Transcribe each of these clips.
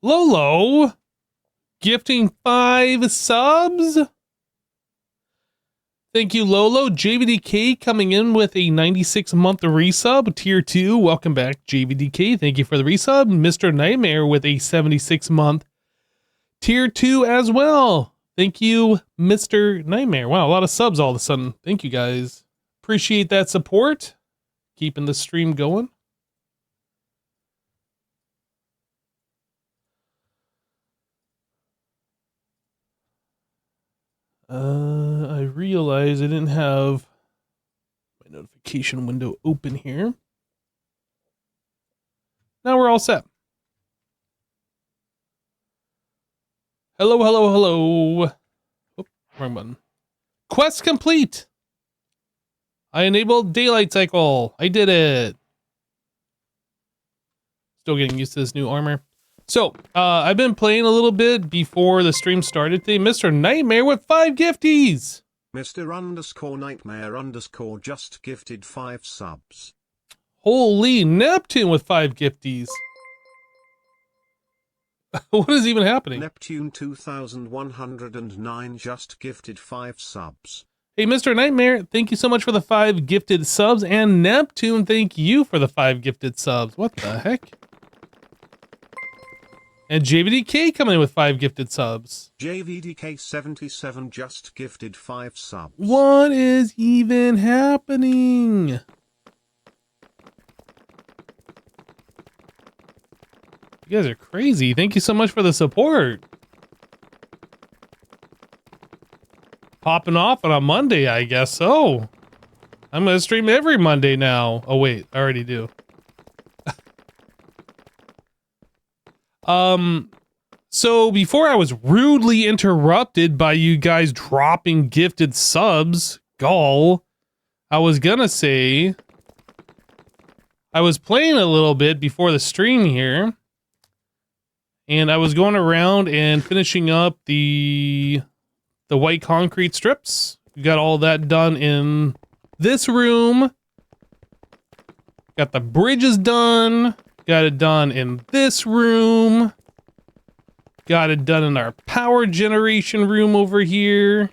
Lolo gifting 5 subs. Thank you, Lolo. JVDK coming in with a 96-month resub, tier 2. Welcome back, JVDK. Thank you for the resub. Mr. Nightmare with a 76-month tier 2 as well. Thank you, Mr. Nightmare. Wow, a lot of subs all of a sudden. Thank you, guys. Appreciate that support. Keeping the stream going. I realized I didn't have my notification window open here. Now we're all set. Hello, hello, hello. Oh, wrong button. Quest complete. I enabled daylight cycle. I did it. Still getting used to this new armor. So, I've been playing a little bit before the stream started today. Mr. Nightmare with 5 gifties. Mr_Nightmare_ just gifted 5 subs. Holy Neptune with 5 gifties. What is even happening? Neptune 2109 just gifted 5 subs. Hey, Mr. Nightmare, thank you so much for the 5 gifted subs. And Neptune, thank you for the 5 gifted subs. What the heck? And JVDK coming in with 5 gifted subs. JVDK77 just gifted 5 subs. What is even happening? You guys are crazy. Thank you so much for the support. Popping off on a Monday, I guess so. I'm going to stream every Monday now. Oh, wait, I already do. So before I was rudely interrupted by you guys dropping gifted subs, gall, I was gonna say I was playing a little bit before the stream here, and I was going around and finishing up the white concrete strips. We got all that done in this room. Got the bridges done. Got it done in this room. Got it done in our power generation room over here.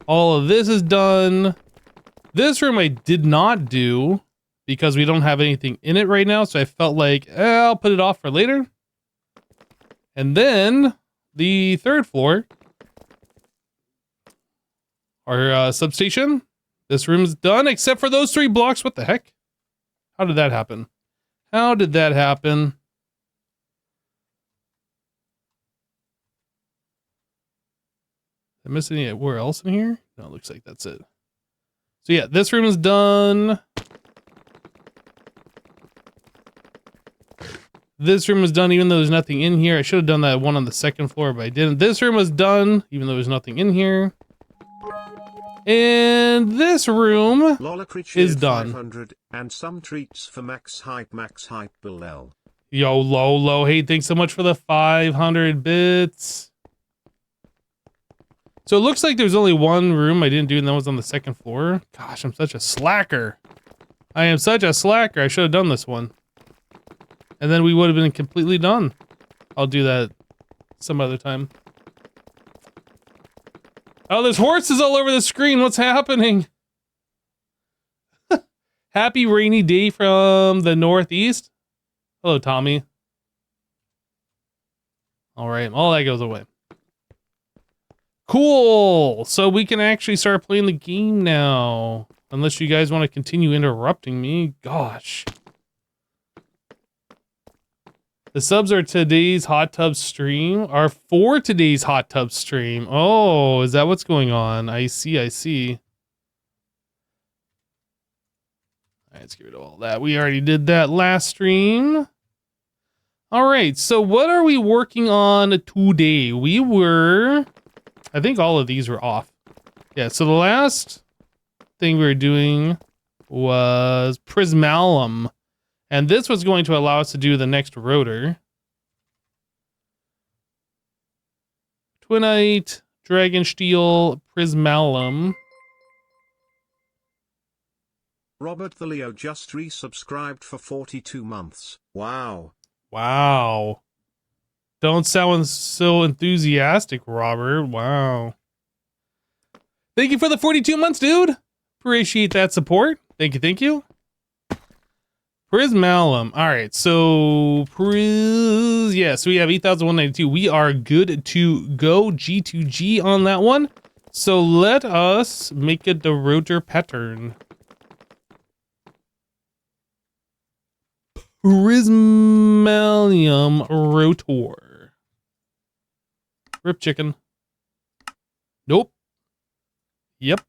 All of this is done. This room I did not do because we don't have anything in it right now. So I felt like, I'll put it off for later. And then the 3rd floor, our substation. This room's done except for those 3 blocks. What the heck? How did that happen? How did that happen? Did I miss anywhere else in here? No, it looks like that's it. So yeah, this room is done. This room is done even though there's nothing in here. I should have done that one on the 2nd floor, but I didn't. This room is done even though there's nothing in here. And this room is done. 500 and some treats for Max Hype below. Yo, Lolo. Hey, thanks so much for the 500 bits. So it looks like there's only one room I didn't do, and that was on the 2nd floor. Gosh, I'm such a slacker. I am such a slacker. I should have done this one. And then we would have been completely done. I'll do that some other time. Oh, there's horses all over the screen. What's happening? Happy rainy day from the northeast. Hello, Tommy. All right, all that goes away. Cool. So we can actually start playing the game now. Unless you guys want to continue interrupting me. Gosh. The subs are today's hot tub stream. Are for today's hot tub stream. Oh, is that what's going on? I see, I see. All right, let's get rid of all that. We already did that last stream. All right, so what are we working on today? We were... I think all of these were off. Yeah, so the last thing we were doing was Prismalum. And this was going to allow us to do the next rotor. Twinite, Dragonsteel, Prismalum. Robert the Leo just resubscribed for 42 months. Wow. Wow. Don't sound so enthusiastic, Robert. Wow. Thank you for the 42 months, dude. Appreciate that support. Thank you, thank you. Prismalum. All right, so yes, we have 8,192. We are good to go. G2G on that one. So let us make it the rotor pattern. Prismalium rotor. Rip chicken. Nope. Yep.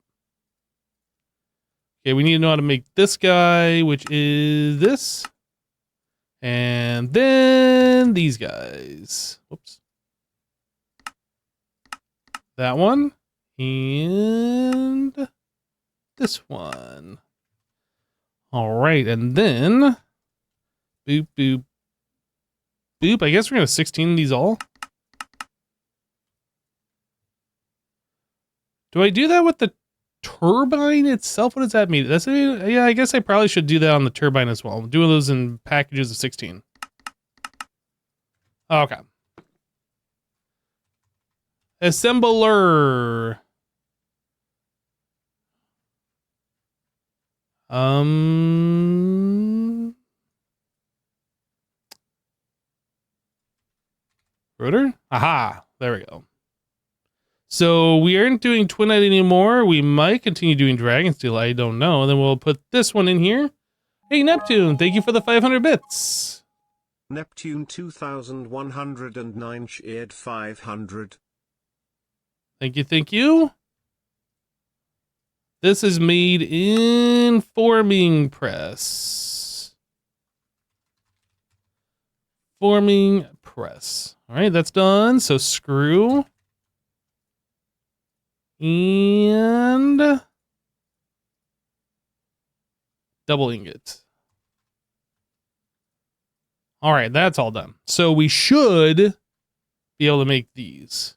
Okay, we need to know how to make this guy, which is this. And then these guys. Whoops. That one. And this one. All right, and then boop, boop, boop. I guess we're going to 16 these all. Do I do that with the turbine itself? What does that mean? That's yeah, I guess I probably should do that on the turbine as well. I'm doing those in packages of 16. Okay. Assembler. Rotor? Aha, there we go. So we aren't doing Twinite anymore. We might continue doing Dragonsteel. I don't know. And then we'll put this one in here. Hey, Neptune, thank you for the 500 bits. Neptune 2109 shared 500. Thank you, thank you. This is made in forming press. Forming press. All right, that's done. So screw. And double ingot. All right, that's all done. So we should be able to make these.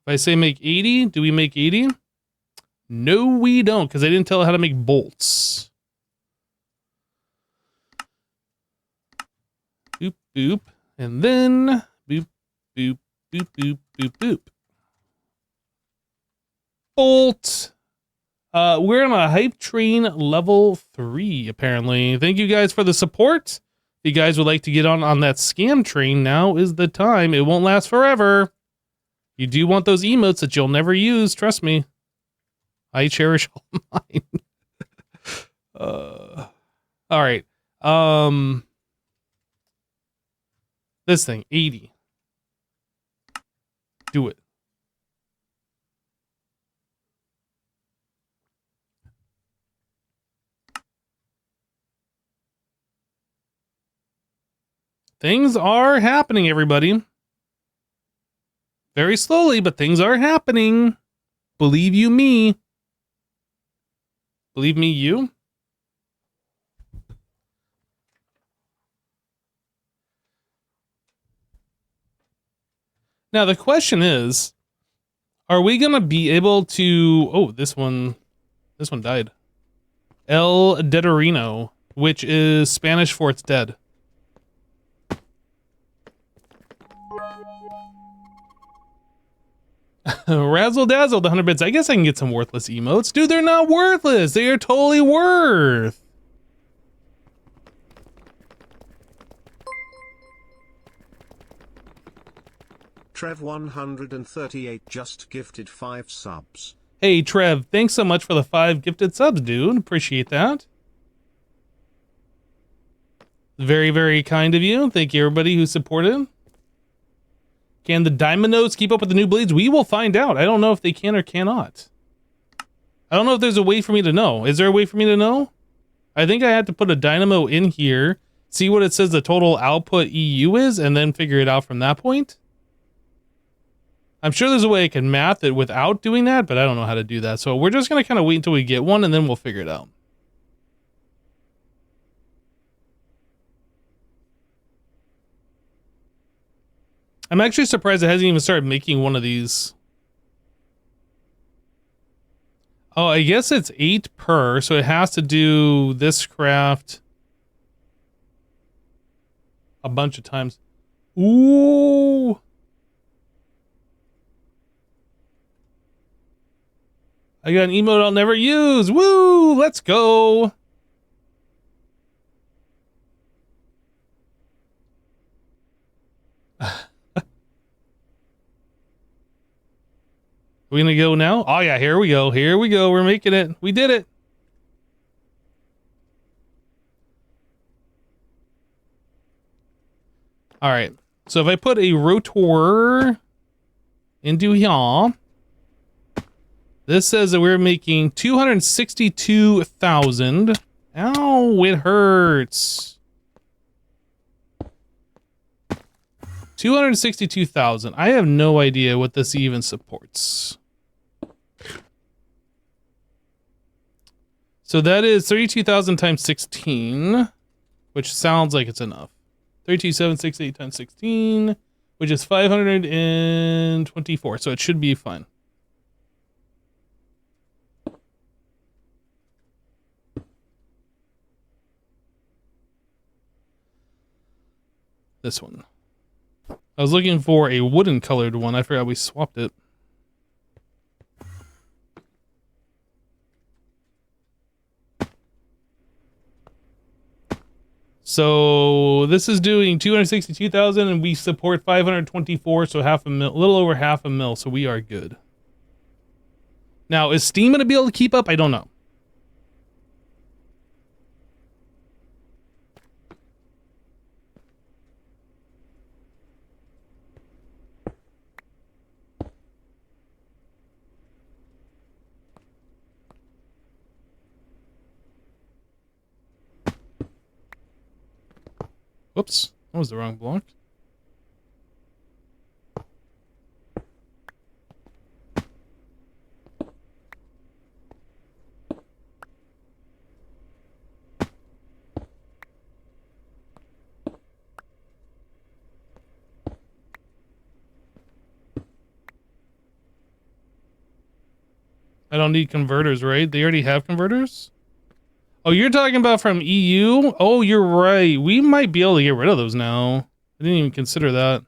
If I say make 80, do we make 80? No, we don't, because I didn't tell it how to make bolts. Boop, boop, and then boop, boop, boop, boop, boop, boop. Bolt. We're on a hype train level 3, apparently. Thank you guys for the support. If you guys would like to get on that scam train, now is the time. It won't last forever. You do want those emotes that you'll never use, trust me. I cherish all mine. All right. This thing, 80. Do it. Things are happening, everybody. Very slowly, but things are happening. Believe you me. Believe me you. Now the question is, are we going to be able to... Oh, this one died. El Deaderino, which is Spanish for it's dead. Razzle Dazzle, the 100 bits. I guess I can get some worthless emotes. Dude, they're not worthless. They are totally worth. Trev 138 just gifted 5 subs. Hey, Trev, thanks so much for the 5 gifted subs, dude. Appreciate that. Very, very kind of you. Thank you, everybody who supported. Can the Diamondos keep up with the new blades? We will find out. I don't know if they can or cannot. I don't know if there's a way for me to know. Is there a way for me to know? I think I had to put a dynamo in here, see what it says the total output EU is, and then figure it out from that point. I'm sure there's a way I can math it without doing that, but I don't know how to do that. So we're just going to kind of wait until we get one, and then we'll figure it out. I'm actually surprised it hasn't even started making one of these. Oh, I guess it's 8 per, so it has to do this craft a bunch of times. Ooh. I got an emote I'll never use. Woo! Let's go. We gonna go now? Oh yeah, here we go. Here we go. We're making it. We did it. All right. So if I put a rotor into here, this says that we're making 262,000. Ow, it hurts. 262,000. I have no idea what this even supports. So that is 32,000 times 16, which sounds like it's enough. 32,768 times 16, which is 524. So it should be fine. This one. I was looking for a wooden colored one. I forgot we swapped it. So this is doing 262,000 and we support 524, so half a mil, a little over half a mil, so we are good. Now, is Steam going to be able to keep up? I don't know. Whoops, that was the wrong block. I don't need converters, right? They already have converters? Oh, you're talking about from EU? Oh, you're right. We might be able to get rid of those now. I didn't even consider that.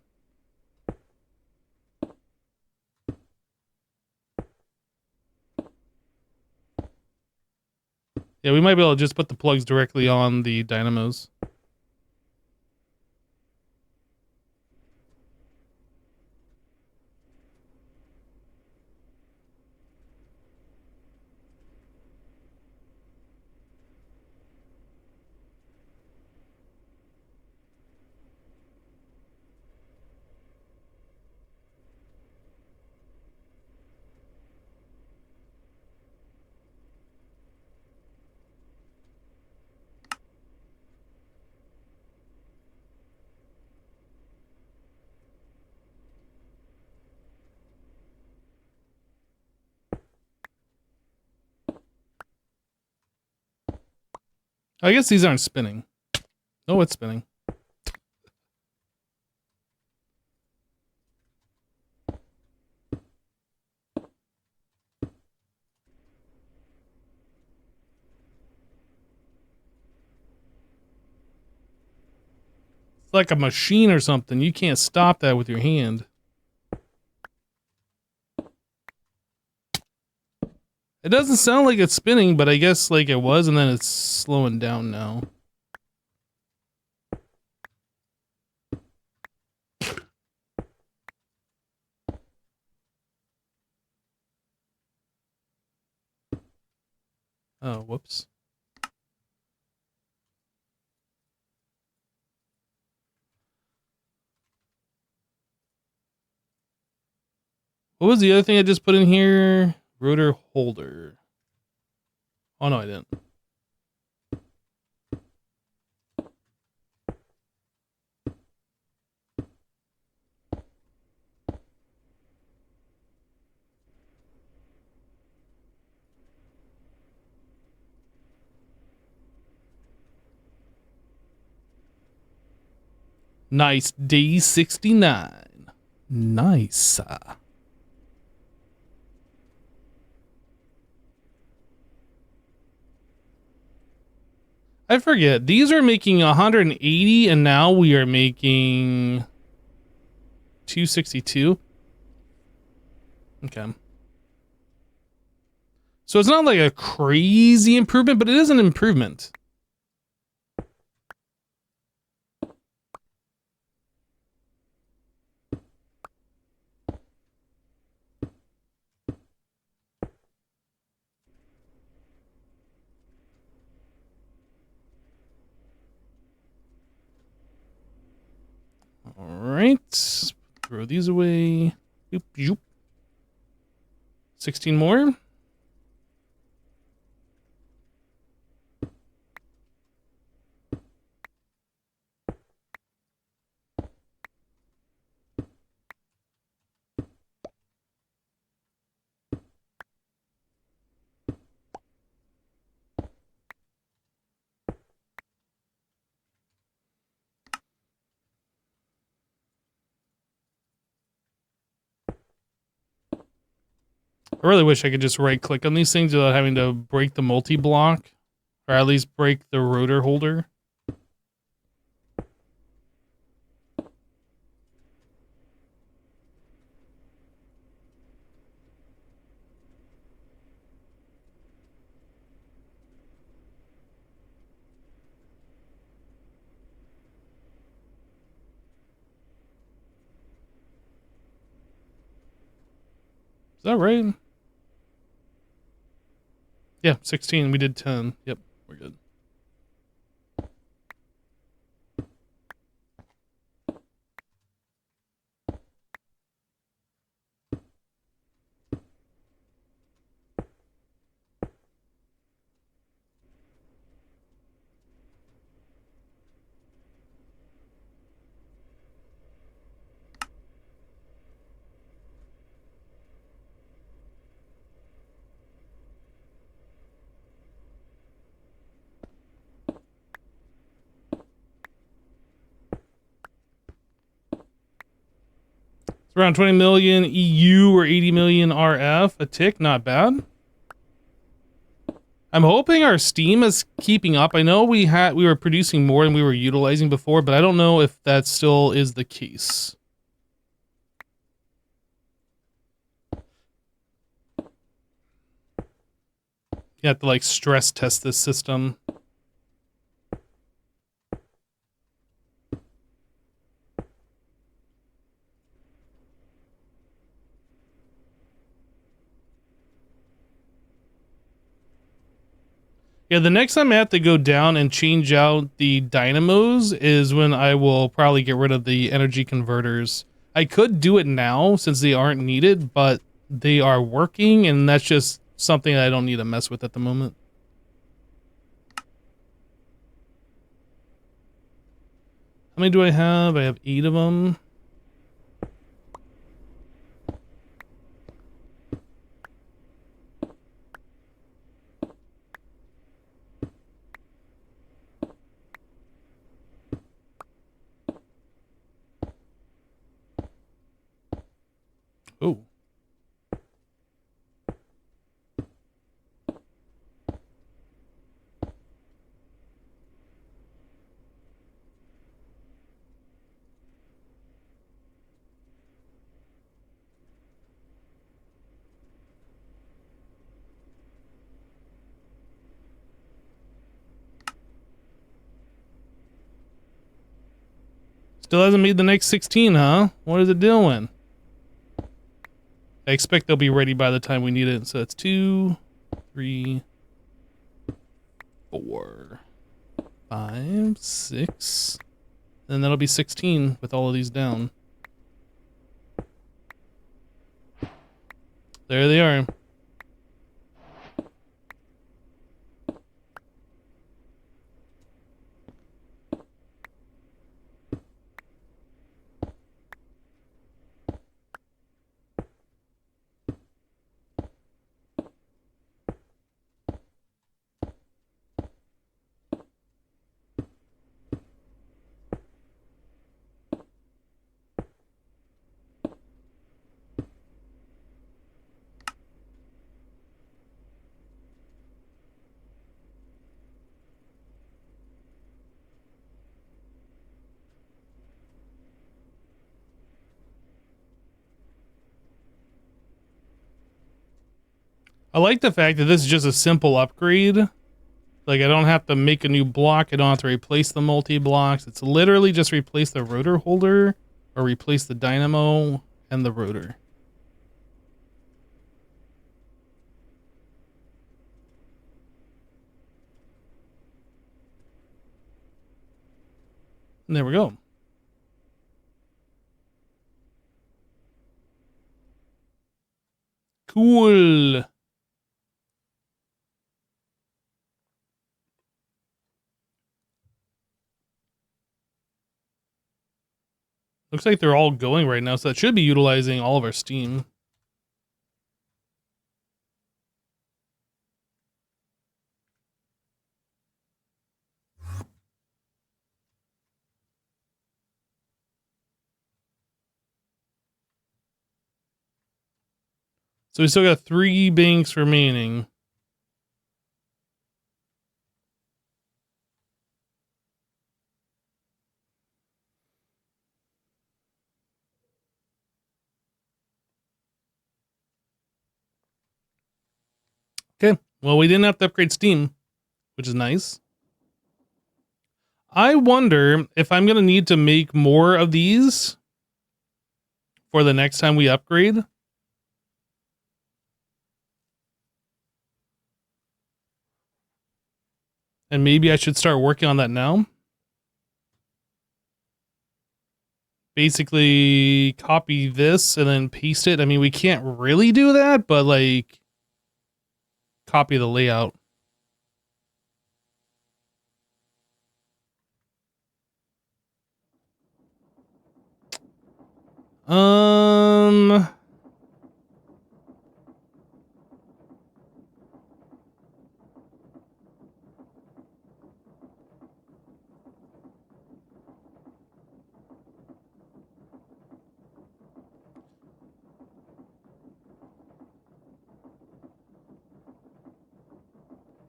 Yeah, we might be able to just put the plugs directly on the dynamos. I guess these aren't spinning. Oh, it's spinning. It's like a machine or something. You can't stop that with your hand. It doesn't sound like it's spinning, but I guess like it was, and then it's slowing down now. Oh, whoops. What was the other thing I just put in here? Rotor holder. Oh, no, I didn't. Nice. D69. Nice. I forget. These are making 180, and now we are making 262. Okay. So it's not like a crazy improvement, but it is an improvement. All right, throw these away. Boop, boop. 16 more. I really wish I could just right click on these things without having to break the multi-block, or at least break the rotor holder. Is that right? Yeah, 16. We did 10. Yep, we're good. It's around 20 million EU or 80 million RF a tick. Not bad. I'm hoping our Steam is keeping up. I know we were producing more than we were utilizing before, but I don't know if that still is the case. You have to like stress test this system. Yeah, the next time I have to go down and change out the dynamos is when I will probably get rid of the energy converters. I could do it now since they aren't needed, but they are working, and that's just something that I don't need to mess with at the moment. How many do I have? I have 8 of them. Oh. Still hasn't made the next 16, huh? What is it doing? I expect they'll be ready by the time we need it. So that's 2, 3, 4, 5, 6. And that'll be 16 with all of these down. There they are. I like the fact that this is just a simple upgrade. Like, I don't have to make a new block. I don't have to replace the multi-blocks. It's literally just replace the rotor holder or replace the dynamo and the rotor. And there we go. Cool. Looks like they're all going right now, so that should be utilizing all of our steam. So we still got 3 banks remaining. Okay, well, we didn't have to upgrade steam, which is nice. I wonder if I'm going to need to make more of these for the next time we upgrade. And maybe I should start working on that now. Basically, copy this and then paste it. I mean, we can't really do that, but like, copy the layout. Um...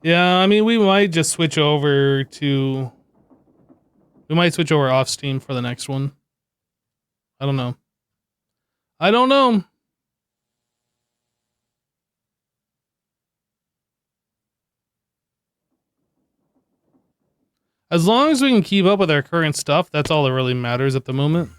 Yeah, I mean, we might just switch over to... We might switch over off Steam for the next one. I don't know. I don't know. As long as we can keep up with our current stuff, that's all that really matters at the moment.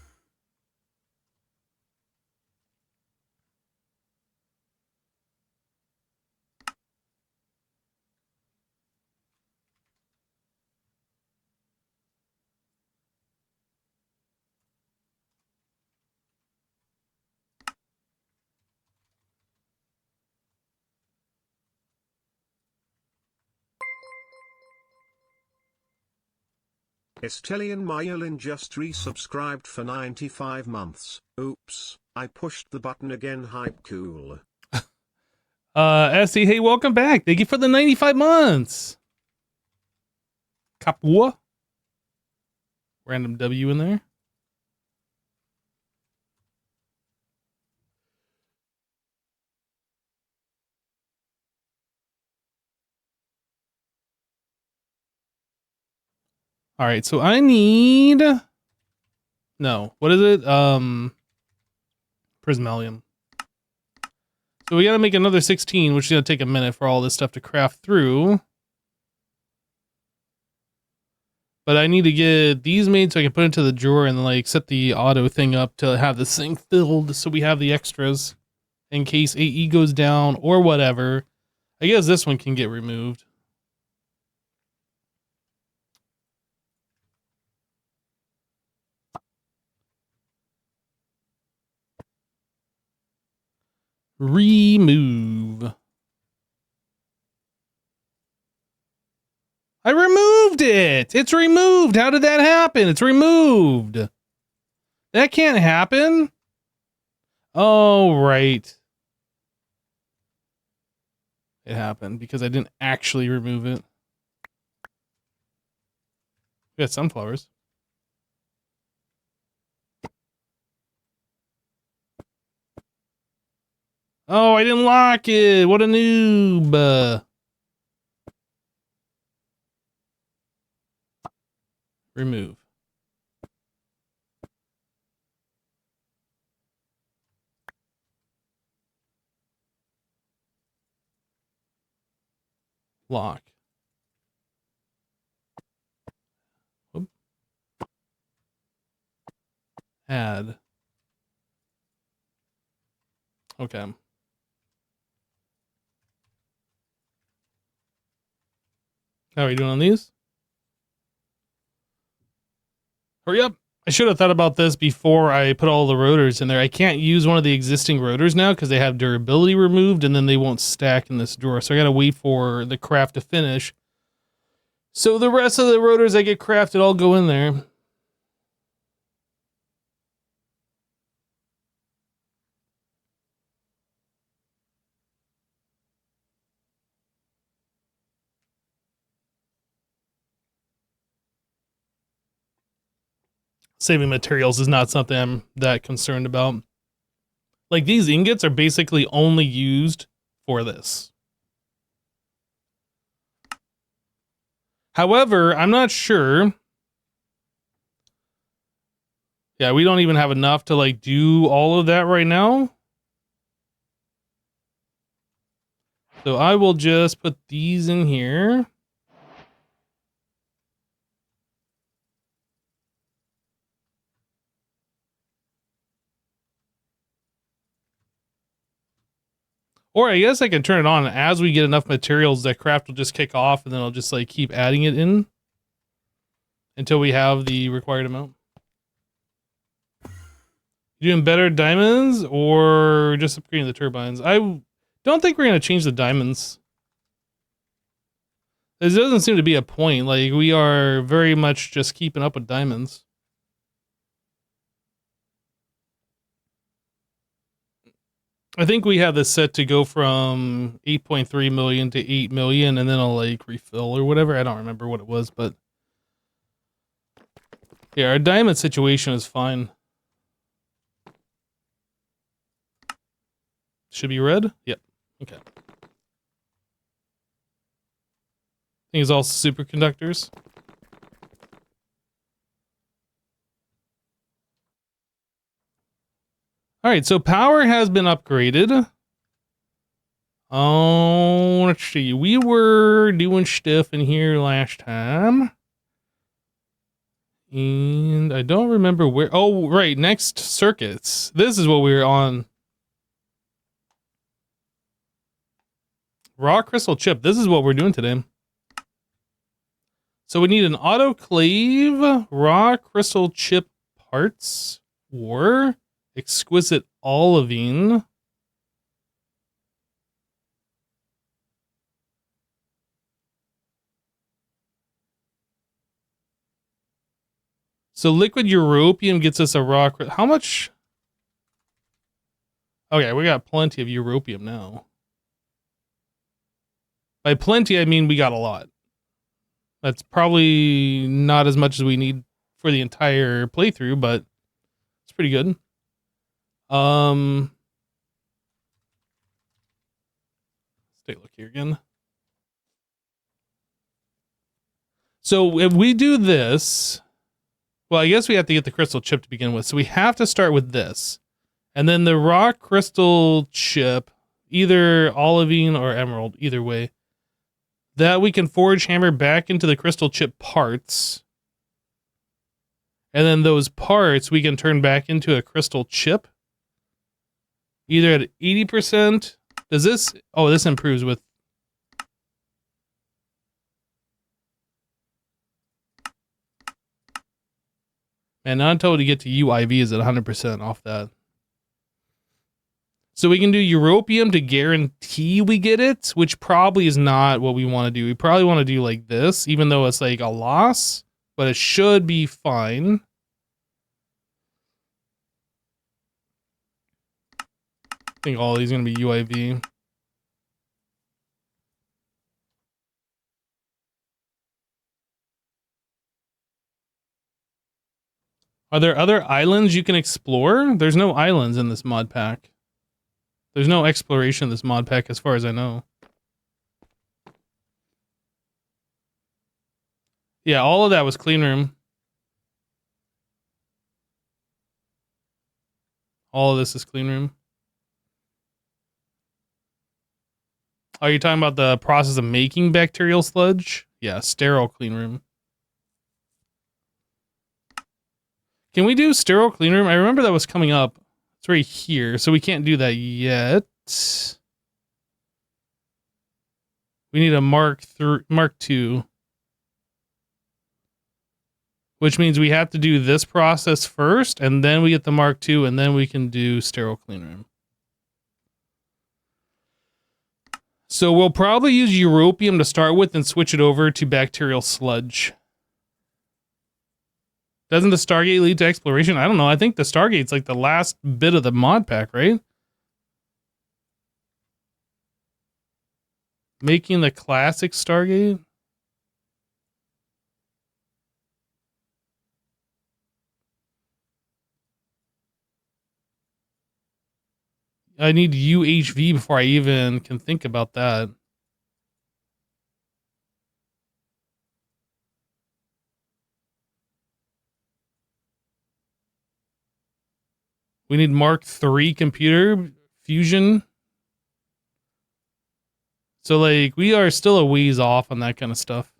Estelian Myelin just resubscribed for 95 months. Oops, I pushed the button again. Hype cool. Essie, hey, welcome back. Thank you for the 95 months. Kapua. Random W in there. All right, so I need... No, what is it? Prismalium. So we gotta make another 16, which is gonna take a minute for all this stuff to craft through. But I need to get these made so I can put it into the drawer and like set the auto thing up to have this thing filled so we have the extras in case AE goes down or whatever. I guess this one can get removed. Remove. I removed it. It's removed. How did that happen? It's removed. That can't happen. Oh, right. It happened because I didn't actually remove it. We got sunflowers. Oh, I didn't lock it. What a noob. Remove. lock. Oop. Add. Okay. How are we doing on these? Hurry up. I should have thought about this before I put all the rotors in there. I can't use one of the existing rotors now because they have durability removed and then they won't stack in this drawer. So I got to wait for the craft to finish. So the rest of the rotors that get crafted all go in there. Saving materials is not something I'm that concerned about. Like, these ingots are basically only used for this. However, I'm not sure. Yeah, we don't even have enough to like do all of that right now. So I will just put these in here. Or I guess I can turn it on as we get enough materials that craft will just kick off and then I'll just like keep adding it in until we have the required amount. You doing better diamonds or just upgrading the turbines? I don't think we're going to change the diamonds. There doesn't seem to be a point. Like, we are very much just keeping up with diamonds. I think we have this set to go from 8.3 million to 8 million and then I'll like refill or whatever. I don't remember what it was, but yeah, our diamond situation is fine. Should be red? Yep. Okay. I think it's all superconductors. All right, so power has been upgraded. Oh, let's see. We were doing stuff in here last time. And I don't remember where. Oh, right. Next circuits. This is what we were on. Raw crystal chip. This is what we're doing today. So we need an autoclave, raw crystal chip parts, or exquisite olivine. So liquid europium gets us a raw. How much? Okay, we got plenty of europium now. By plenty, I mean we got a lot. That's probably not as much as we need for the entire playthrough, but it's pretty good. Let's take a look here again. So if we do this, well, I guess we have to get the crystal chip to begin with. So we have to start with this. And then the raw crystal chip, either olivine or emerald, either way, that we can forge hammer back into the crystal chip parts. And then those parts we can turn back into a crystal chip. Either at 80%. Does this... Oh, this improves with... Man, not until we get to UIV is at 100% off that. So we can do europium to guarantee we get it, which probably is not what we want to do. We probably want to do like this, even though it's like a loss, but it should be fine. I think all these are going to be UIV. Are there other islands you can explore? There's no islands in this mod pack. There's no exploration in this mod pack as far as I know. Yeah, all of that was clean room. All of this is clean room. Are you talking about the process of making bacterial sludge? Yeah, sterile clean room. Can we do sterile clean room? I remember that was coming up. It's right here, so we can't do that yet. We need a Mark II, which means we have to do this process first, and then we get the Mark II, and then we can do sterile clean room. So we'll probably use europium to start with and switch it over to bacterial sludge. Doesn't the Stargate lead to exploration? I don't know. I think the Stargate's like the last bit of the mod pack, right? Making the classic Stargate? I need UHV before I even can think about that. We need Mark III computer fusion. So, like, we are still a ways off on that kind of stuff.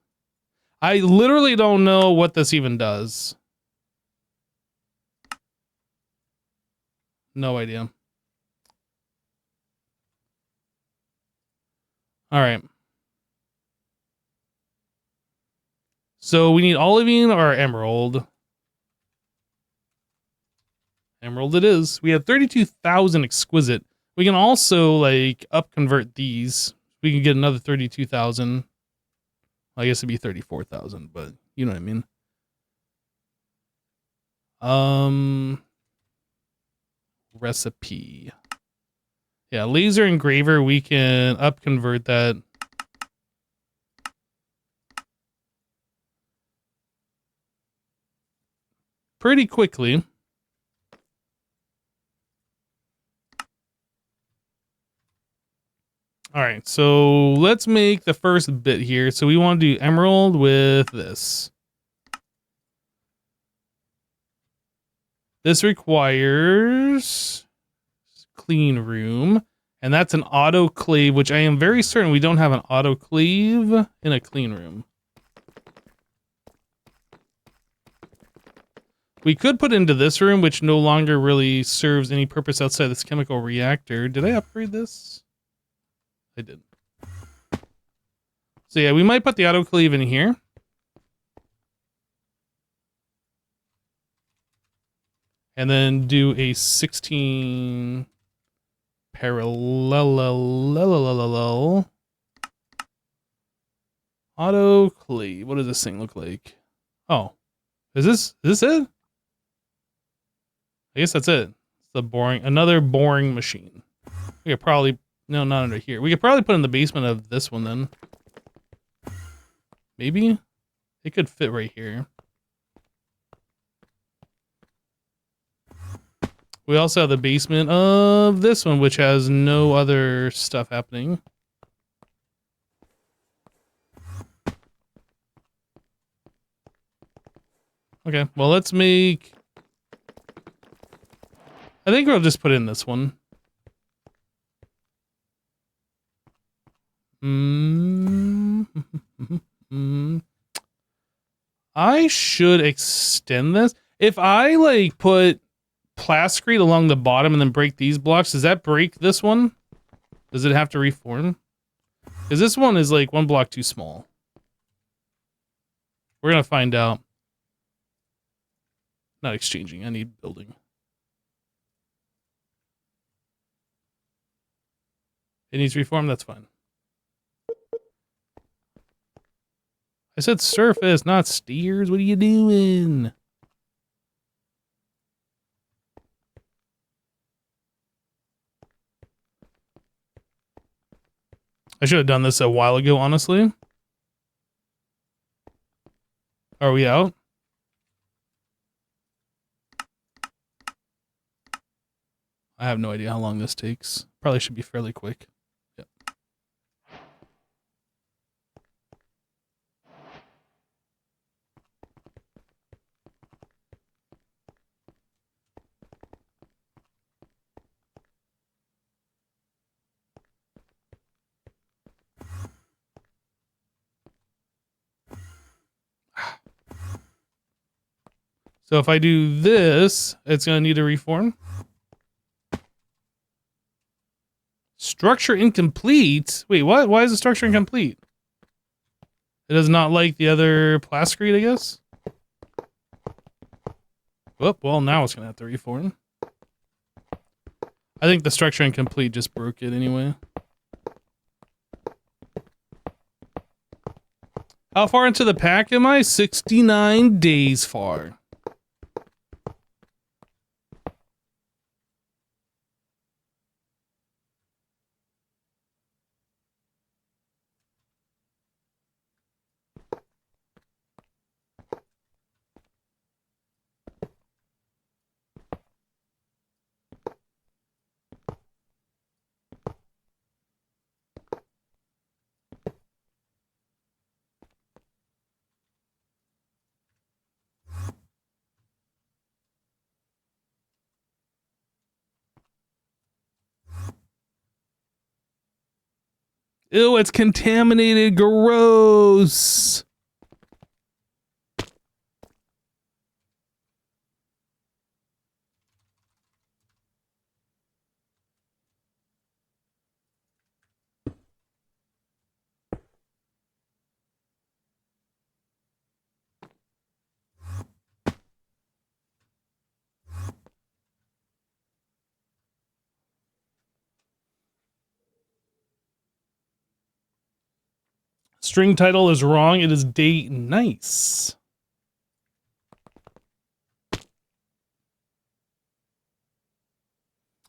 I literally don't know what this even does. No idea. All right. So we need olivine or emerald. Emerald it is. We have 32,000 exquisite. We can also like up convert these. We can get another 32,000. I guess it'd be 34,000, but you know what I mean. Recipe. Yeah, laser engraver, we can up convert that. Pretty quickly. All right, so let's make the first bit here. So we want to do emerald with this. This requires clean room, and that's an autoclave, which I am very certain we don't have an autoclave in a clean room. We could put into this room, which no longer really serves any purpose outside this chemical reactor. Did I upgrade this? I did. So yeah, we might put the autoclave in here. And then do a 16 parallel autoclave. What does this thing look like? Oh, is this it? I guess that's it. It's the another boring machine. We could probably, no, not under here. We could probably put in the basement of this one then. Maybe? It could fit right here. We also have the basement of this one, which has no other stuff happening. Okay, well, let's make... I think we'll just put in this one. I should extend this. If I, like, put plasticrete along the bottom and then break these blocks, does that break this one? Does it have to reform? Because this one is, like, one block too small. We're going to find out. Not exchanging. I need building. It needs reform. That's fine. I said surface, not steers. What are you doing? I should have done this a while ago, honestly. Are we out? I have no idea how long this takes. Probably should be fairly quick. Yep. So if I do this, it's going to need a reform. Structure incomplete? Wait, what? Why is the structure incomplete? It does not like the other plascrete, I guess? Oh, well, now it's going to have to reform. I think the structure incomplete just broke it anyway. How far into the pack am I? 69 days far. Ew, it's contaminated. Gross. String title is wrong. It is date nice.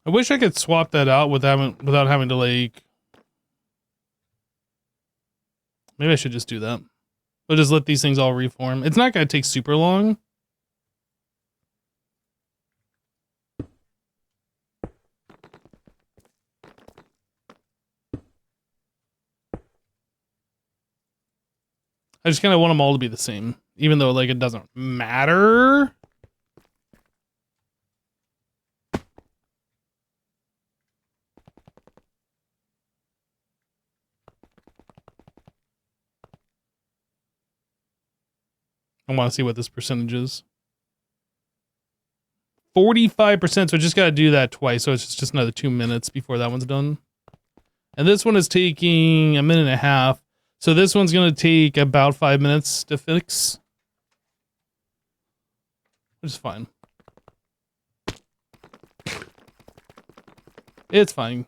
I wish I could swap that out without having to like. Maybe I should just do that. But just let these things all reform. It's not going to take super long. I just kind of want them all to be the same, even though like it doesn't matter. I want to see what this percentage is. 45%, so I just got to do that twice, so it's just another 2 minutes before that one's done. And this one is taking a minute and a half, so this one's going to take about 5 minutes to fix. Which is fine. It's fine.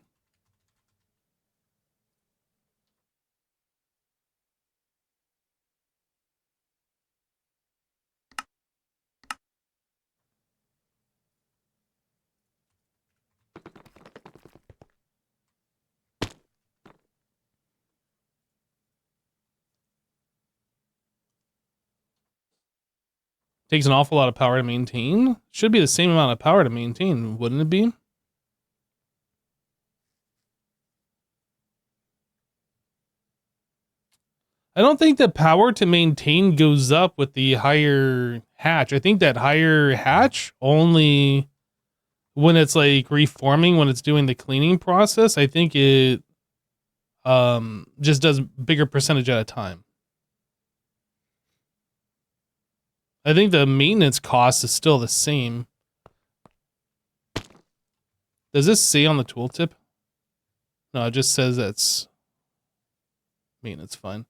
Takes an awful lot of power to maintain. Should be the same amount of power to maintain, wouldn't it be? I don't think the power to maintain goes up with the higher hatch. I think that higher hatch only when it's like reforming, when it's doing the cleaning process, I think it just does bigger percentage at a time. I think the maintenance cost is still the same. Does this say on the tooltip? No, it just says that's maintenance fine.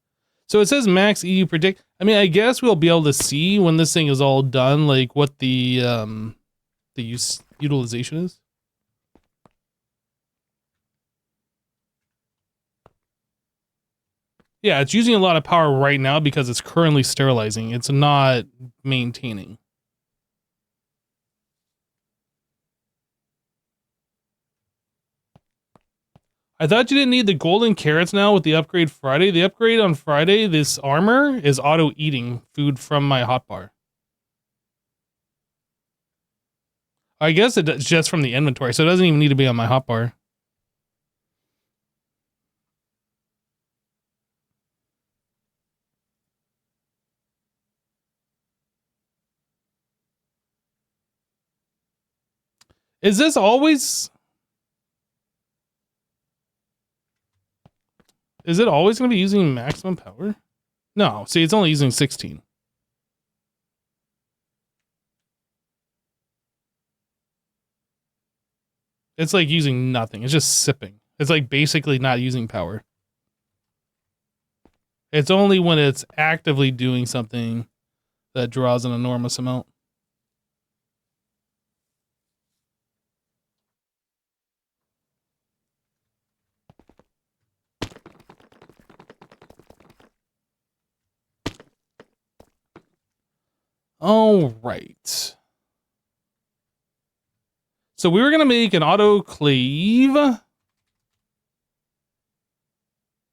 So it says max EU predict. I mean, I guess we'll be able to see when this thing is all done, like what the utilization is. Yeah, it's using a lot of power right now because it's currently sterilizing. It's not maintaining. I thought you didn't need the golden carrots now with the upgrade Friday. The upgrade on Friday, this armor is auto eating food from my hotbar. I guess it's just from the inventory, so it doesn't even need to be on my hotbar. Is this always... Is it always going to be using maximum power? No, see, it's only using 16. It's like using nothing. It's just sipping. It's like basically not using power. It's only when it's actively doing something that draws an enormous amount. All right. So we were going to make an autoclave.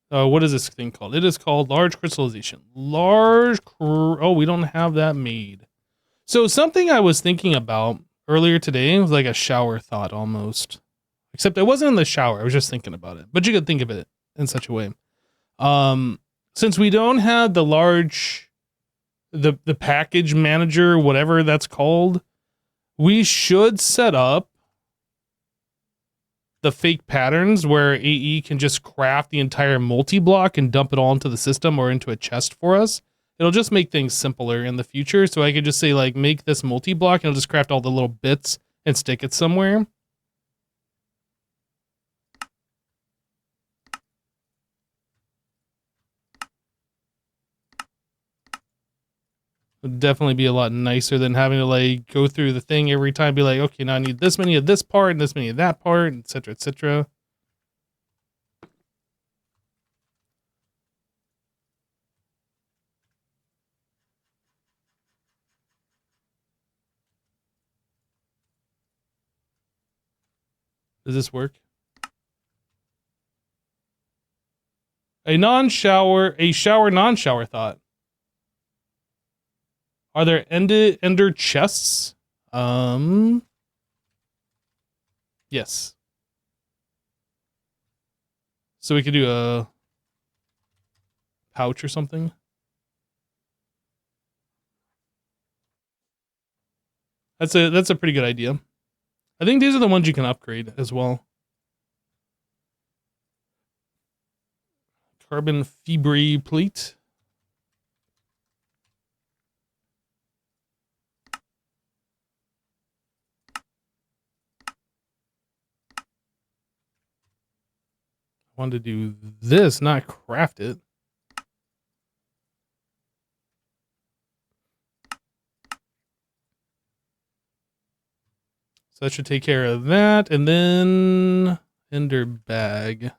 What is this thing called? It is called large crystallization. Oh, we don't have that made. So something I was thinking about earlier today was like a shower thought almost. Except it wasn't in the shower. I was just thinking about it. But you could think of it in such a way. Since we don't have the large the package manager, whatever that's called, we should set up the fake patterns where AE can just craft the entire multi-block and dump it all into the system or into a chest for us. It'll just make things simpler in the future. So I could just say like, make this multi-block and it'll just craft all the little bits and stick it somewhere. Would definitely be a lot nicer than having to like go through the thing every time, be like, okay, now I need this many of this part and this many of that part, etc., etc. Does this work? A shower non-shower thought. Are there ender chests? Yes. So we could do a pouch or something. That's a pretty good idea. I think these are the ones you can upgrade as well. Carbon fibre plate. I wanted to do this, not craft it. So that should take care of that. And then ender bag.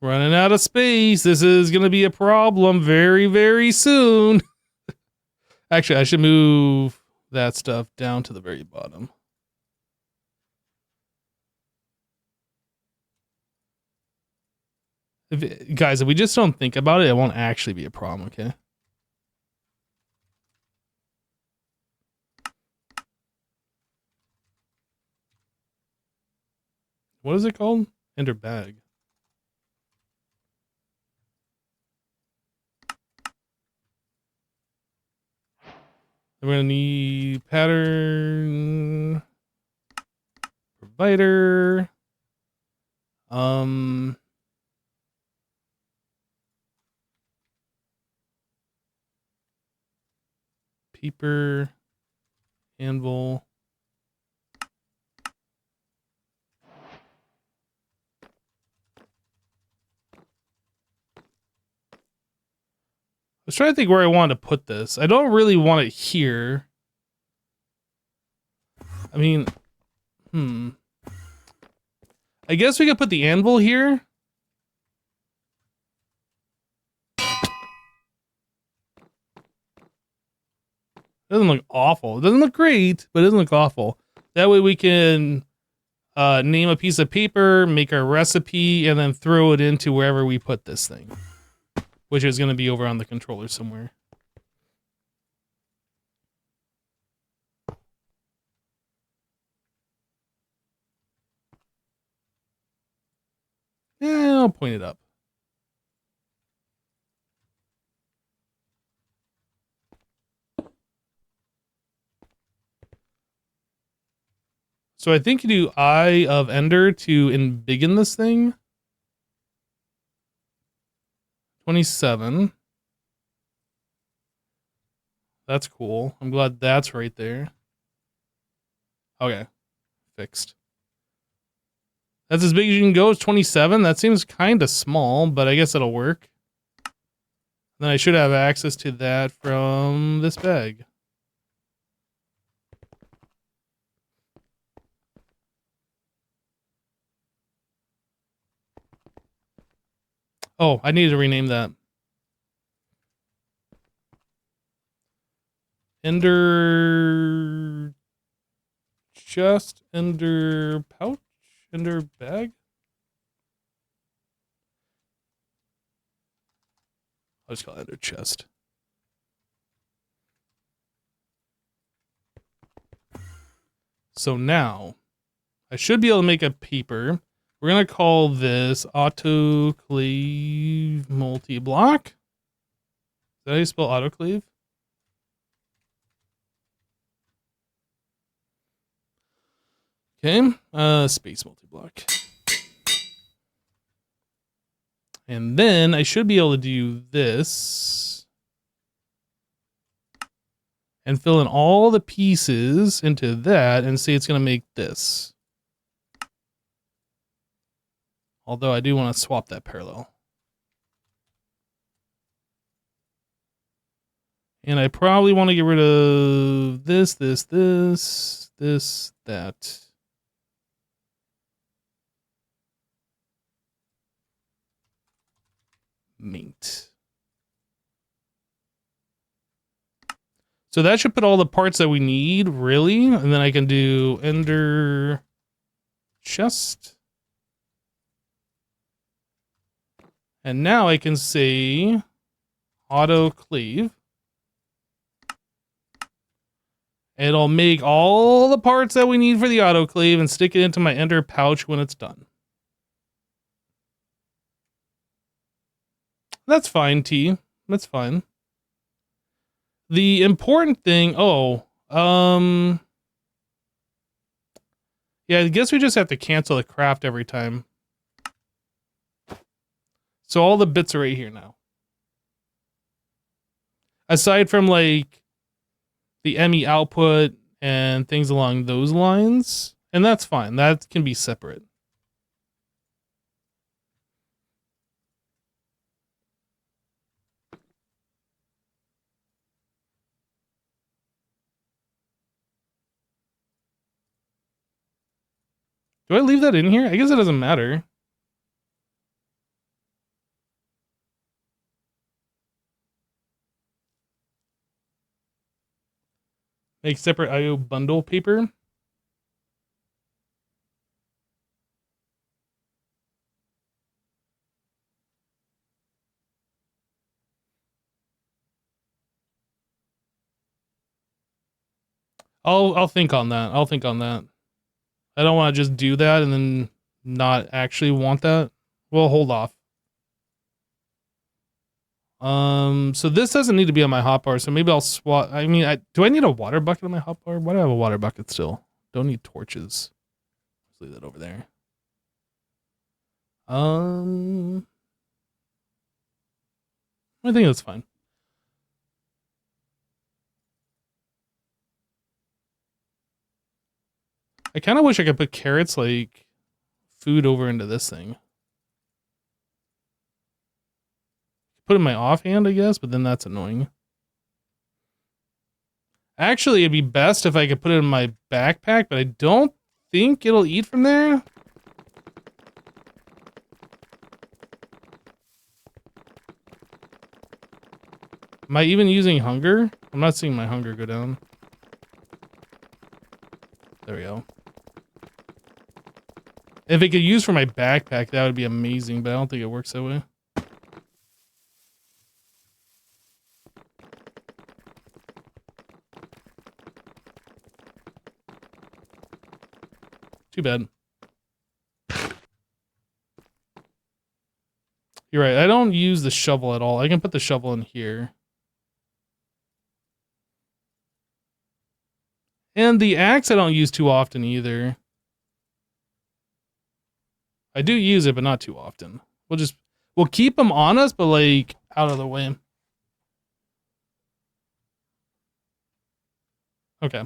Running out of space. This is going to be a problem very, very soon. Actually, I should move that stuff down to the very bottom. Guys, if we just don't think about it, it won't actually be a problem, okay? What is it called? Ender bag. We're going to need pattern provider. Paper, anvil. I was trying to think where I wanted to put this. I don't really want it here. I mean, I guess we could put the anvil here. Doesn't look awful. It doesn't look great, but it doesn't look awful. That way we can name a piece of paper, make our recipe, and then throw it into wherever we put this thing, which is going to be over on the controller somewhere. Yeah, I'll point it up. So I think you do Eye of Ender to embiggen this thing. 27. That's cool. I'm glad that's right there. Okay. Fixed. That's as big as you can go. It's 27. That seems kind of small, but I guess it'll work. Then I should have access to that from this bag. Oh, I need to rename that. Ender chest, Ender pouch, Ender bag. I'll just call it Ender chest. So now I should be able to make a paper. We're going to call this autoclave multi-block. Is that how you spell autoclave? Okay, space multi-block. And then I should be able to do this and fill in all the pieces into that and say it's going to make this. Although I do want to swap that parallel. And I probably want to get rid of this, that. Mint. So that should put all the parts that we need, really. And then I can do Ender chest. And now I can say autoclave. It'll make all the parts that we need for the autoclave and stick it into my Ender pouch when it's done. That's fine, T. That's fine. The important thing, yeah, I guess we just have to cancel the craft every time. So all the bits are right here now. Aside from like the ME output and things along those lines, and that's fine. That can be separate. Do I leave that in here? I guess it doesn't matter. Make separate IO bundle paper. I'll think on that. I'll think on that. I don't want to just do that and then not actually want that. We'll hold off. So this doesn't need to be on my hotbar, so maybe I'll swap. I mean, do I need a water bucket on my hotbar? Why do I have a water bucket still? Don't need torches. Let's leave that over there. I think that's fine. I kind of wish I could put carrots like food over into this thing. Put it in my offhand, I guess, but then that's annoying. Actually, it'd be best if I could put it in my backpack, but I don't think it'll eat from there. Am I even using hunger? I'm not seeing my hunger go down. There we go. If it could use for my backpack, that would be amazing, but I don't think it works that way. Too bad. You're right, I don't use the shovel at all. I can put the shovel in here. And the axe I don't use too often either. I do use it, but not too often. We'll keep them on us, but like out of the way. Okay.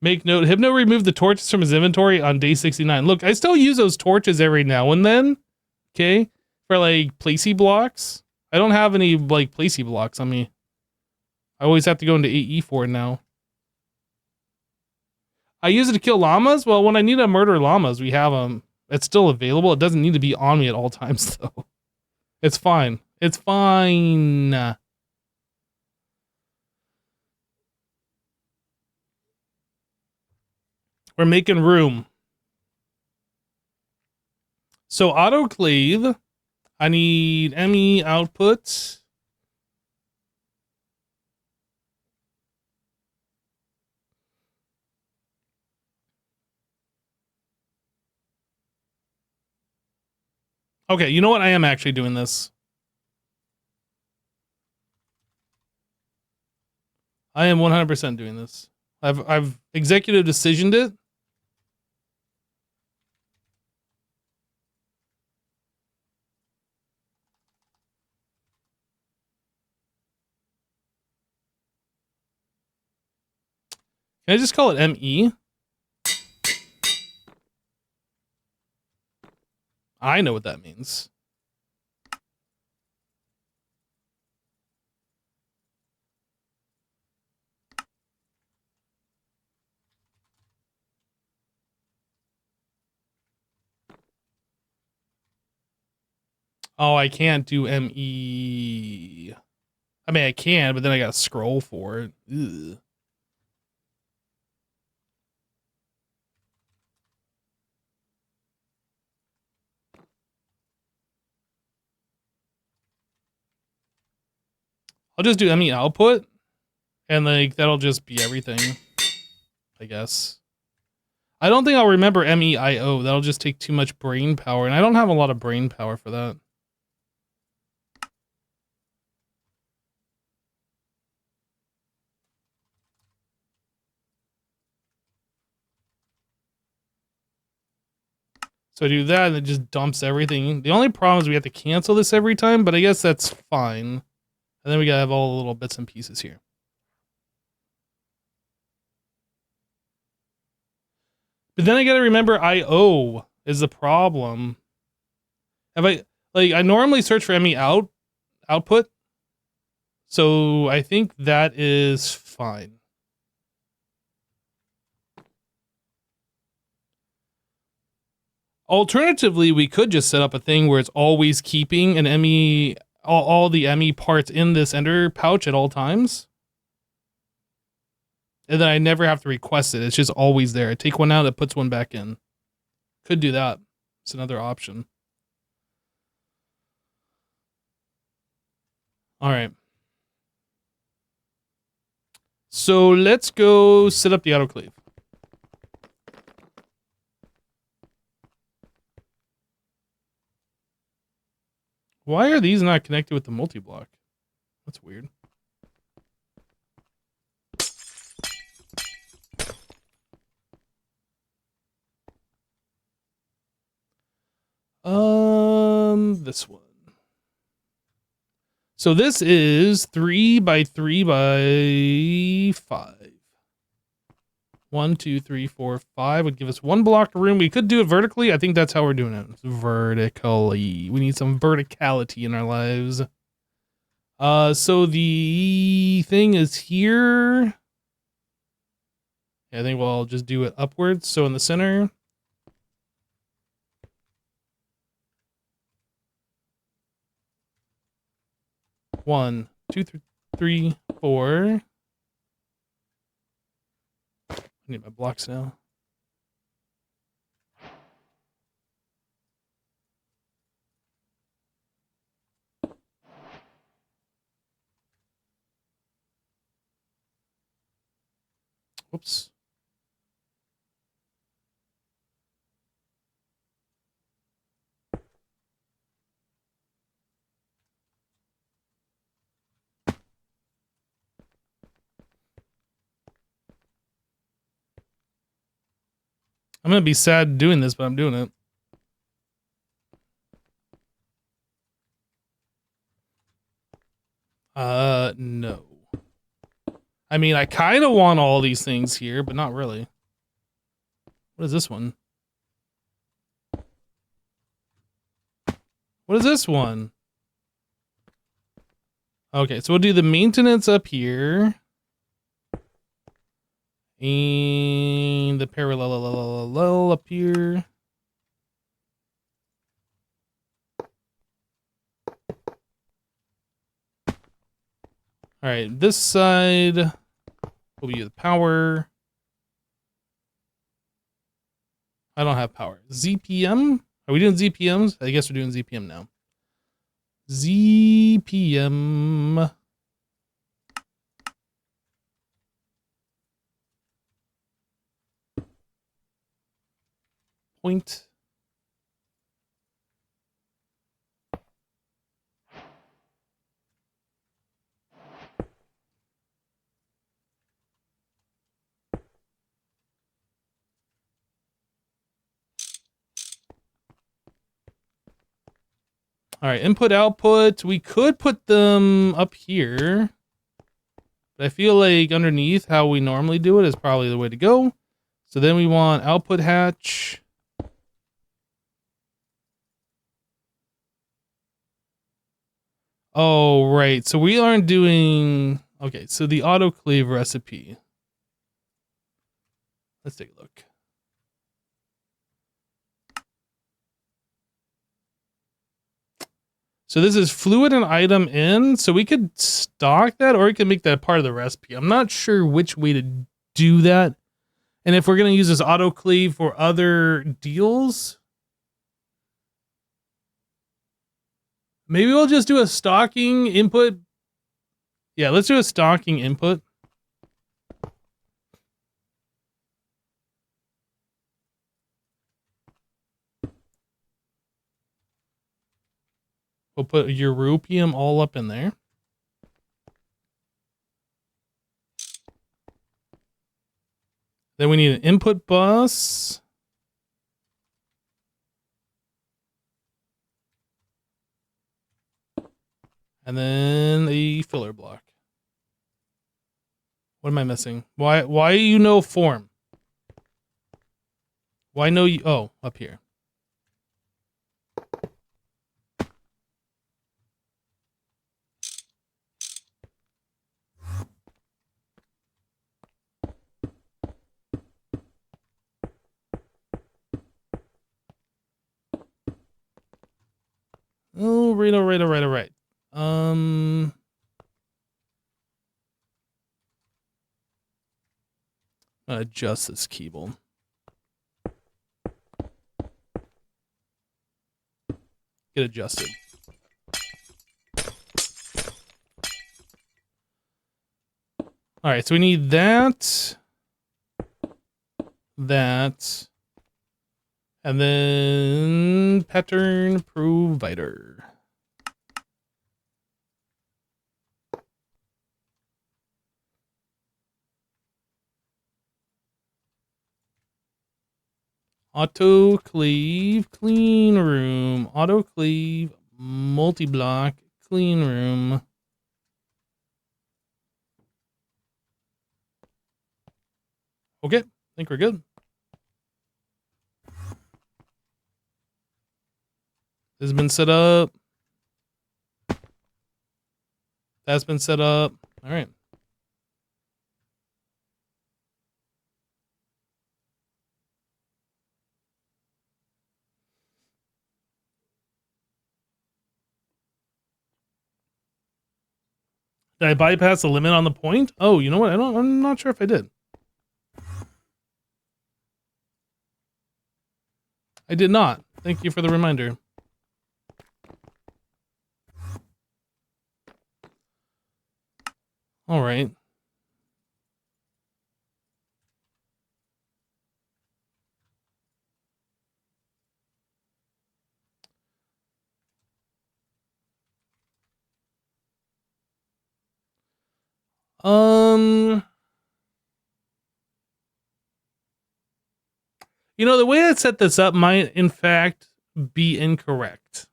Make note, Hypno removed the torches from his inventory on day 69. Look, I still use those torches every now and then. Okay. For like placey blocks. I don't have any like placey blocks on me. I always have to go into AE for it now. I use it to kill llamas. Well, when I need to murder llamas, we have them. It's still available. It doesn't need to be on me at all times, though. It's fine. It's fine. We're making room. So autoclave. I need ME output. Okay, you know what? I am actually doing this. I am 100% doing this. I've executive decisioned it. Can I just call it ME? I know what that means. Oh, I can't do ME. I mean, I can, but then I gotta scroll for it. Ugh. I'll just do ME output, and like that'll just be everything, I guess. I don't think I'll remember MEIO. That'll just take too much brain power, and I don't have a lot of brain power for that. So I do that, and it just dumps everything. The only problem is we have to cancel this every time, but I guess that's fine. And then we gotta have all the little bits and pieces here. But then I gotta remember IO is the problem. Have I normally search for ME output. So I think that is fine. Alternatively, we could just set up a thing where it's always keeping an ME, all the ME parts in this ender pouch at all times. And then I never have to request it. It's just always there. I take one out, it puts one back in. Could do that. It's another option. All right. So let's go set up the autoclave. Why are these not connected with the multi-block? That's weird. This one. So this is 3 by 3 by 5. 1, 2, 3, 4, 5 would give us one block of room. We could do it vertically. I think that's how we're doing it. Vertically. We need some verticality in our lives. So the thing is here. I think we'll just do it upwards. So in the center. One, two, three, four. I need my blocks now. Whoops. I'm gonna be sad doing this, but I'm doing it. No. I mean, I kind of want all these things here, but not really. What is this one? What is this one? Okay, so we'll do the maintenance up here. And the parallel up here. All right, this side will be the power. I don't have power. ZPM? Are we doing ZPMs? I guess we're doing ZPM now. ZPM. Point. All right, input, output. We could put them up here. But I feel like underneath how we normally do it is probably the way to go. So then we want output hatch. Oh, right. So we aren't doing... Okay, so the autoclave recipe. Let's take a look. So this is fluid and item in. So we could stock that or we can make that part of the recipe. I'm not sure which way to do that. And if we're going to use this autoclave for other deals, maybe we'll just do a stocking input. Yeah, let's do a stocking input. We'll put Europium all up in there. Then we need an input bus. And then a filler block. What am I missing? Why you know form? Why no you? Oh, up here. Oh, right, all right, all right, all right. Adjust this keyboard. Get adjusted. All right, so we need that, that, and then pattern provider. Autoclave clean room. Autoclave multi-block clean room. Okay, I think we're good. This has been set up. That's been set up. All right. Did I bypass the limit on the point? Oh, you know what? I'm not sure if I did. I did not. Thank you for the reminder. All right. Um You know, the way I set this up might, in fact, be incorrect.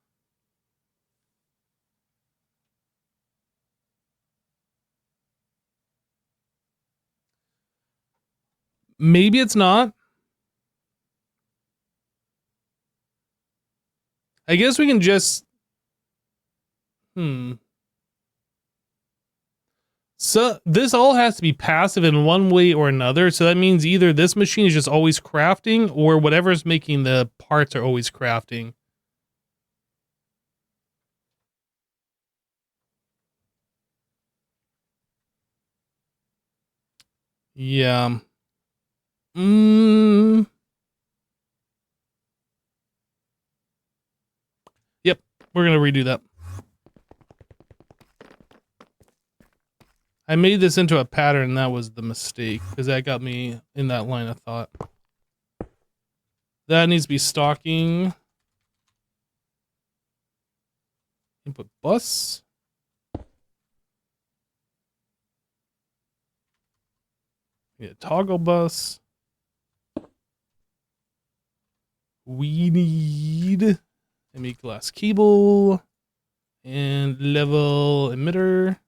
Maybe it's not. I guess we can just... So this all has to be passive in one way or another. So that means either this machine is just always crafting, or whatever's making the parts are always crafting. Yeah. Yep. We're going to redo that. I made this into a pattern, and that was the mistake, because that got me in that line of thought. That needs to be stocking. Input bus. Yeah, toggle bus. We need a glass cable and level emitter.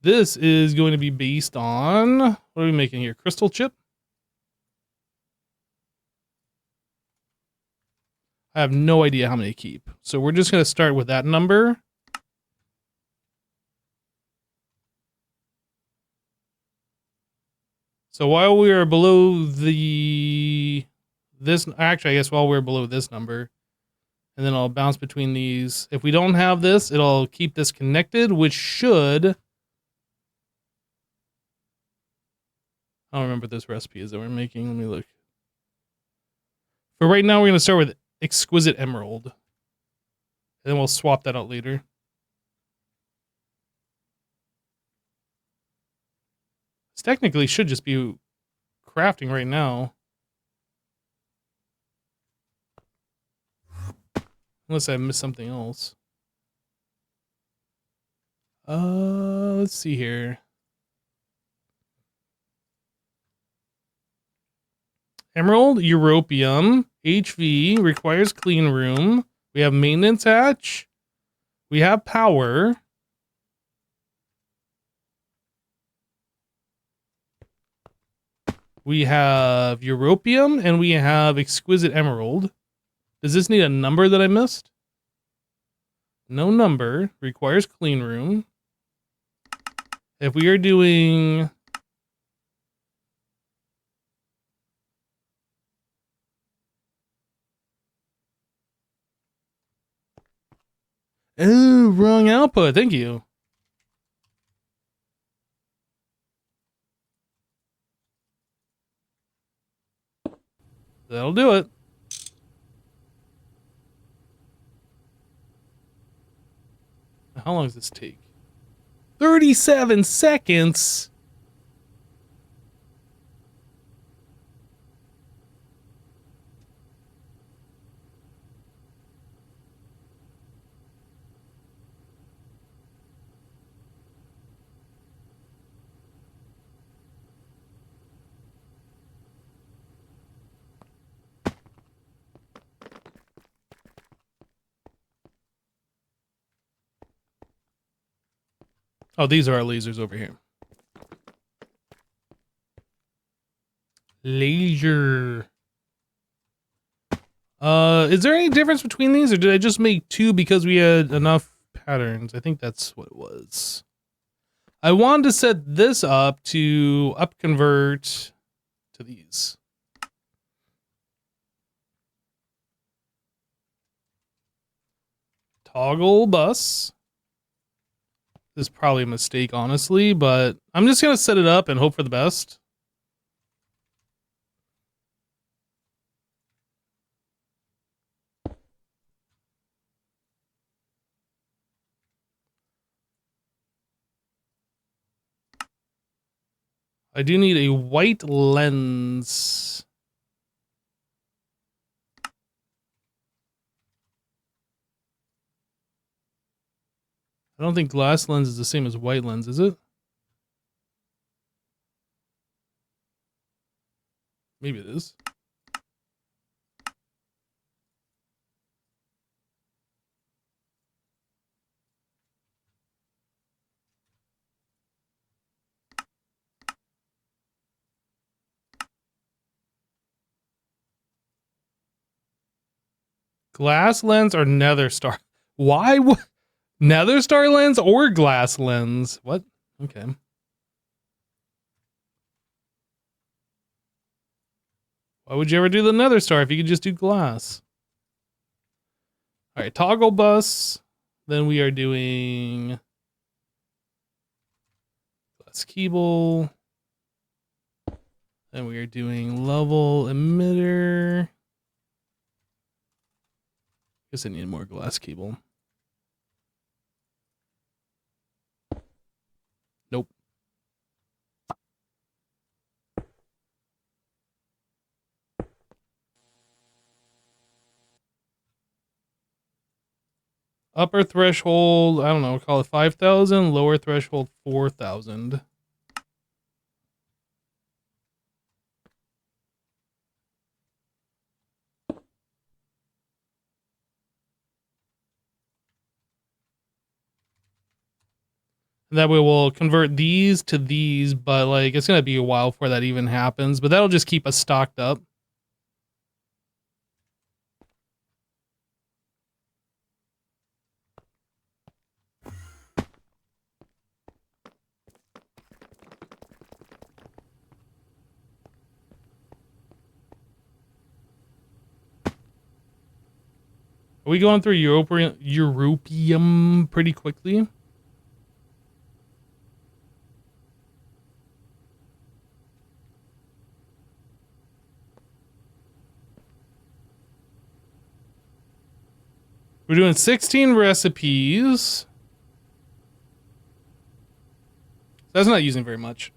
This is going to be based on, what are we making here? Crystal chip? I have no idea how many to keep. So we're just going to start with that number. So while we are below actually, I guess while we're below this number, and then I'll bounce between these. If we don't have this, it'll keep this connected, which should... I don't remember what this recipe is that we're making. Let me look. For right now, we're going to start with Exquisite Emerald. And then we'll swap that out later. This technically should just be crafting right now. Unless I missed something else. Let's see here. Emerald, Europium, HV, requires clean room. We have maintenance hatch. We have power. We have Europium, and we have Exquisite Emerald. Does this need a number that I missed? No number. Requires clean room. If we are doing... Oh, wrong output. Thank you. That'll do it. How long does this take? 37 seconds? Oh, these are our lasers over here. Laser. Is there any difference between these, or did I just make two because we had enough patterns? I think that's what it was. I wanted to set this up to upconvert to these. Toggle bus. This is probably a mistake, honestly, but I'm just going to set it up and hope for the best. I do need a white lens. I don't think glass lens is the same as white lens, is it? Maybe it is. Glass lens or nether star? Why would nether star lens or glass lens? What? Okay. Why would you ever do the nether star if you could just do glass? All right, toggle bus. Then we are doing glass cable. Then we are doing level emitter. Guess I need more glass cable. Nope. Upper threshold, I don't know, call it 5,000. Lower threshold, 4,000. That way we'll convert these to these, but like it's going to be a while before that even happens. But that'll just keep us stocked up. Are we going through Europium pretty quickly? We're doing 16 recipes. That's not using very much.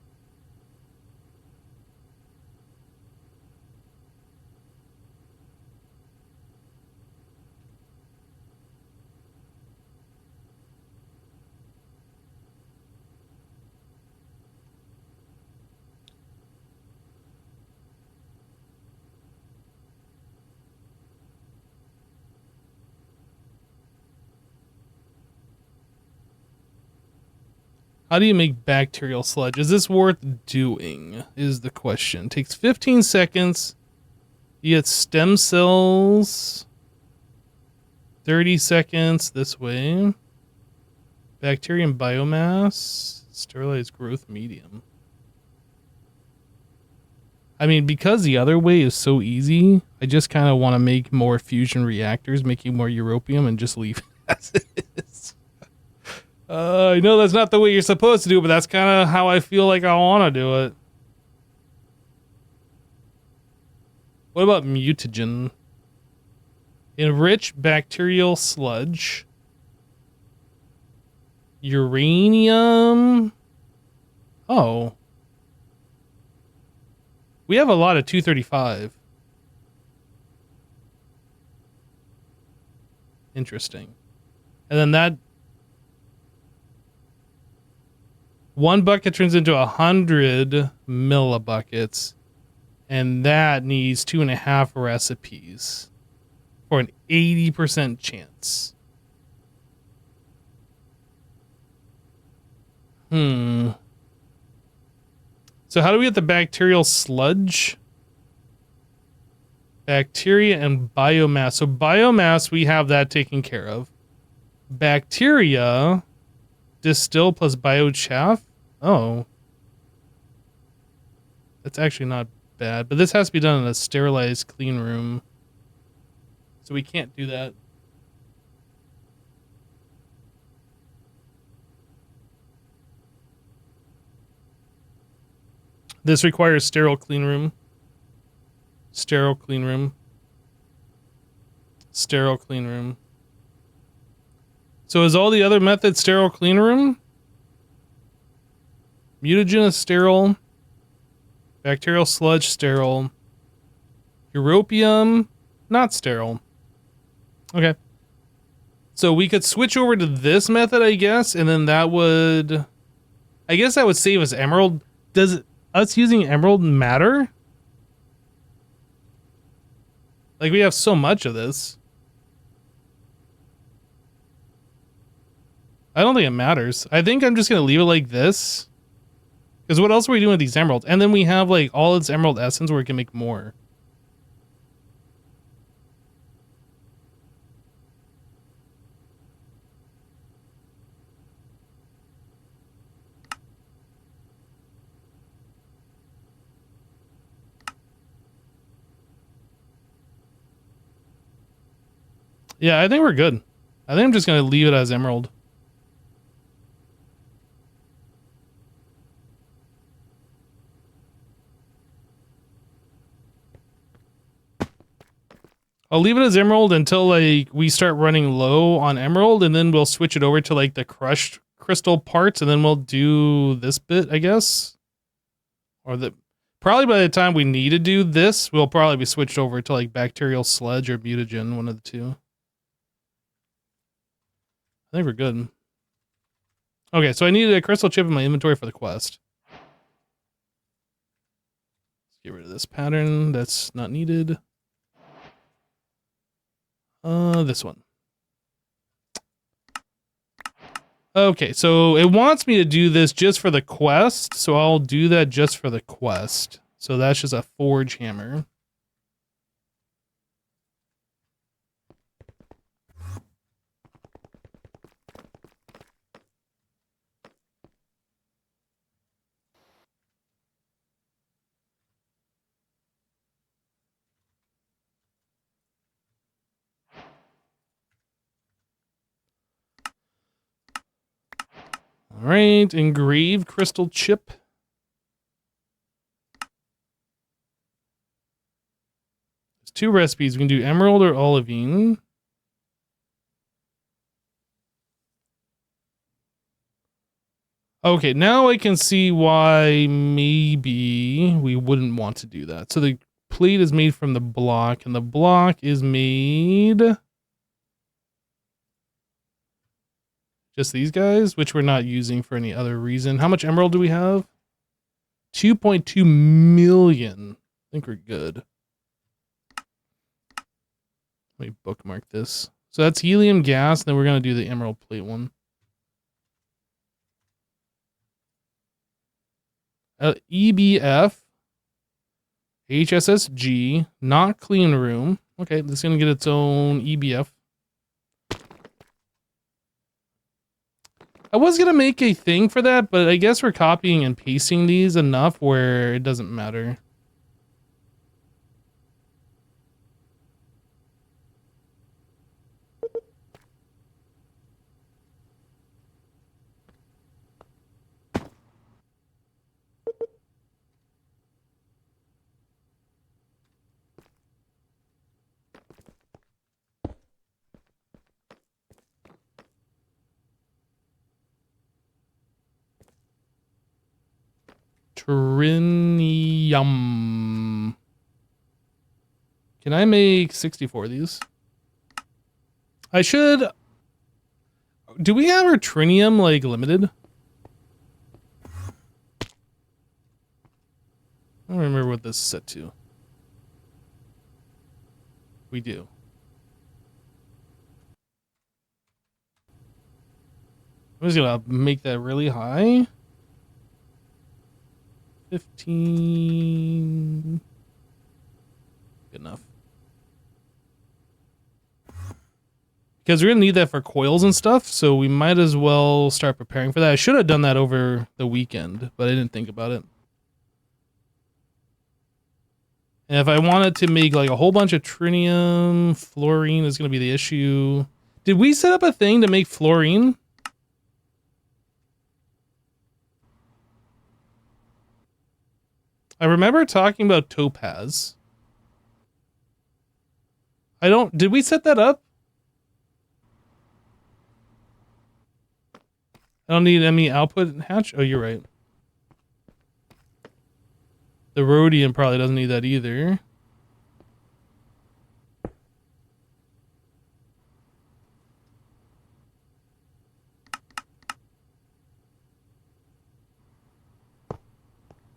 How do you make bacterial sludge? Is this worth doing? Is the question. Takes 15 seconds. You get stem cells. 30 seconds this way. Bacterium biomass. Sterilized growth medium. I mean, because the other way is so easy, I just kind of want to make more fusion reactors, making more europium, and just leave it as it is. I know that's not the way you're supposed to do it, but that's kind of how I feel like I want to do it. What about mutagen? Enrich bacterial sludge. Uranium. Oh. We have a lot of 235. Interesting. And then that one bucket turns into 100 millibuckets, and that needs 2.5 recipes for an 80% chance. So how do we get the bacterial sludge? Bacteria and biomass. So biomass, we have that taken care of. Bacteria, distill plus biochaff. Oh. That's actually not bad. But this has to be done in a sterilized clean room. So we can't do that. This requires sterile clean room. Sterile clean room. Sterile clean room. So is all the other methods sterile clean room? Mutagen is sterile. Bacterial sludge sterile. Europium not sterile. Okay. So we could switch over to this method, I guess, and then that would... I guess that would save us emerald. Does us using emerald matter? Like, we have so much of this. I don't think it matters. I think I'm just going to leave it like this. Because what else are we doing with these emeralds? And then we have, like, all its emerald essence where we can make more. Yeah, I think we're good. I think I'm just going to leave it as emerald. I'll leave it as emerald until, like, we start running low on emerald, and then we'll switch it over to, like, the crushed crystal parts, and then we'll do this bit, I guess. Or the... Probably by the time we need to do this, we'll probably be switched over to, like, bacterial sludge or mutagen, one of the two. I think we're good. Okay, so I needed a crystal chip in my inventory for the quest. Let's get rid of this pattern. That's not needed. This one. Okay, so it wants me to do this just for the quest, so I'll do that just for the quest. So that's just a forge hammer. All right, engraved crystal chip. There's two recipes. We can do emerald or olivine. Okay, now I can see why maybe we wouldn't want to do that. So the plate is made from the block, and the block is made... just these guys, which we're not using for any other reason. How much emerald do we have? 2.2 million. I think we're good. Let me bookmark this. So that's helium gas, and then we're going to do the emerald plate one. EBF. HSSG. Not clean room. Okay, this is going to get its own EBF. I was going to make a thing for that, but I guess we're copying and pasting these enough where it doesn't matter. Trinium. Can I make 64 of these? I should... Do we have our trinium, like, limited? I don't remember what this is set to. We do. I'm just gonna make that really high. 15. Good enough. Because we're going to need that for coils and stuff, so we might as well start preparing for that. I should have done that over the weekend, but I didn't think about it. And if I wanted to make like a whole bunch of trinium, fluorine is going to be the issue. Did we set up a thing to make fluorine? I remember talking about topaz. Did we set that up? I don't need any output hatch? Oh, you're right. The rhodium probably doesn't need that either.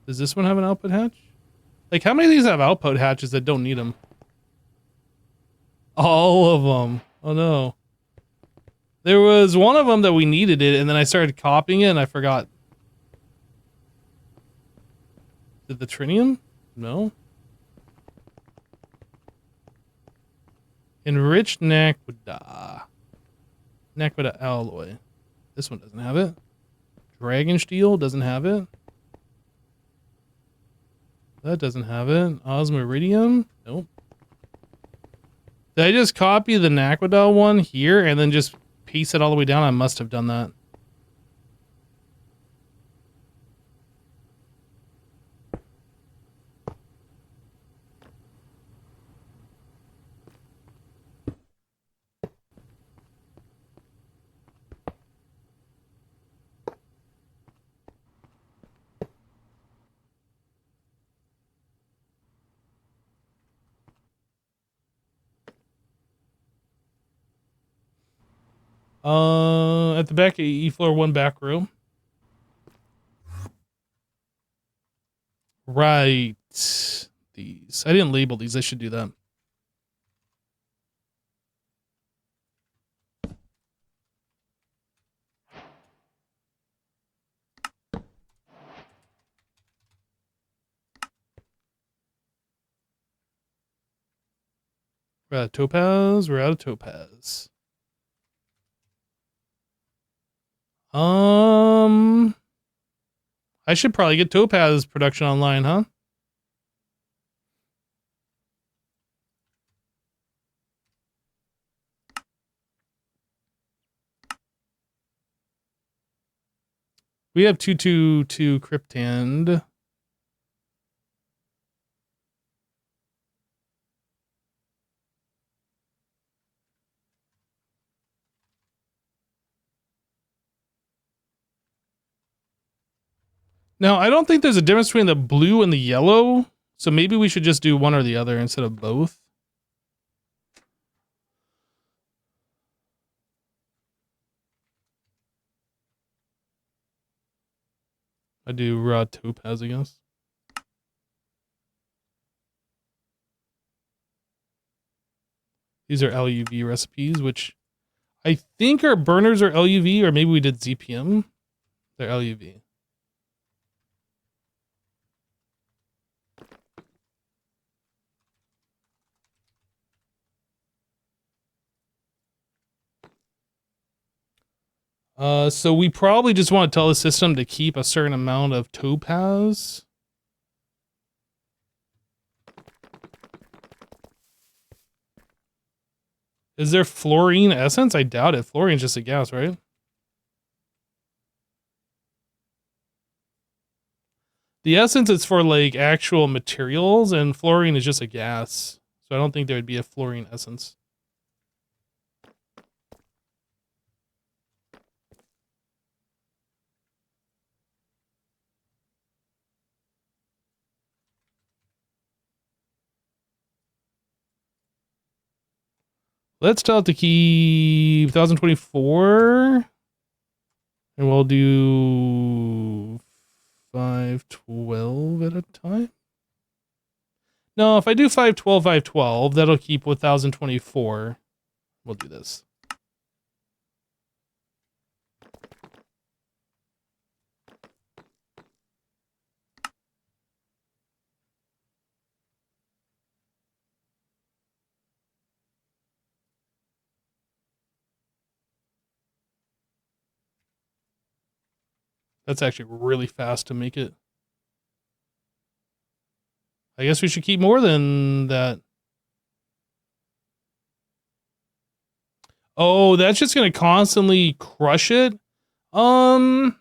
Does this one have an output hatch? Like, how many of these have output hatches that don't need them? All of them. Oh no. There was one of them that we needed it, and then I started copying it, and I forgot. Did the trinium? No. Enriched Naquadah. Naquadah alloy. This one doesn't have it. Dragon steel doesn't have it. That doesn't have it. Osmiridium? Nope. Did I just copy the Naquadah one here and then just paste it all the way down? I must have done that. At the back of E floor, one back row. Right. These. I didn't label these. I should do that. We're out of topaz. We're out of topaz. I should probably get topaz production online, huh? We have 222 cryptand. Now, I don't think there's a difference between the blue and the yellow, so maybe we should just do one or the other instead of both. I do raw topaz, I guess. These are LUV recipes, which I think our burners are LUV, or maybe we did ZPM. They're LUV. So we probably just want to tell the system to keep a certain amount of topaz. Is there fluorine essence? I doubt it. Fluorine's just a gas, right? The essence is for like actual materials, and fluorine is just a gas. So I don't think there would be a fluorine essence. Let's tell it to keep 1024. And we'll do 512 at a time. No, if I do 512, 512, that'll keep 1024. We'll do this. That's actually really fast to make it. I guess we should keep more than that. Oh, that's just going to constantly crush it? Okay.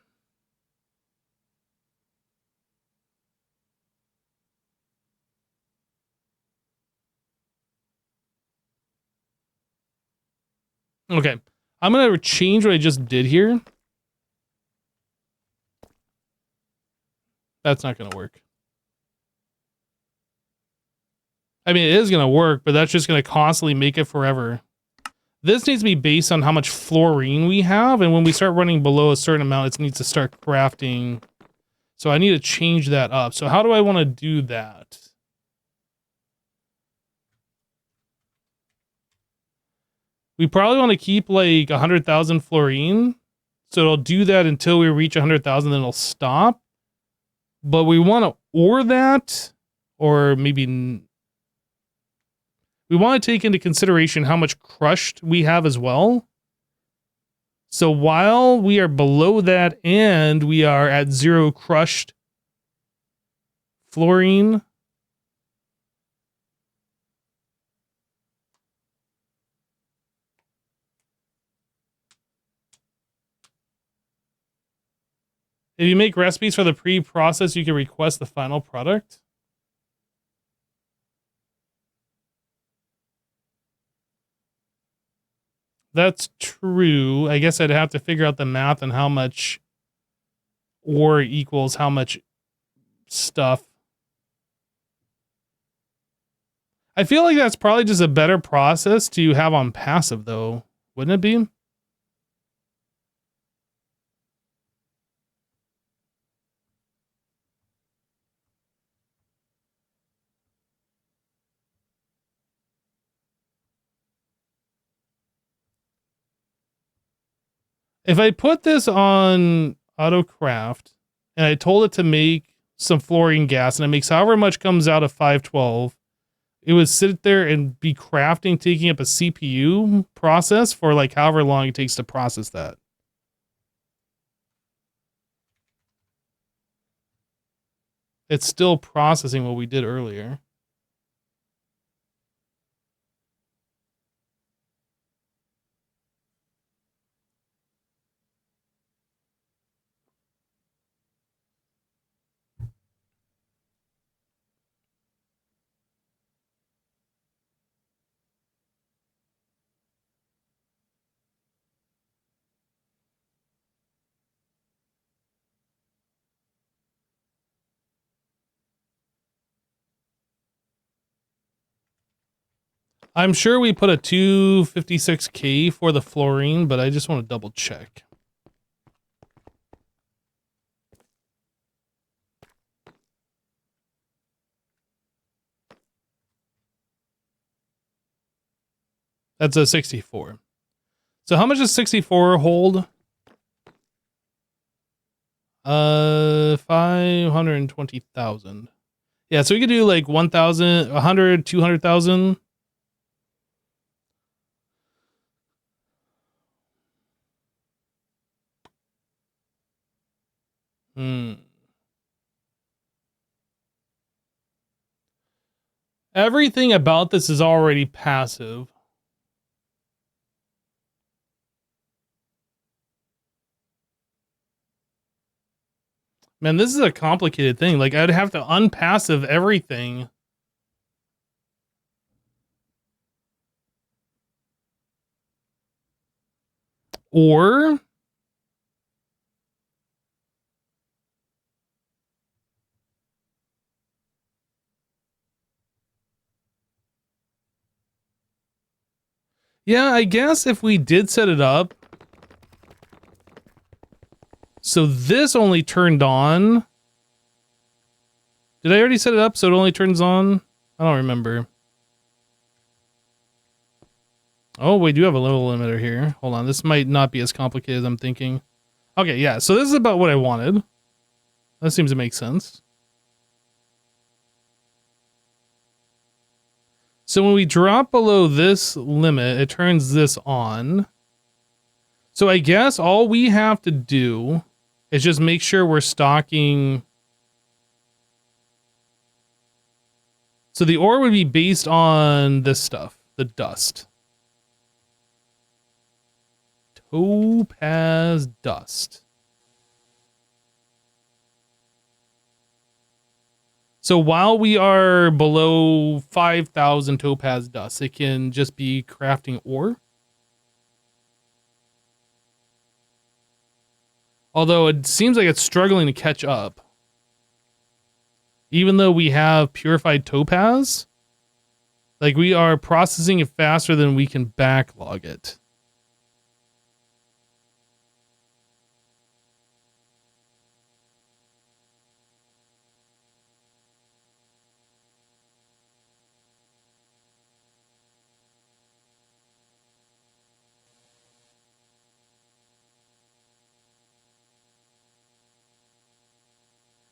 I'm going to change what I just did here. That's not going to work. I mean, it is going to work, but that's just going to constantly make it forever. This needs to be based on how much fluorine we have, and when we start running below a certain amount, it needs to start crafting. So I need to change that up. So how do I want to do that? We probably want to keep like 100,000 fluorine. So it'll do that until we reach 100,000, then it'll stop. But we want to ore that, or maybe we want to take into consideration how much crushed we have as well. So while we are below that and we are at 0 crushed fluorine, if you make recipes for the pre-process, you can request the final product. That's true. I guess I'd have to figure out the math and how much ore equals how much stuff. I feel like that's probably just a better process to have on passive, though. Wouldn't it be? If I put this on AutoCraft and I told it to make some fluorine gas and it makes however much comes out of 512, it would sit there and be crafting, taking up a CPU process for like however long it takes to process that. It's still processing what we did earlier. I'm sure we put a 256K for the fluorine, but I just want to double check. That's a 64. So how much does 64 hold? 520,000. Yeah, so we could do like 1,000, 100, 200,000. Everything about this is already passive. Man, this is a complicated thing. Like, I'd have to unpassive everything. Or yeah, I guess if we did set it up. So this only turned on. Did I already set it up so it only turns on? I don't remember. Oh, we do have a level limiter here. Hold on, this might not be as complicated as I'm thinking. Okay, yeah, so this is about what I wanted. That seems to make sense. So when we drop below this limit, it turns this on. So I guess all we have to do is just make sure we're stocking. So the ore would be based on this stuff, the dust. Topaz dust. So while we are below 5,000 topaz dust, it can just be crafting ore. Although it seems like it's struggling to catch up. Even though we have purified topaz, like we are processing it faster than we can backlog it.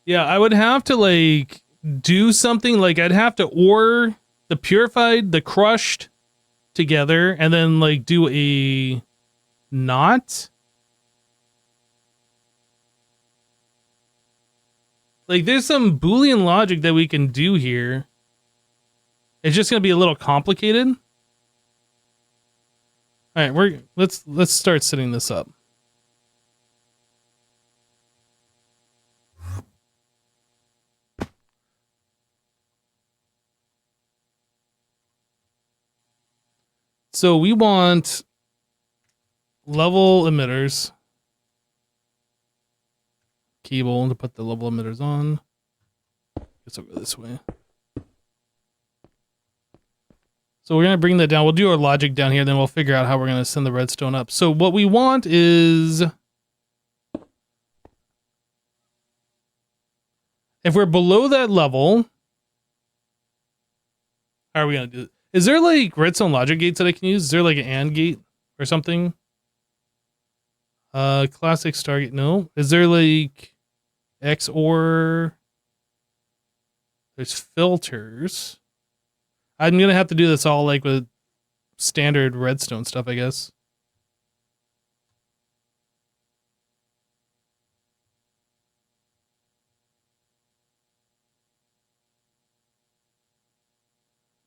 Yeah, I would have to like do something like I'd have to ore the purified, the crushed together, and then like do a knot. Like there's some Boolean logic that we can do here. It's just gonna be a little complicated. All right, let's start setting this up. So we want level emitters. Cable to put the level emitters on. Guess I'll go this way. So we're going to bring that down. We'll do our logic down here, then we'll figure out how we're going to send the redstone up. So what we want is, if we're below that level, how are we going to do it? Is there like redstone logic gates that I can use? Is there like an AND gate or something? Classic Stargate, no. Is there like XOR? There's filters. I'm going to have to do this all like with standard redstone stuff, I guess.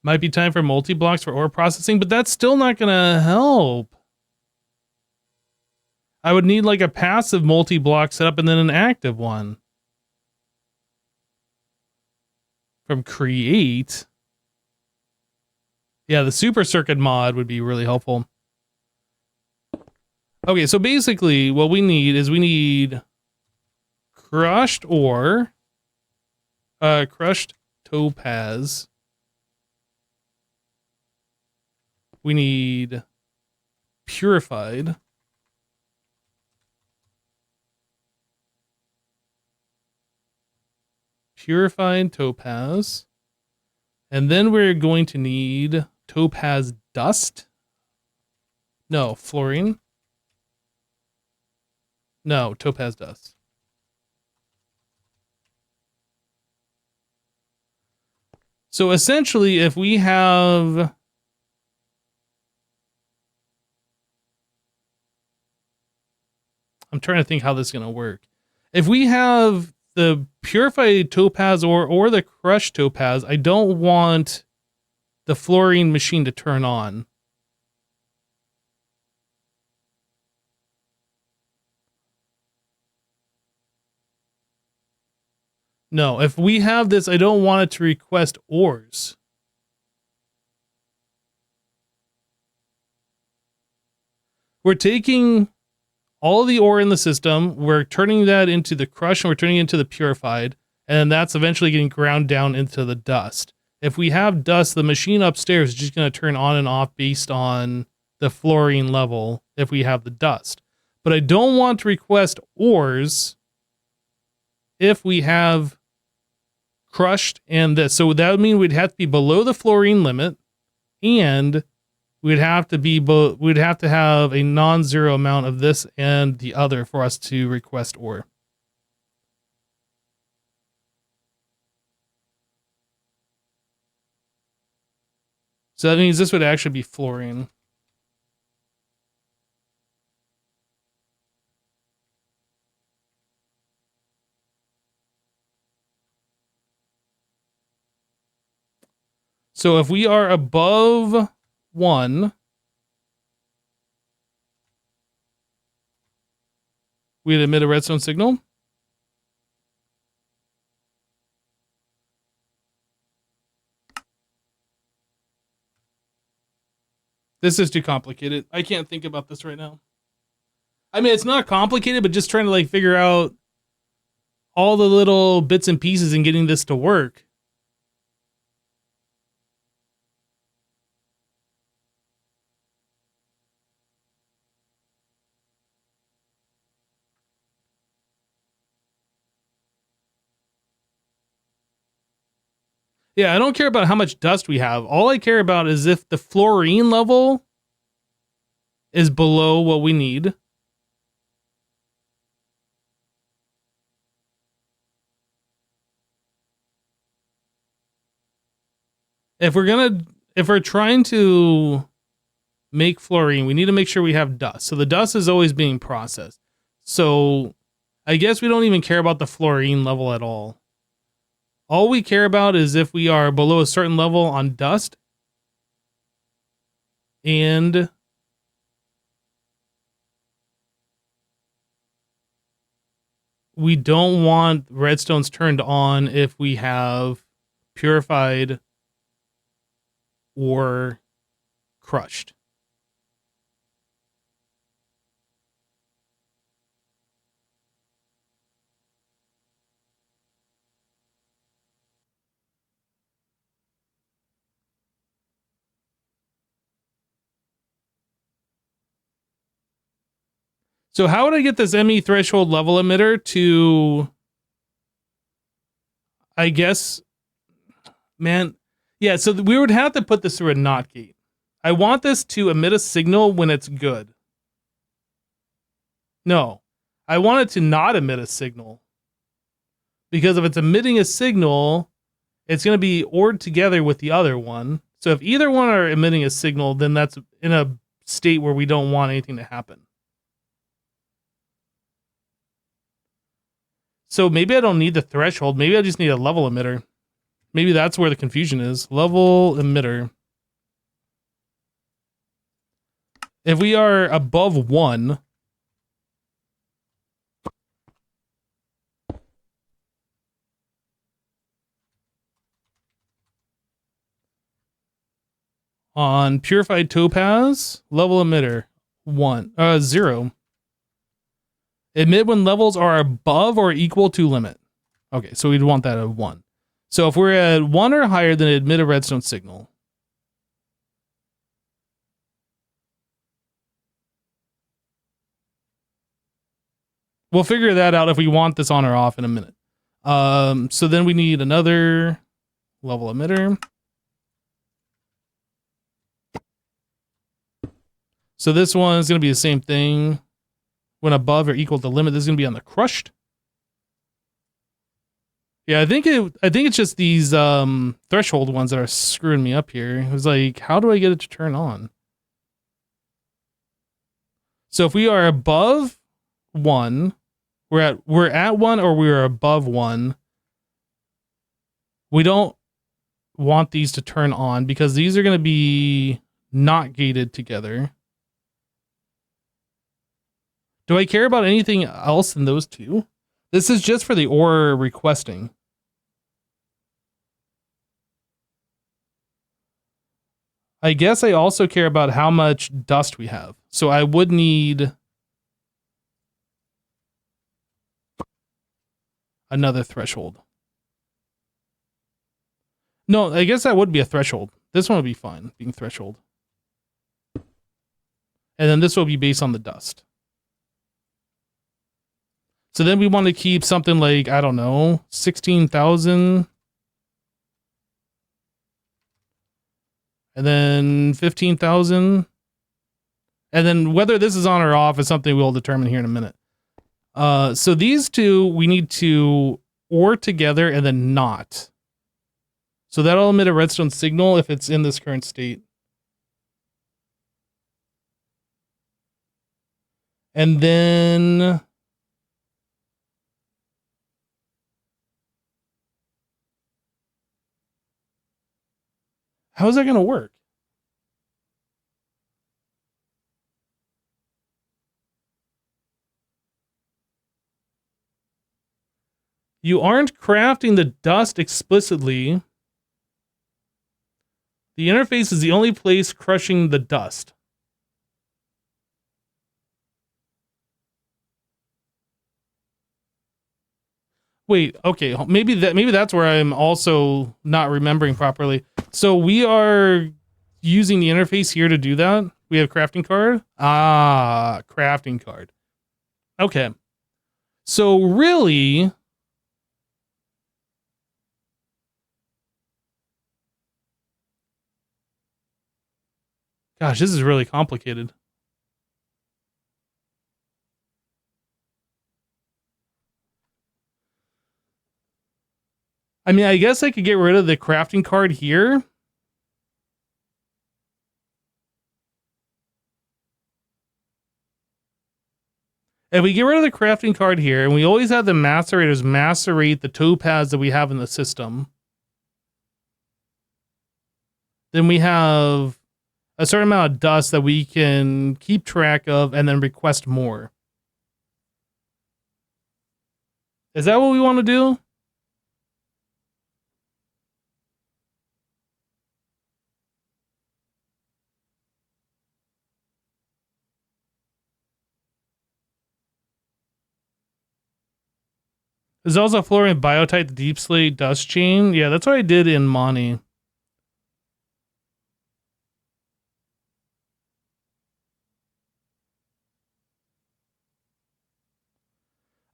Might be time for multi-blocks for ore processing, but that's still not going to help. I would need like a passive multi-block setup and then an active one. From Create. Yeah, the Super Circuit mod would be really helpful. Okay, so basically what we need is we need crushed ore, crushed topaz. We need purified. Purified topaz. And then we're going to need topaz dust. No, fluorine. No, topaz dust. So essentially, if we have... I'm trying to think how this is going to work. If we have the purified topaz or the crushed topaz, I don't want the fluorine machine to turn on. No, if we have this, I don't want it to request ores. We're taking all the ore in the system, we're turning that into the crush, and we're turning it into the purified, and that's eventually getting ground down into the dust. If we have dust, the machine upstairs is just going to turn on and off based on the fluorine level if we have the dust. But I don't want to request ores if we have crushed and this. So that would mean we'd have to be below the fluorine limit, and we'd have to have a non-zero amount of this and the other for us to request ore. So that means this would actually be fluorine. So if we are above 1, we'd emit a redstone signal. This is too complicated. I can't think about this right now. I mean, it's not complicated, but just trying to like figure out all the little bits and pieces and getting this to work. Yeah, I don't care about how much dust we have. All I care about is if the fluorine level is below what we need. . If we're trying to make fluorine, we need to make sure we have dust. So the dust is always being processed. So I guess we don't even care about the fluorine level at all. All we care about is if we are below a certain level on dust and we don't want redstones turned on if we have purified or crushed. So how would I get this ME threshold level emitter to, I guess, man, yeah, so we would have to put this through a NOT gate. I want this to emit a signal when it's good. No, I want it to not emit a signal. Because if it's emitting a signal, it's going to be ORed together with the other one. So if either one are emitting a signal, then that's in a state where we don't want anything to happen. So maybe I don't need the threshold. Maybe I just need a level emitter. Maybe that's where the confusion is. Level emitter. If we are above 1, on purified topaz, level emitter 0. Emit when levels are above or equal to limit. Okay, so we'd want that at 1. So if we're at 1 or higher, then emit a redstone signal. We'll figure that out if we want this on or off in a minute. So then we need another level emitter. So this one is going to be the same thing. When above or equal to limit, this is going to be on the crushed. Yeah, I think it's just these threshold ones that are screwing me up here. It was like, how do I get it to turn on? So if we are above 1, we're at 1 or we're above 1. We don't want these to turn on because these are going to be not gated together. Do I care about anything else than those two? This is just for the ore requesting. I guess I also care about how much dust we have. So I would need another threshold. No, I guess that would be a threshold. This one would be fine, being threshold. And then this will be based on the dust. So then we want to keep something like, I don't know, 16,000. And then 15,000. And then whether this is on or off is something we'll determine here in a minute. So these two, we need to OR together and then not. So that'll emit a redstone signal if it's in this current state. And then how is that going to work? You aren't crafting the dust explicitly. The interface is the only place crushing the dust. Wait, okay, maybe that's where I'm also not remembering properly. So we are using the interface here to do that. We have crafting card. Ah, crafting card. Okay. So really, gosh, this is really complicated. I mean, I guess I could get rid of the crafting card here If we get rid of the crafting card here, and we always have the macerators macerate the topaz that we have in the system, then we have a certain amount of dust that we can keep track of and then request more. Is that what we want to do? There's also fluorine biotite, the deep slate dust chain. Yeah, that's what I did in Mani.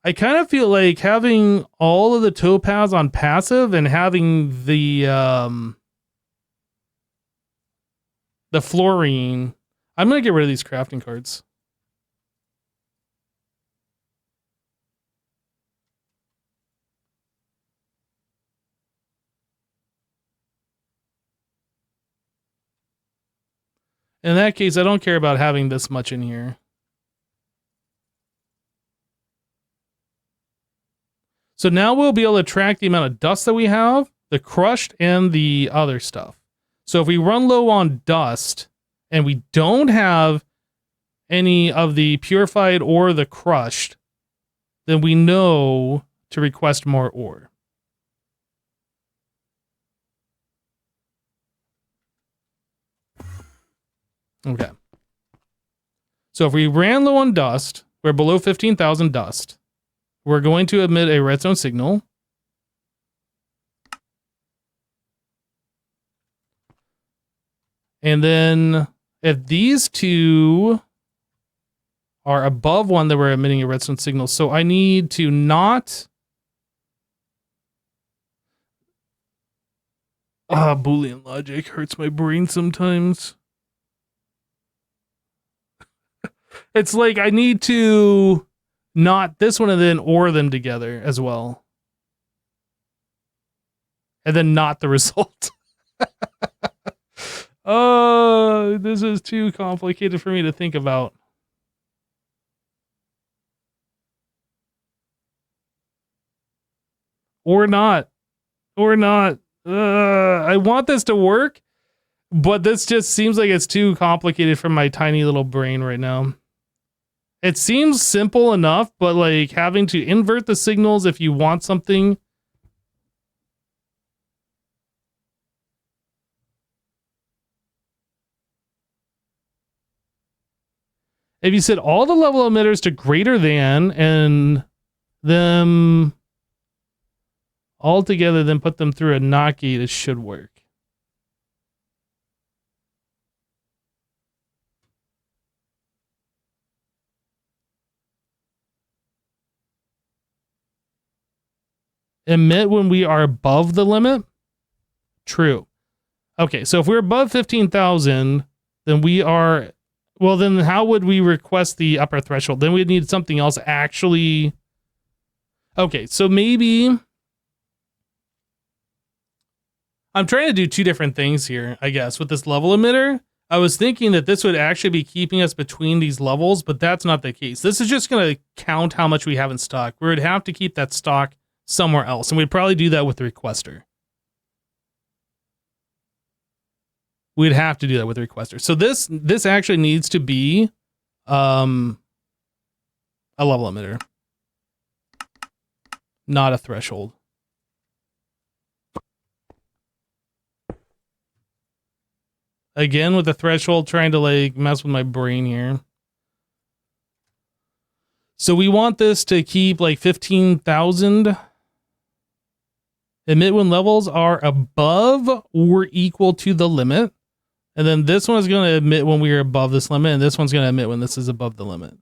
I kind of feel like having all of the topaz on passive and having the fluorine. I'm gonna get rid of these crafting cards. In that case, I don't care about having this much in here. So now we'll be able to track the amount of dust that we have, the crushed, and the other stuff. So if we run low on dust and we don't have any of the purified or the crushed, then we know to request more ore. Okay. So if we ran low on dust, we're below 15,000 dust. We're going to emit a redstone signal. And then if these two are above one, that we're emitting a redstone signal. So I need to not... Boolean logic hurts my brain sometimes. It's like I need to not this one and then OR them together as well. And then not the result. Oh, this is too complicated for me to think about. Or not. Or not. I want this to work, but this just seems like it's too complicated for my tiny little brain right now. It seems simple enough, but like having to invert the signals if you want something. If you set all the level emitters to greater than and them all together, then put them through a NOT gate, it should work. Emit when we are above the limit? True. Okay, so if we're above 15,000, then we are... Well, then how would we request the upper threshold? Then we'd need something else actually... Okay, so maybe... I'm trying to do two different things here, I guess, with this level emitter. I was thinking that this would actually be keeping us between these levels, but that's not the case. This is just going to count how much we have in stock. We would have to keep that stock somewhere else, and we'd probably do that with the requester. We'd have to do that with the requester. So this actually needs to be a level emitter, not a threshold. Again, with the threshold, trying to like mess with my brain here. So we want this to keep like 15,000. Emit when levels are above or equal to the limit. And then this one is going to emit when we are above this limit. And this one's going to emit when this is above the limit.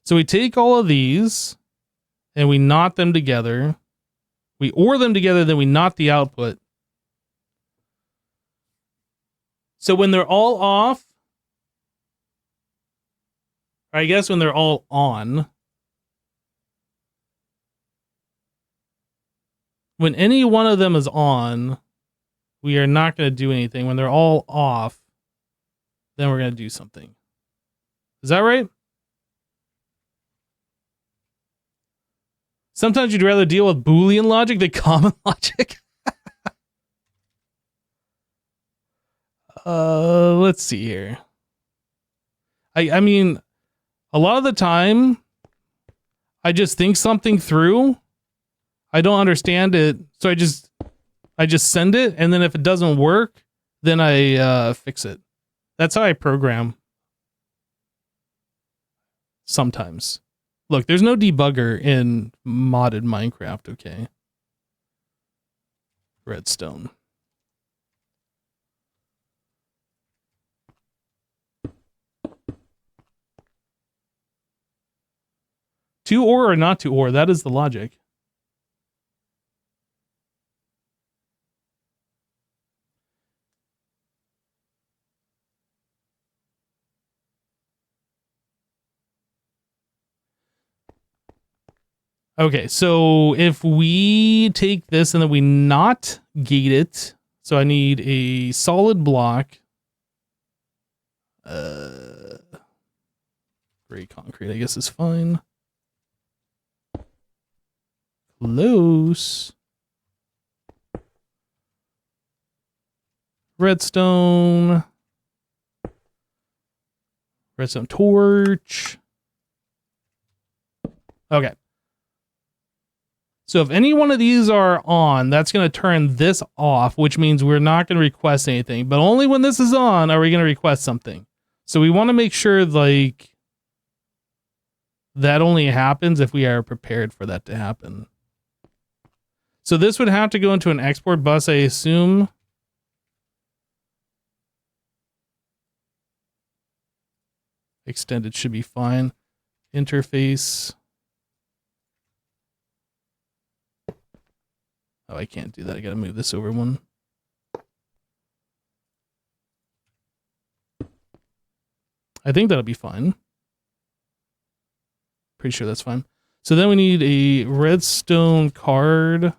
So we take all of these and we knot them together. We OR them together, then we knot the output. So when they're all off, or I guess when they're all on, when any one of them is on, we are not going to do anything. When they're all off, then we're going to do something. Is that right? Sometimes you'd rather deal with Boolean logic than common logic. Let's see here. I mean, a lot of the time, I just think something through. I don't understand it, so I just send it, and then if it doesn't work, then I fix it. That's how I program. Sometimes. Look, there's no debugger in modded Minecraft, okay? Redstone. To ore or not to ore, that is the logic. Okay, so if we take this and then we not gate it, so I need a solid block. Gray concrete, I guess, is fine. Close. Redstone. Redstone torch. Okay. So if any one of these are on, that's going to turn this off, which means we're not going to request anything. But only when this is on are we going to request something. So we want to make sure, like, that only happens if we are prepared for that to happen. So this would have to go into an export bus, I assume. Extended should be fine. Interface. Oh, I can't do that. I gotta move this over one. I think that'll be fine. Pretty sure that's fine. So then we need a redstone card.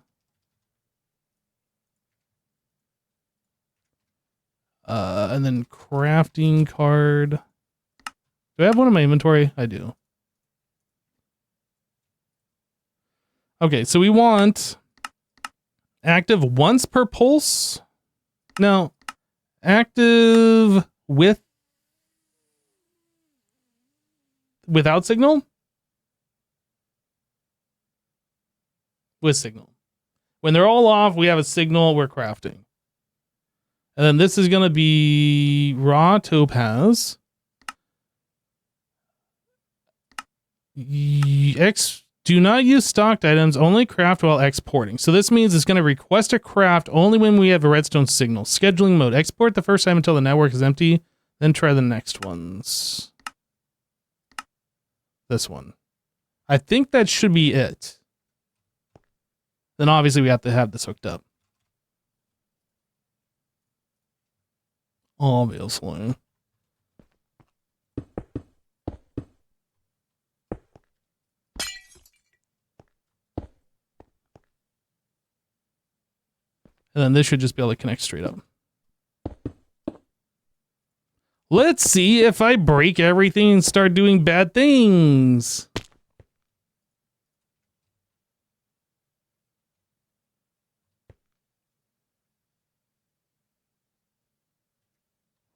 And then crafting card. Do I have one in my inventory? I do. Okay, so we want active once per pulse. No, active without signal? With signal. When they're all off, we have a signal, we're crafting. And then this is going to be raw topaz. Do not use stocked items, only craft while exporting. So this means it's going to request a craft only when we have a redstone signal. Scheduling mode. Export the first time until the network is empty, then try the next ones. This one. I think that should be it. Then obviously we have to have this hooked up. Obviously. And then this should just be able to connect straight up. Let's see if I break everything and start doing bad things.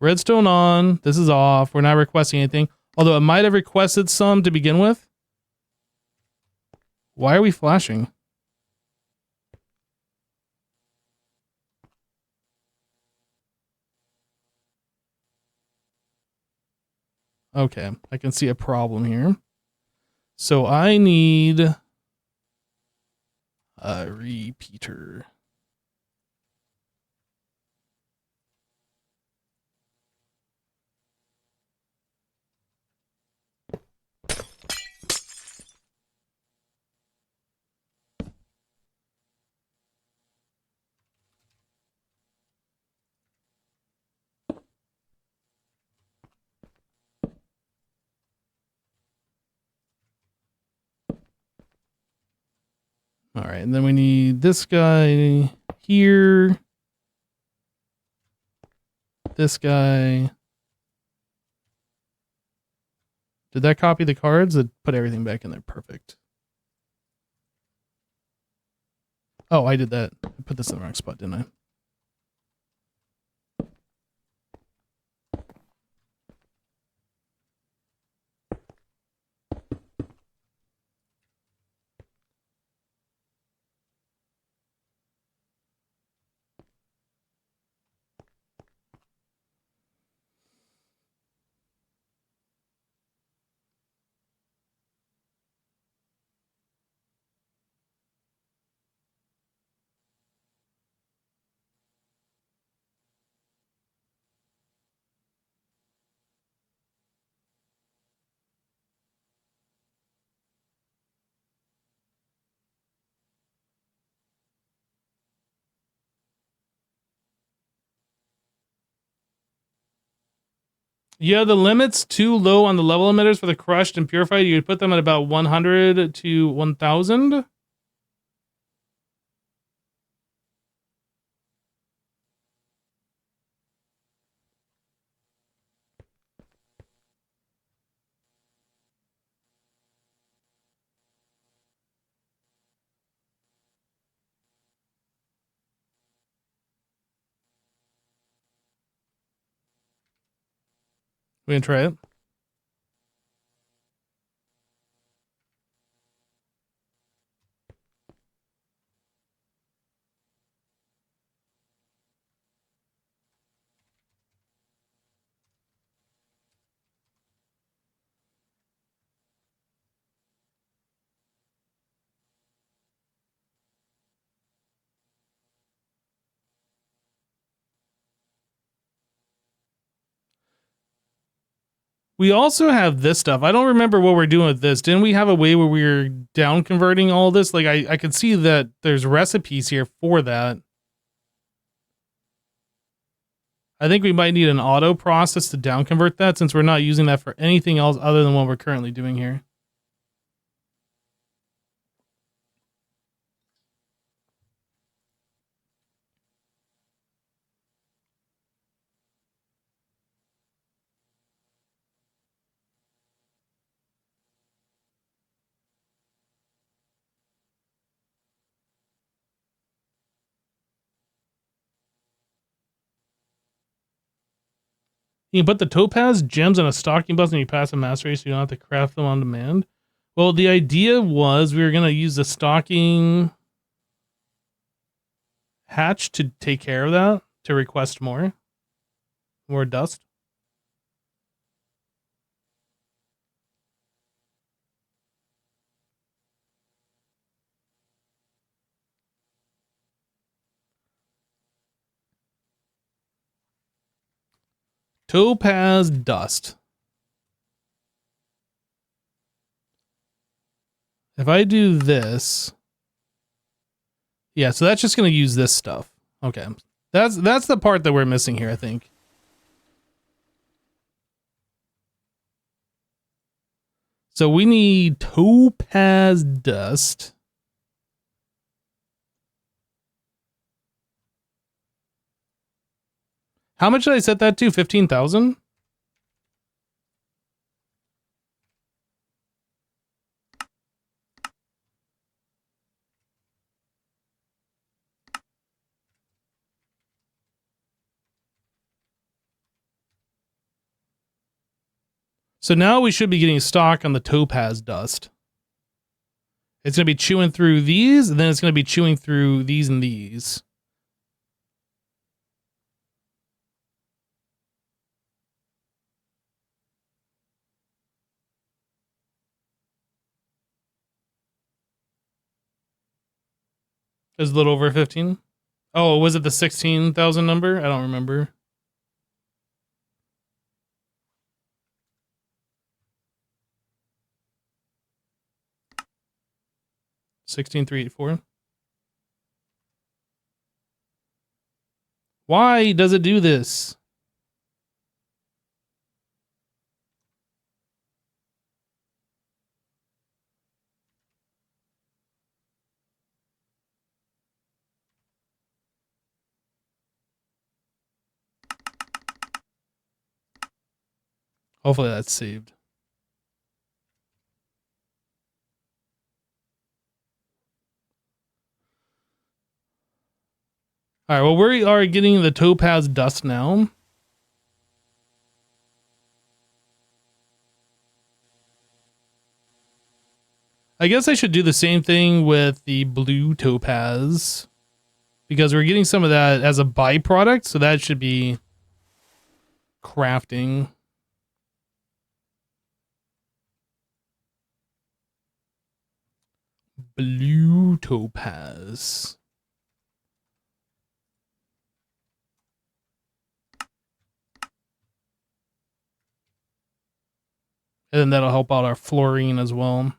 Redstone on. This is off. We're not requesting anything. Although it might have requested some to begin with. Why are we flashing? Okay, I can see a problem here. So I need a repeater. All right, and then we need this guy here. This guy. Did that copy the cards? It put everything back in there. Perfect. Oh, I did that. I put this in the wrong spot, didn't I? Yeah, the limit's too low on the level emitters for the crushed and purified. You could put them at about 100 to 1000. We can try it. We also have this stuff. I don't remember what we're doing with this. Didn't we have a way where we were down converting all this? Like I could see that there's recipes here for that. I think we might need an auto process to down convert that since we're not using that for anything else other than what we're currently doing here. You can put the topaz gems on a stocking bus and you pass a mastery so you don't have to craft them on demand. Well, the idea was we were going to use the stocking hatch to take care of that, to request more dust. Topaz dust. If I do this, yeah, so that's just going to use this stuff. Okay. That's the part that we're missing here, I think. So we need topaz dust. How much did I set that to? 15,000? So now we should be getting stock on the topaz dust. It's going to be chewing through these, and then it's going to be chewing through these and these. Is a little over 15? Oh, was it the 16,000 number? I don't remember. $16,384. Why does it do this? Hopefully that's saved. All right, well, we are getting the topaz dust now. I guess I should do the same thing with the blue topaz because we're getting some of that as a byproduct, so that should be crafting. Blue topaz. And then that'll help out our fluorine as well.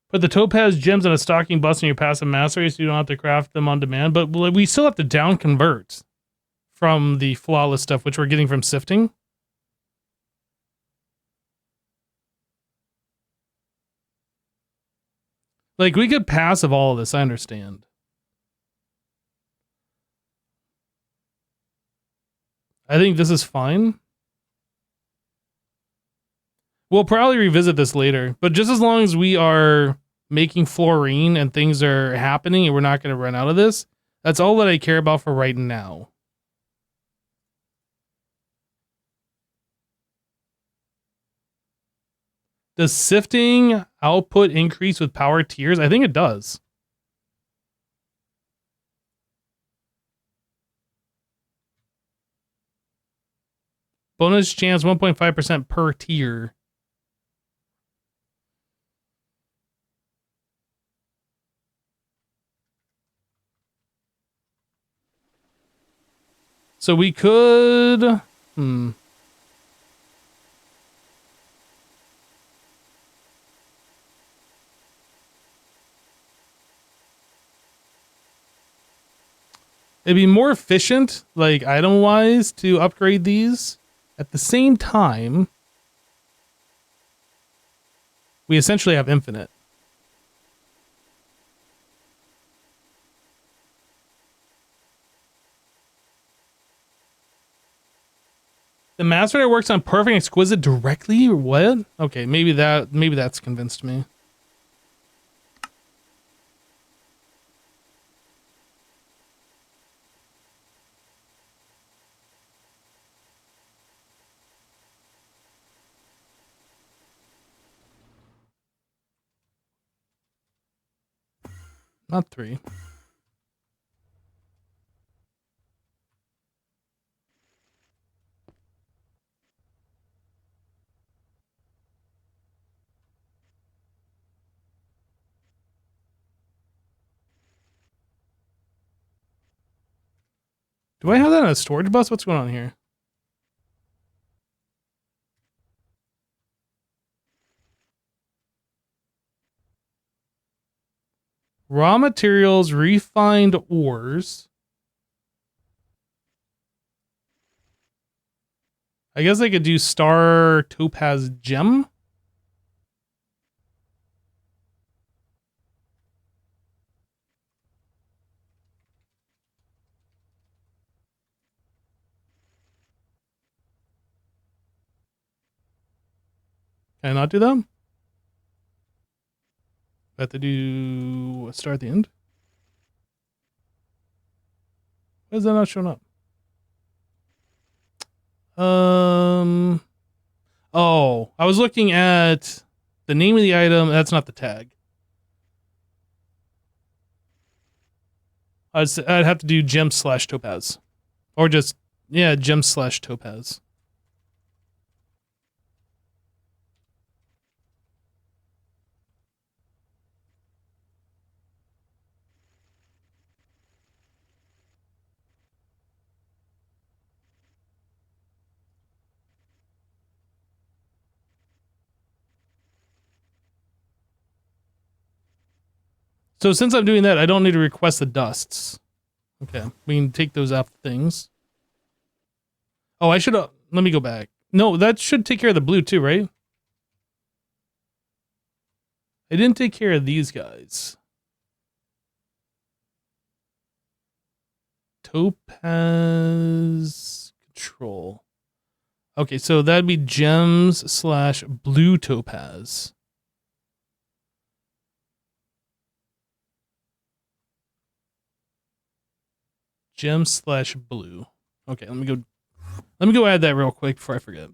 Put the topaz gems in a stocking bus in your passive mastery so you don't have to craft them on demand. But we still have to down convert from the flawless stuff, which we're getting from sifting. Like, we could passive all of this, I understand. I think this is fine. We'll probably revisit this later, but just as long as we are making fluorine and things are happening and we're not going to run out of this, that's all that I care about for right now. Does sifting output increase with power tiers? I think it does. Bonus chance 1.5% per tier. So we could... It'd be more efficient, like item-wise, to upgrade these. At the same time, we essentially have infinite. The master that works on perfect exquisite directly or what? Okay, maybe that's convinced me. Not 3. Do I have that on a storage bus? What's going on here? Raw materials, refined ores. I guess I could do star topaz gem. Can I not do them? I have to do a star at the end. Why is that not showing up? Oh, I was looking at the name of the item. That's not the tag. I'd have to do gem / topaz. Or just, yeah, gem / topaz. So since I'm doing that, I don't need to request the dusts. Okay, we can take those up things. Oh, I should, let me go back. No, that should take care of the blue too, right? I didn't take care of these guys. Topaz control. Okay, so that'd be gems slash blue topaz. Gem slash blue. Okay, let me go add that real quick before I forget.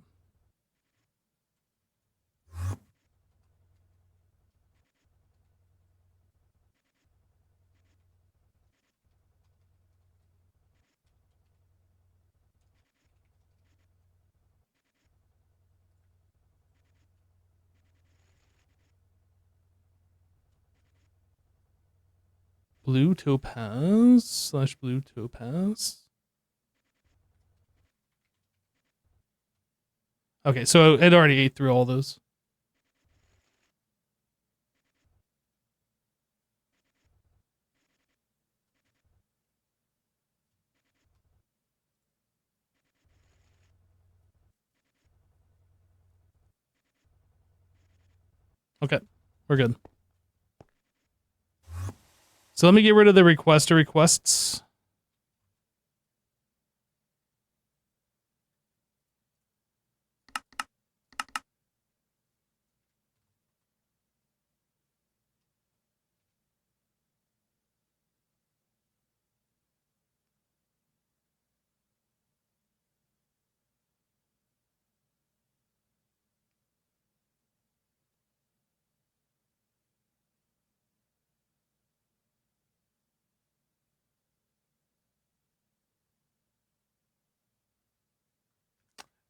Blue topaz slash blue topaz. Okay, so it already ate through all those. Okay, we're good. So let me get rid of the requester requests.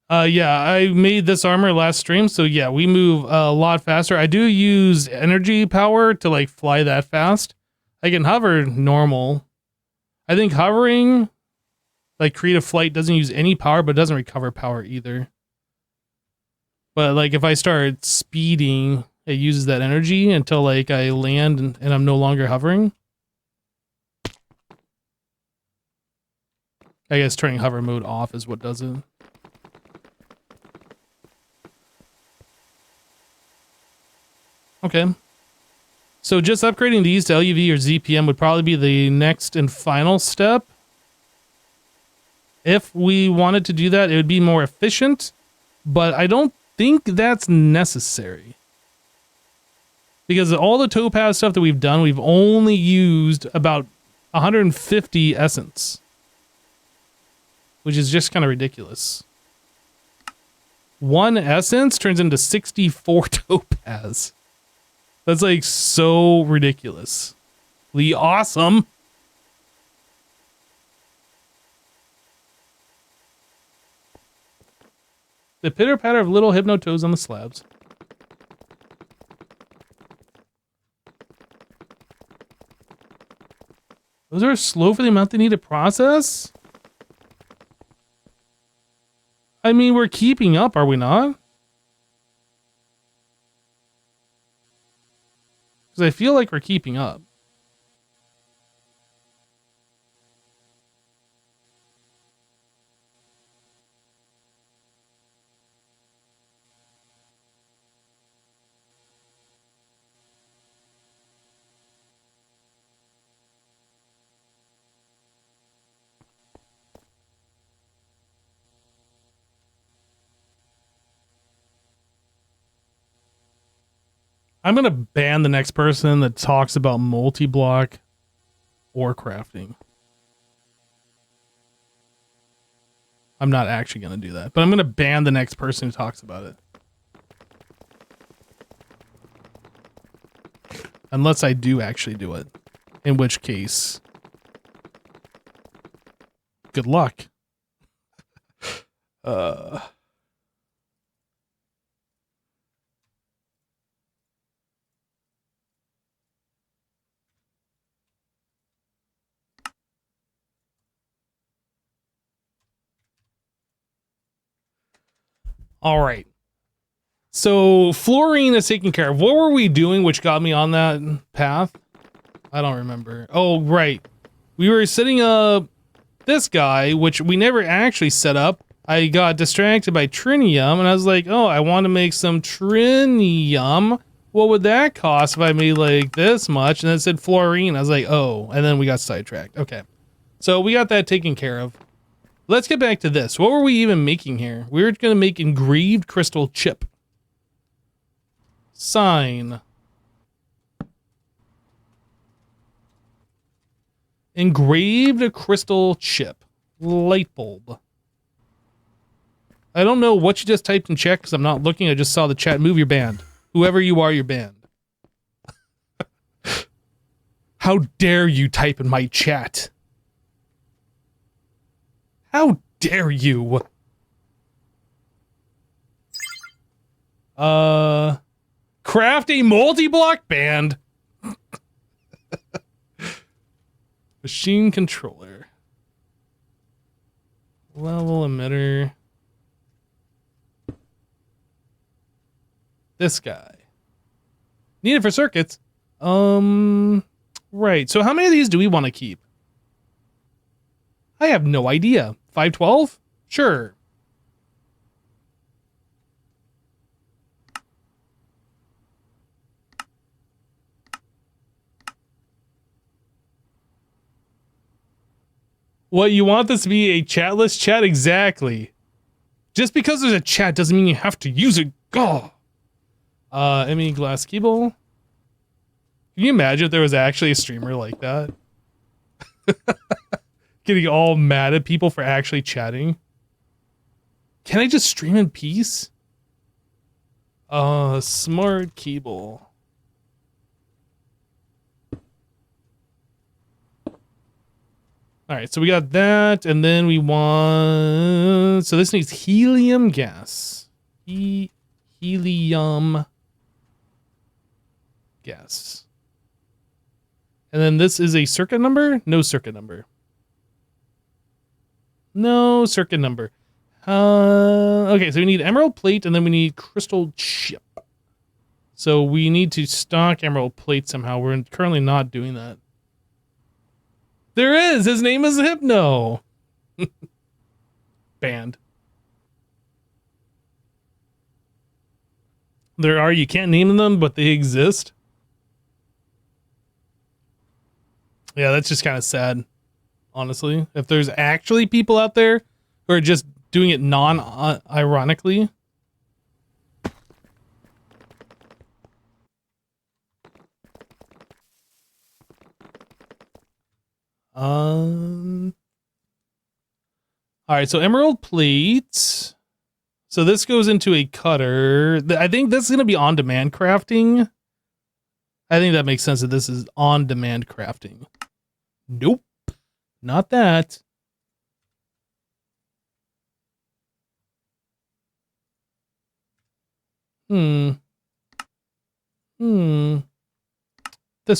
Yeah, I made this armor last stream, so yeah, we move a lot faster. I do use energy power to like fly that fast. I can hover normal. I think hovering, like creative flight, doesn't use any power, but doesn't recover power either. But like if I start speeding, it uses that energy until like I land and I'm no longer hovering. I guess turning hover mode off is what does it. Okay. So just upgrading these to LUV or ZPM would probably be the next and final step. If we wanted to do that, it would be more efficient, but I don't think that's necessary. Because all the topaz stuff that we've done, we've only used about 150 essence. Which is just kind of ridiculous. One essence turns into 64 topaz. That's like so ridiculously awesome. The pitter patter of little hypno toes on the slabs. Those are slow for the amount they need to process? I mean, we're keeping up, are we not? Because I feel like we're keeping up. I'm going to ban the next person that talks about multi-block or crafting. I'm not actually going to do that, but I'm going to ban the next person who talks about it. Unless I do actually do it. In which case, good luck. All right. So fluorine is taken care of. What were we doing which got me on that path? I don't remember. Oh, right. We were setting up this guy, which we never actually set up. I got distracted by trinium, and I was like, oh, I want to make some trinium. What would that cost if I made like this much? And then it said fluorine. I was like, oh, and then we got sidetracked. Okay. So we got that taken care of. Let's get back to this. What were we even making here? We were going to make engraved crystal chip. Sign. Engraved crystal chip. Light bulb. I don't know what you just typed in chat because I'm not looking. I just saw the chat. Move your band. Whoever you are, you're banned. How dare you type in my chat? How dare you? Craft a multi-block band. Machine controller. Level emitter. This guy. Needed for circuits. Right. So how many of these do we want to keep? I have no idea. 512? Sure. What, you want this to be a chatless chat? Exactly. Just because there's a chat doesn't mean you have to use it. Gah. Emmy Glass Keeble. Can you imagine if there was actually a streamer like that? Getting all mad at people for actually chatting. Can I just stream in peace? Smart Keeble. Alright, so we got that, and then we want... So this needs helium gas. Helium gas. And then this is a circuit number? No circuit number. No circuit number. Okay, so we need emerald plate, and then we need crystal chip. So we need to stock emerald plate somehow. We're currently not doing that. There is! His name is Hypno! Banned. There are, you can't name them, but they exist. Yeah, that's just kind of sad, honestly. If there's actually people out there who are just doing it non-ironically. Alright, so emerald plates. So this goes into a cutter. I think this is going to be on-demand crafting. I think that makes sense that this is on-demand crafting. Nope. Not that. This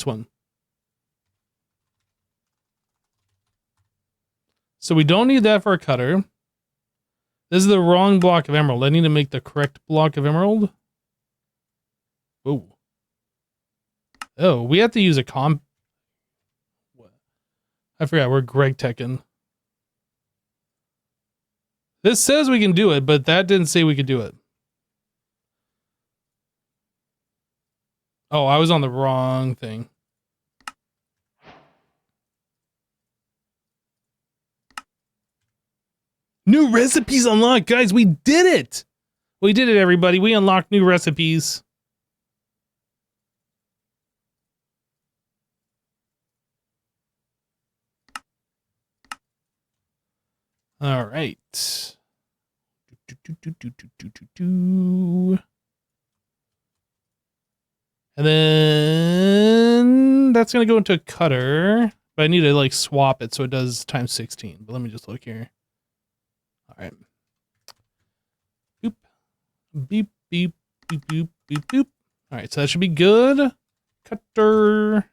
one. So we don't need that for a cutter. This is the wrong block of emerald. I need to make the correct block of emerald. Whoa. Oh, we have to use a I forgot, we're Greg Tekken. This says we can do it, but that didn't say we could do it. Oh, I was on the wrong thing. New recipes unlocked. Guys, we did it. We did it, everybody. We unlocked new recipes. All right. And then that's going to go into a cutter. But I need to like swap it so it does times 16. But let me just look here. All right. Boop. Beep, beep, beep, beep, beep, boop. All right, so that should be good. Cutter.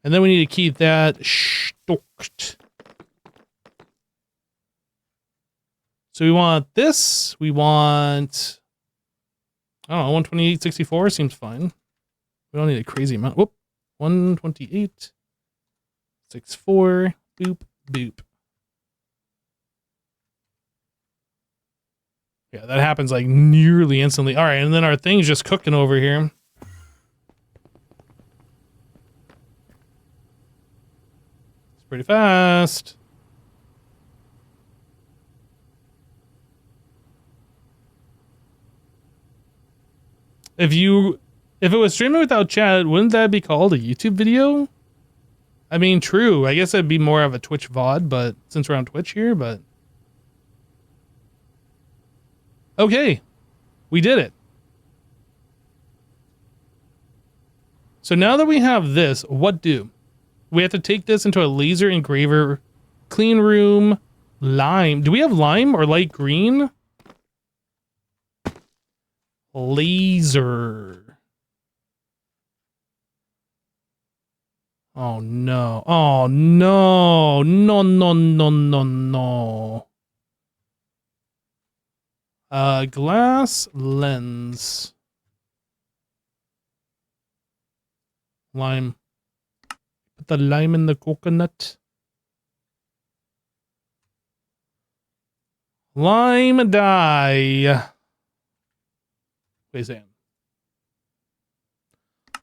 And then we need to keep that stoked. So we want this. We want, I don't know, 128.64 seems fine. We don't need a crazy amount. Whoop. 128. 64. Boop, boop. Yeah, that happens like nearly instantly. All right, and then our thing's just cooking over here. It's pretty fast. If it was streaming without chat, wouldn't that be called a YouTube video? I mean, true. I guess it'd be more of a Twitch VOD, but since we're on Twitch here, but okay, we did it. So now that we have this, what do? We have to take this into a laser engraver, clean room, lime. Do we have lime or light green? Laser. Oh no. Oh no. No, no, no, no, no. Glass lens. Lime. Put the lime in the coconut. Lime dye. Wait a second.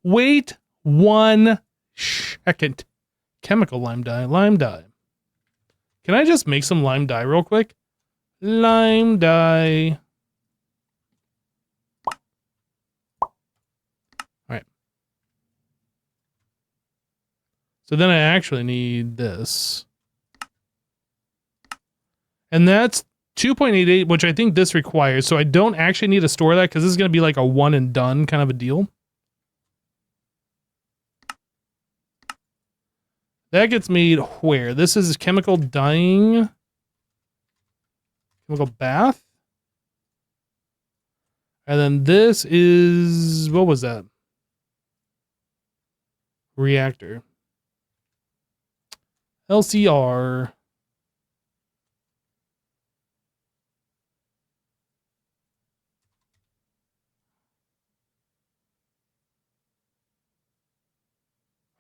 Wait 1 second. Chemical lime dye. Lime dye. Can I just make some lime dye real quick? Lime dye. Alright. So then I actually need this. And that's 2.88, which I think this requires. So I don't actually need to store that because this is going to be like a one and done kind of a deal. That gets made where? This is chemical dyeing. Chemical bath. And then this is, what was that? Reactor. LCR.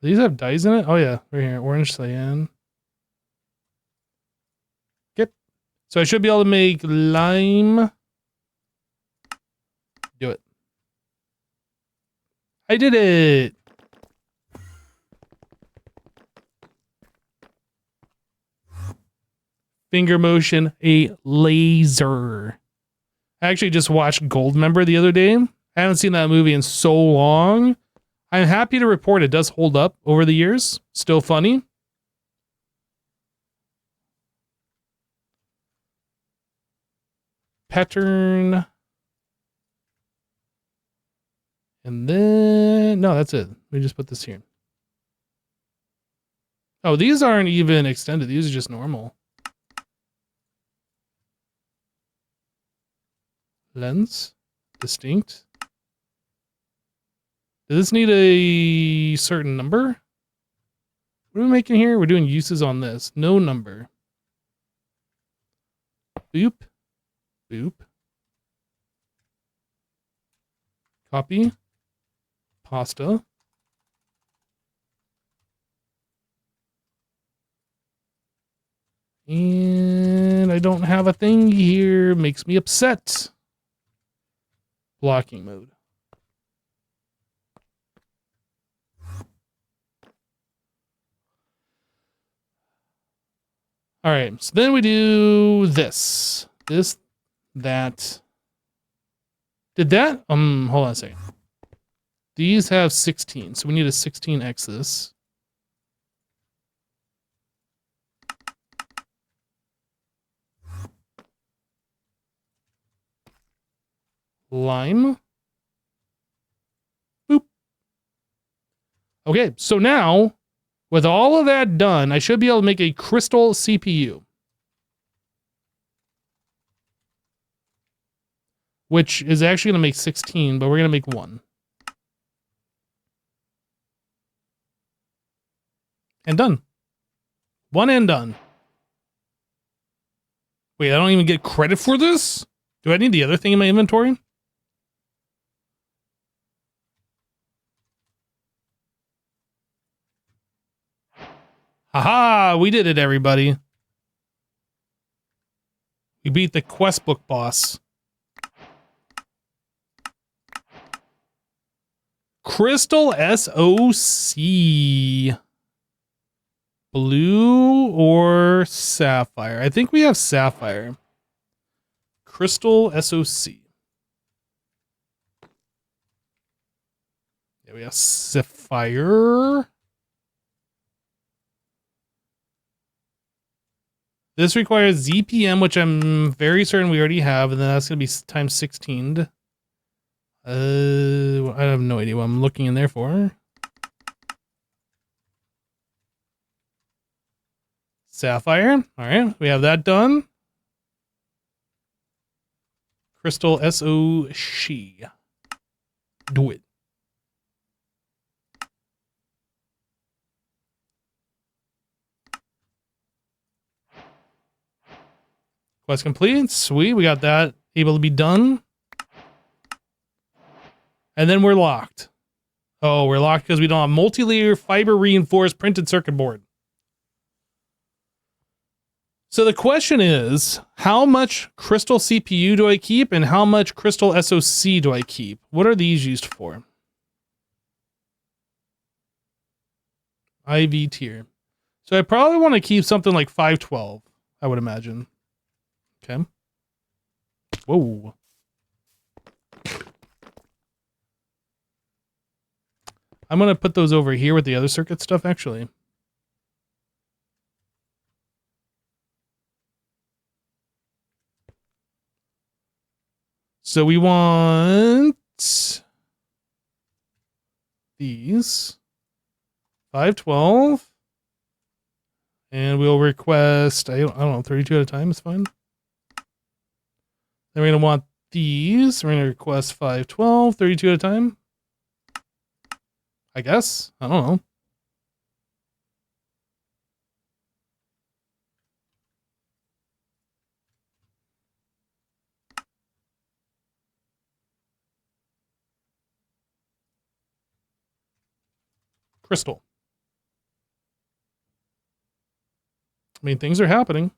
These have dyes in it? Oh yeah, right here. Orange cyan. Yep. So I should be able to make lime. Do it. I did it. Finger motion, a laser. I actually just watched Goldmember the other day. I haven't seen that movie in so long. I'm happy to report it does hold up over the years. Still funny. Pattern. And then, no, that's it. We just put this here. Oh, these aren't even extended. These are just normal. Lens. Distinct. Does this need a certain number? What are we making here? We're doing uses on this. No number. Boop. Boop. Copy. Pasta. And I don't have a thing here. Makes me upset. Blocking mode. All right, so then we do this, that. Did that? Hold on a second. These have 16, so we need a 16x this. Lime. Boop. Okay, so now, with all of that done, I should be able to make a crystal CPU. Which is actually going to make 16, but we're going to make 1. And done. 1 and done. Wait, I don't even get credit for this? Do I need the other thing in my inventory? Haha, we did it, everybody. We beat the quest book boss. Crystal SOC. Blue or sapphire? I think we have sapphire. Crystal SOC. Yeah, we have sapphire. This requires ZPM, which I'm very certain we already have, and then that's going to be times 16. I have no idea what I'm looking in there for. Sapphire. All right, we have that done. Crystal SOC. Do it. Quest complete. Sweet. We got that able to be done. And then we're locked. Oh, we're locked because we don't have multi-layer fiber reinforced printed circuit board. So the question is, how much Crystal CPU do I keep and how much Crystal SoC do I keep? What are these used for? IV tier. So I probably want to keep something like 512, I would imagine. Okay. Whoa. I'm going to put those over here with the other circuit stuff, actually. So we want these 512, and we'll request, I don't know, 32 at a time is fine. Then we're going to want these. We're going to request 512, 32 at a time. I guess. I don't know. Crystal. I mean, things are happening.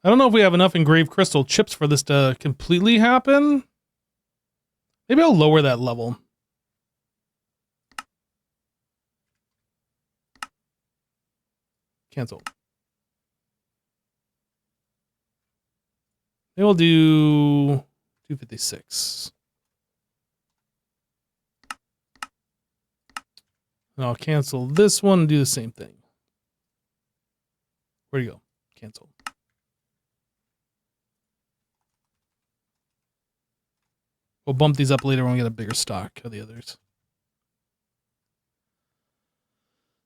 I don't know if we have enough engraved crystal chips for this to completely happen. Maybe I'll lower that level. Cancel. Maybe we'll do 256. And I'll cancel this one and do the same thing. Where'd you go? Cancel. We'll bump these up later when we get a bigger stock of the others.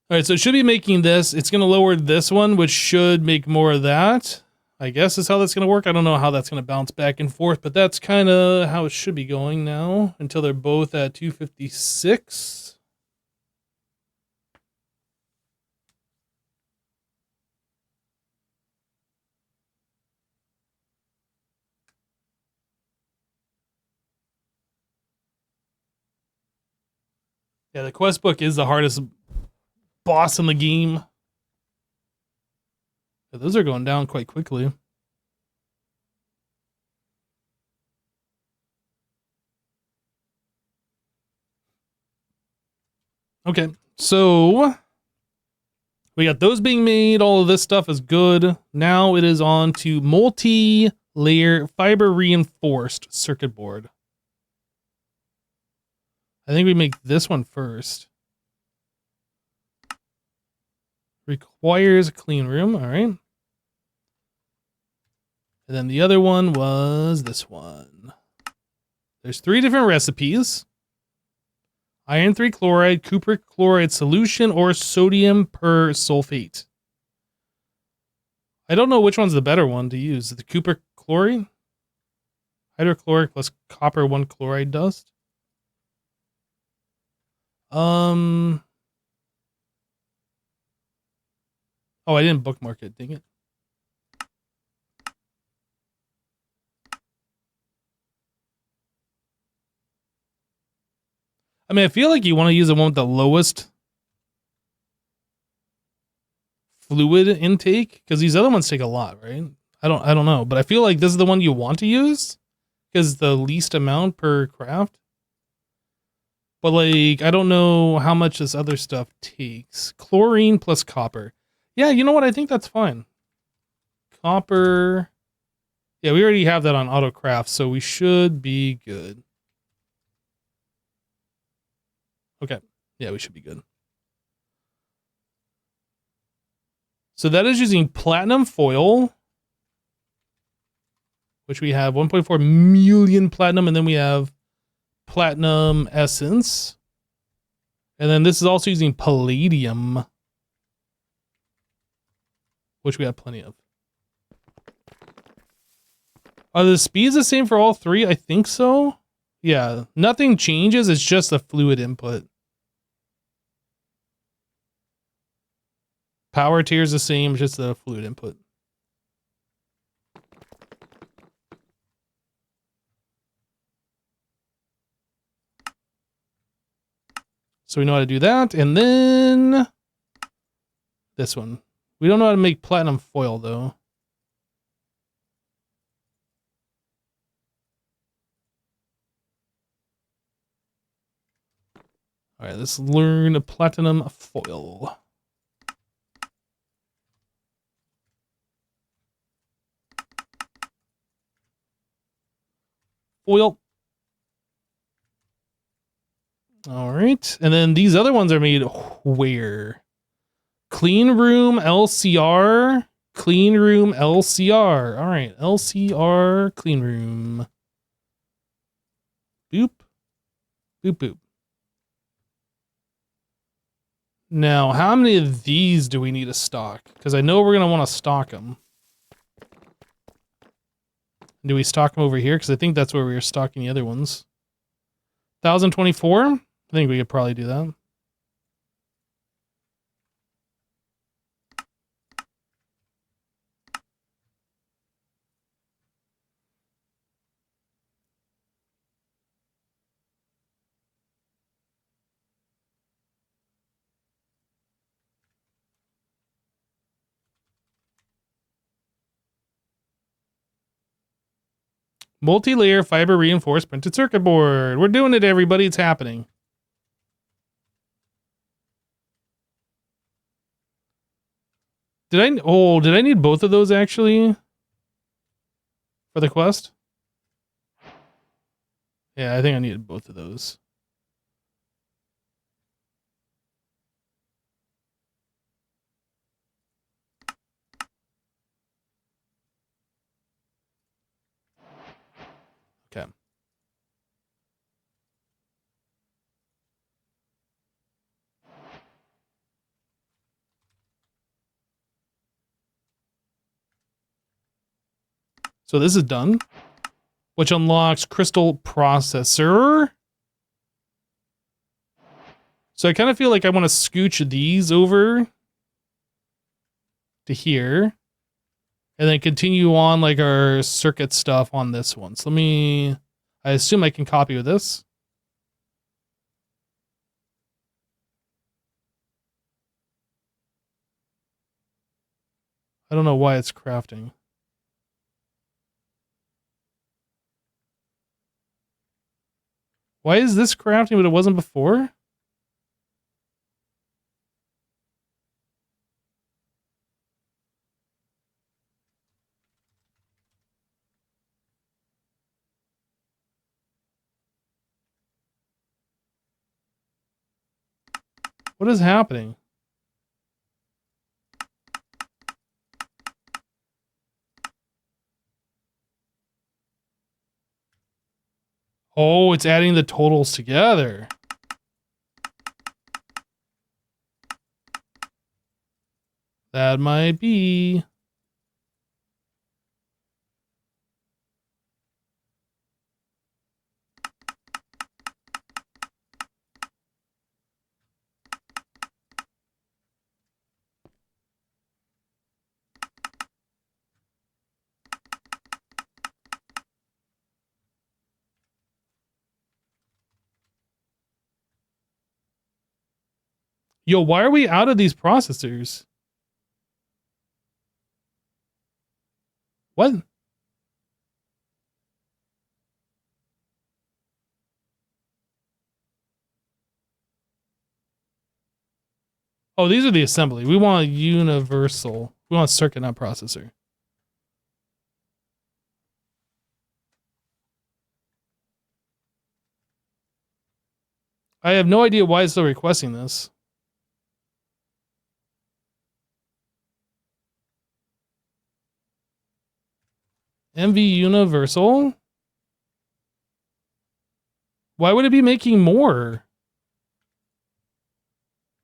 All right, so it should be making this. It's going to lower this one, which should make more of that. I guess is how that's going to work. I don't know how that's going to bounce back and forth, but that's kind of how it should be going now until they're both at 256. Yeah, the quest book is the hardest boss in the game. Yeah, those are going down quite quickly. Okay, so we got those being made. All of this stuff is good. Now it is on to multi-layer fiber reinforced circuit board. I think we make this one first. Requires a clean room. All right. And then the other one was this one. There's 3 different recipes. Iron 3 chloride, cupric chloride solution, or sodium persulfate. I don't know which one's the better one to use. The cupric chloride? Hydrochloric plus copper 1 chloride dust. Oh, I didn't bookmark it. Dang it. I mean, I feel like you want to use the one with the lowest fluid intake because these other ones take a lot, right? I don't know, but I feel like this is the one you want to use because the least amount per craft. But like, I don't know how much this other stuff takes. Chlorine plus copper. Yeah, you know what? I think that's fine. Copper. Yeah, we already have that on autocraft, so we should be good. Okay. Yeah, we should be good. So that is using platinum foil, which we have 1.4 million platinum, and then we have platinum essence. And then this is also using palladium, which we have plenty of. Are the speeds the same for all three? I think so. Yeah, nothing changes. It's just the fluid input. Power tier is the same, just the fluid input. So we know how to do that. And then this one. We don't know how to make platinum foil, though. All right, let's learn platinum foil. Foil. All right. And then these other ones are made where? Clean room LCR. Clean room LCR. All right. LCR clean room. Boop. Boop, boop. Now, how many of these do we need to stock? Because I know we're going to want to stock them. Do we stock them over here? Because I think that's where we were stocking the other ones. 1,024? I think we could probably do that. Multi-layer fiber reinforced printed circuit board. We're doing it, everybody. It's happening. Did I need both of those actually for the quest? Yeah, I think I needed both of those. Okay. So this is done, which unlocks crystal processor. So I kind of feel like I want to scooch these over to here and then continue on like our circuit stuff on this one. So I assume I can copy with this. I don't know why it's crafting. Why is this crafting but it wasn't before? What is happening? Oh, it's adding the totals together. That might be. Yo, why are we out of these processors? What? Oh, these are the assembly. We want a universal. We want circuit, not processor. I have no idea why it's still requesting this. MV Universal? Why would it be making more?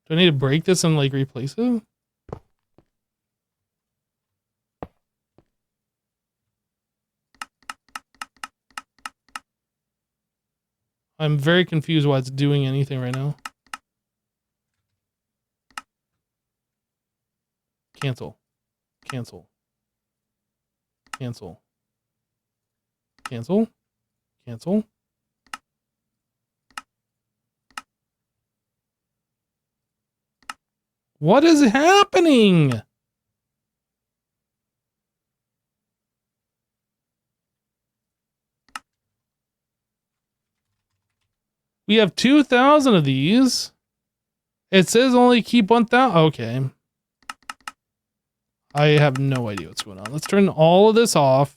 Do I need to break this and like replace it? I'm very confused why it's doing anything right now. Cancel. Cancel. Cancel. Cancel. Cancel. What is happening? We have 2,000 of these. It says only keep 1,000. Okay. I have no idea what's going on. Let's turn all of this off.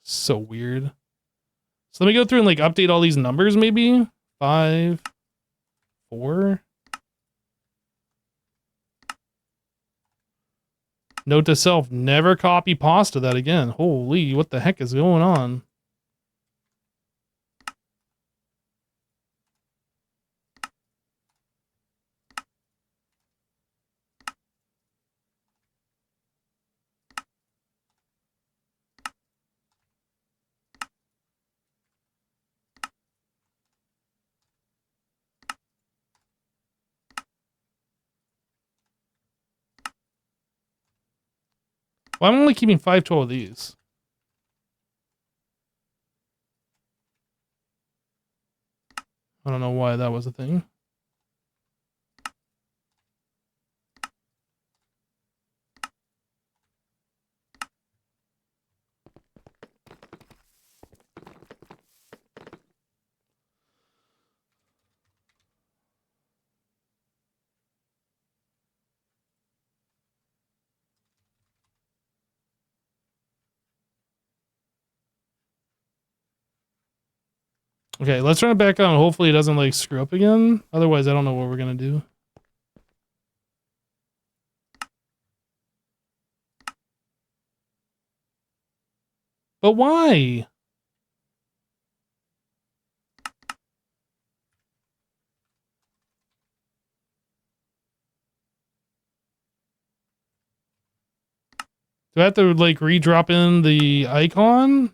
So weird. So let me go through and like update all these numbers maybe. 5, 4. Note to self, never copy pasta that again. Holy, what the heck is going on? Well, I'm only keeping 512 of these. I don't know why that was a thing. Okay, let's run it back on. Hopefully it doesn't like screw up again. Otherwise, I don't know what we're going to do. But why? Do I have to like redrop in the icon?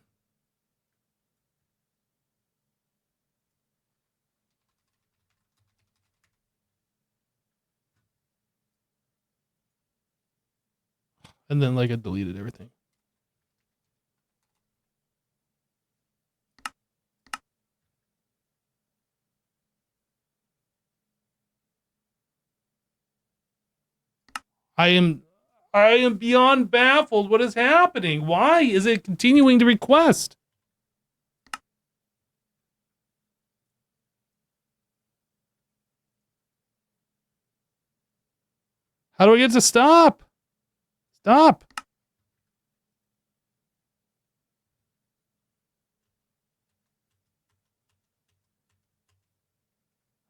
And then like it deleted everything. I am beyond baffled. What is happening? Why is it continuing to request? How do I get to stop? Stop.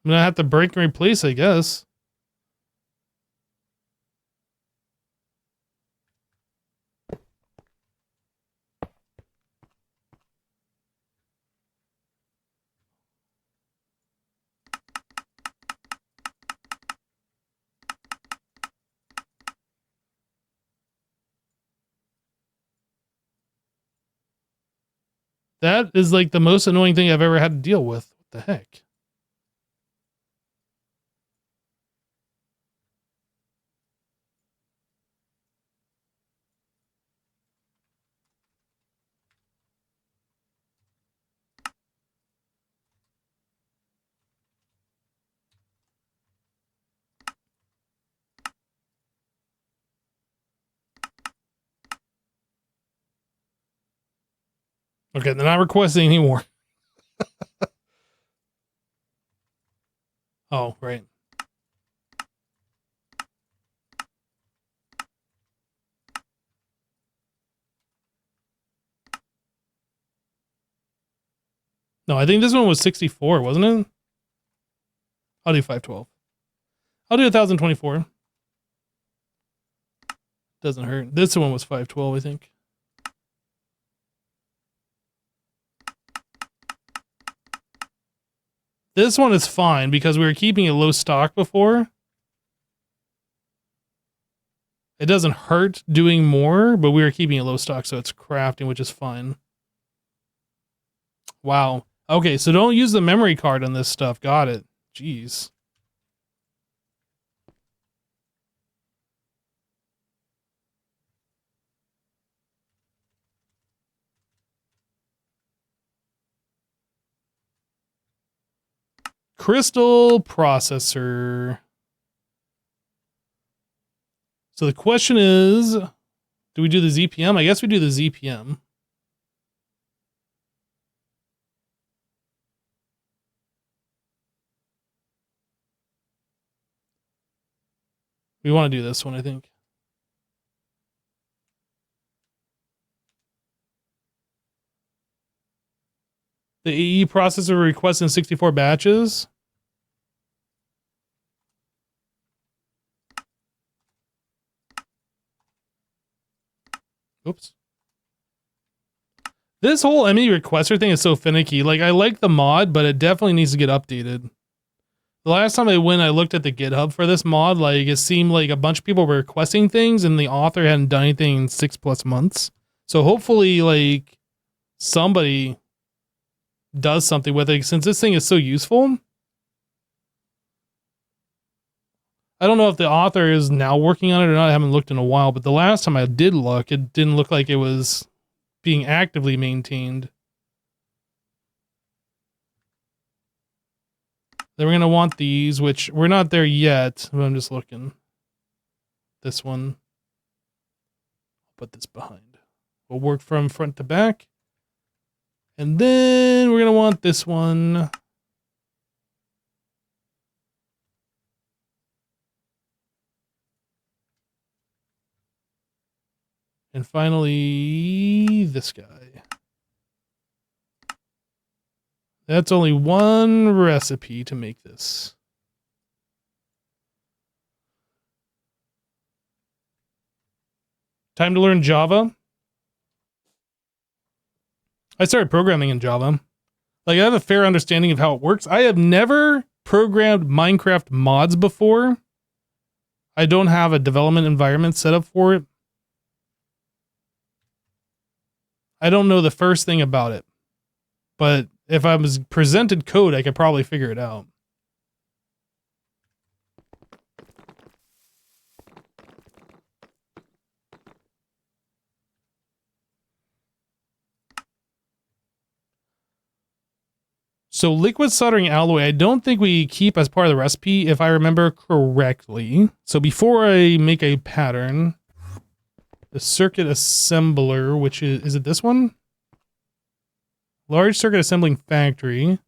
I'm gonna have to break and replace, I guess. That is like the most annoying thing I've ever had to deal with. What the heck? Okay, they're not requesting anymore. Oh, right. No, I think this one was 64, wasn't it? I'll do 512. I'll do 1024. Doesn't hurt. This one was 512, I think. This one is fine because we were keeping a low stock before. It doesn't hurt doing more, but we were keeping a low stock, so it's crafting, which is fine. Wow. Okay, so don't use the memory card on this stuff. Got it. Jeez. Crystal processor. So the question is, do we do the ZPM? I guess we do the ZPM. We want to do this one, I think. The AE processor requests in 64 batches. Oops. This whole ME requester thing is so finicky. Like, I like the mod, but it definitely needs to get updated. The last time I looked at the GitHub for this mod, like, it seemed like a bunch of people were requesting things and the author hadn't done anything in 6+ months. So hopefully, like, somebody does something with it, since this thing is so useful. I don't know if the author is now working on it or not. I haven't looked in a while, but the last time I did look, it didn't look like it was being actively maintained. Then we're going to want these, which we're not there yet, but I'm just looking. This one. Put this behind. We'll work from front to back. And then we're going to want this one. And finally, this guy. That's only one recipe to make this. Time to learn Java. I started programming in Java. Like, I have a fair understanding of how it works. I have never programmed Minecraft mods before. I don't have a development environment set up for it. I don't know the first thing about it. But if I was presented code, I could probably figure it out. So liquid soldering alloy, I don't think we keep as part of the recipe, if I remember correctly. So before I make a pattern, the circuit assembler, which is it this one? Large circuit assembling factory.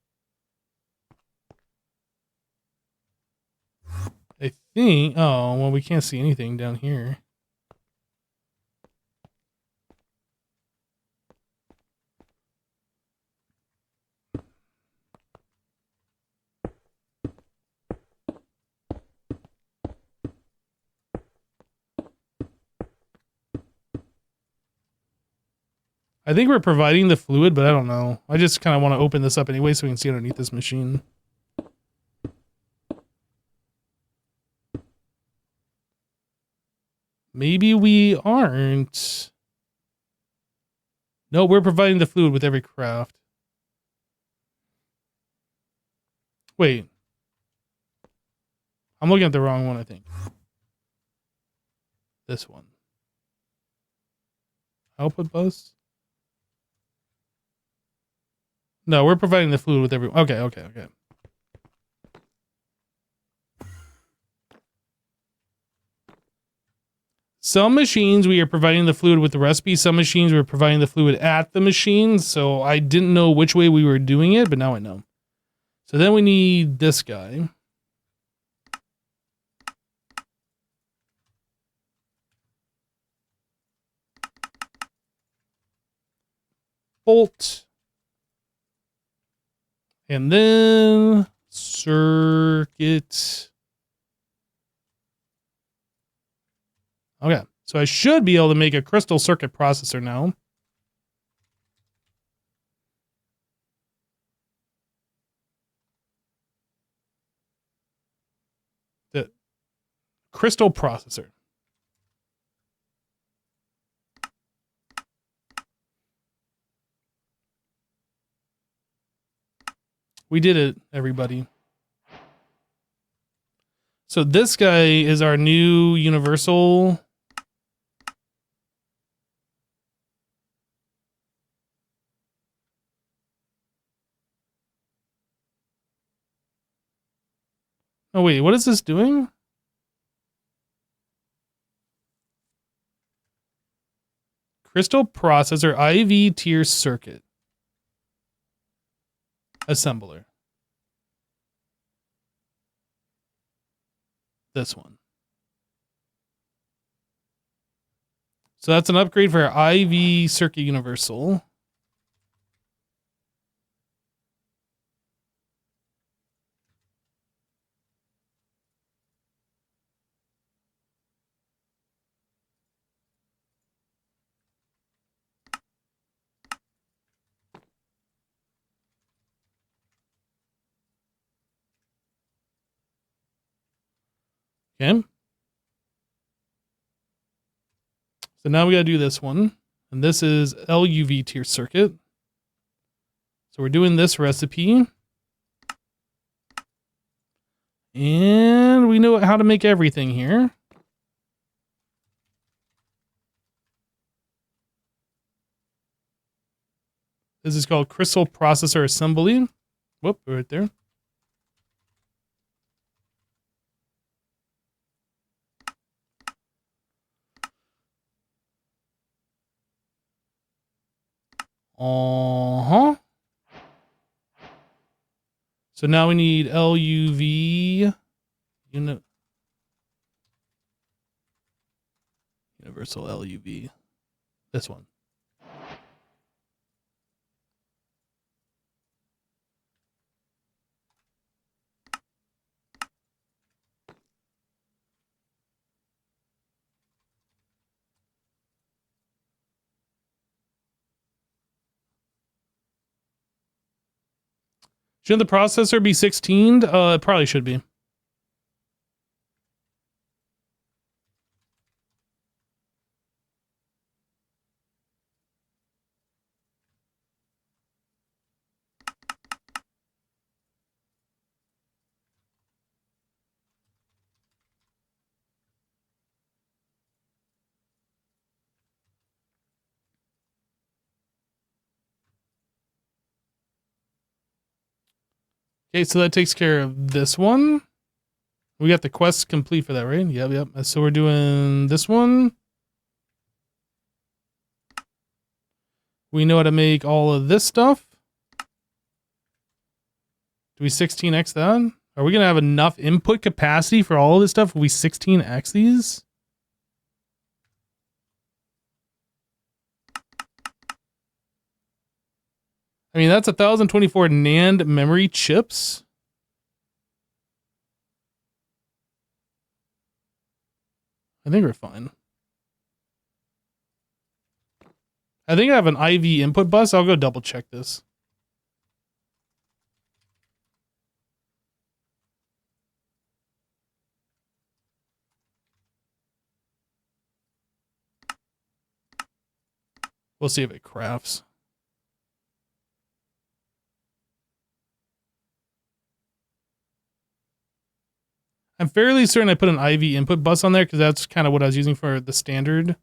I think, oh, well, we can't see anything down here. I think we're providing the fluid, but I don't know. I just kind of want to open this up anyway so we can see underneath this machine. Maybe we aren't. No, we're providing the fluid with every craft. Wait. I'm looking at the wrong one, I think. This one. Output bus? No, we're providing the fluid with every... Okay. Some machines we are providing the fluid with the recipe. Some machines we're providing the fluid at the machine. So I didn't know which way we were doing it, but now I know. So then we need this guy. Bolt. And then circuit. Okay, so I should be able to make a crystal circuit processor now. The crystal processor. We did it, everybody. So this guy is our new universal. Oh, wait, what is this doing? Crystal processor IV tier circuit. Assembler. This one. So that's an upgrade for our IV circuit universal. Okay. So now we got to do this one. And this is LUV tier circuit. So we're doing this recipe. And we know how to make everything here. This is called crystal processor assembly. Whoop, right there. Uh-huh. So now we need LUV universal LUV. This one. Shouldn't the processor be 16'd? It probably should be. Okay, so that takes care of this one. We got the quest complete for that, right? Yep. So we're doing this one. We know how to make all of this stuff. Do we 16x that? Are we going to have enough input capacity for all of this stuff if we 16x these? I mean, that's 1024 NAND memory chips. I think we're fine. I think I have an IV input bus. I'll go double check this. We'll see if it crafts. I'm fairly certain I put an IV input bus on there because that's kind of what I was using for the standard.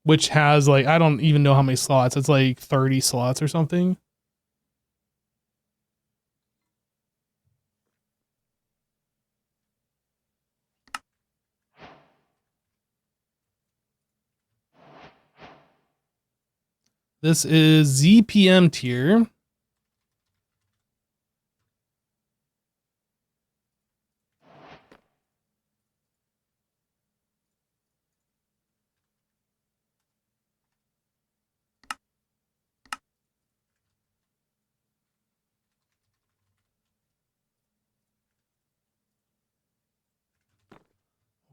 Which has like, I don't even know how many slots. It's like 30 slots or something. This is ZPM tier.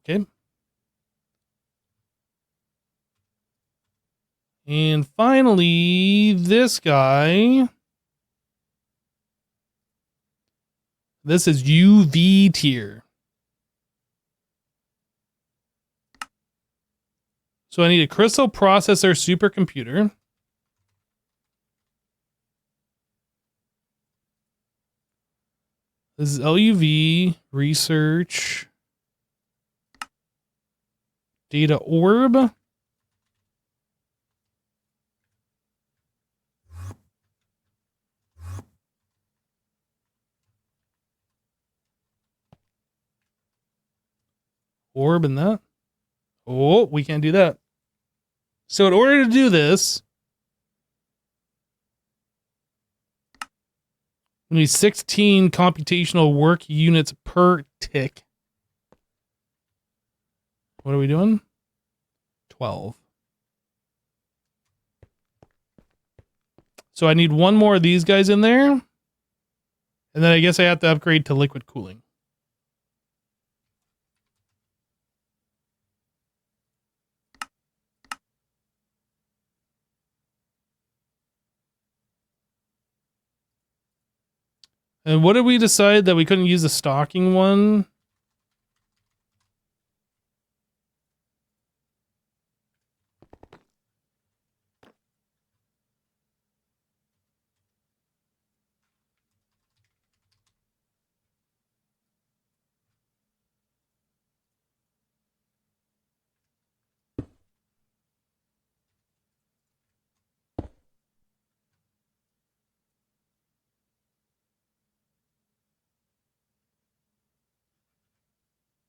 Okay. And finally, this guy. This is UV tier. So I need a crystal processor supercomputer. This is LUV, research, data orb. Orb and that. Oh, we can't do that. So in order to do this, we need 16 computational work units per tick. What are we doing? 12. So I need one more of these guys in there. And then I guess I have to upgrade to liquid cooling. And what did we decide that we couldn't use the stocking one?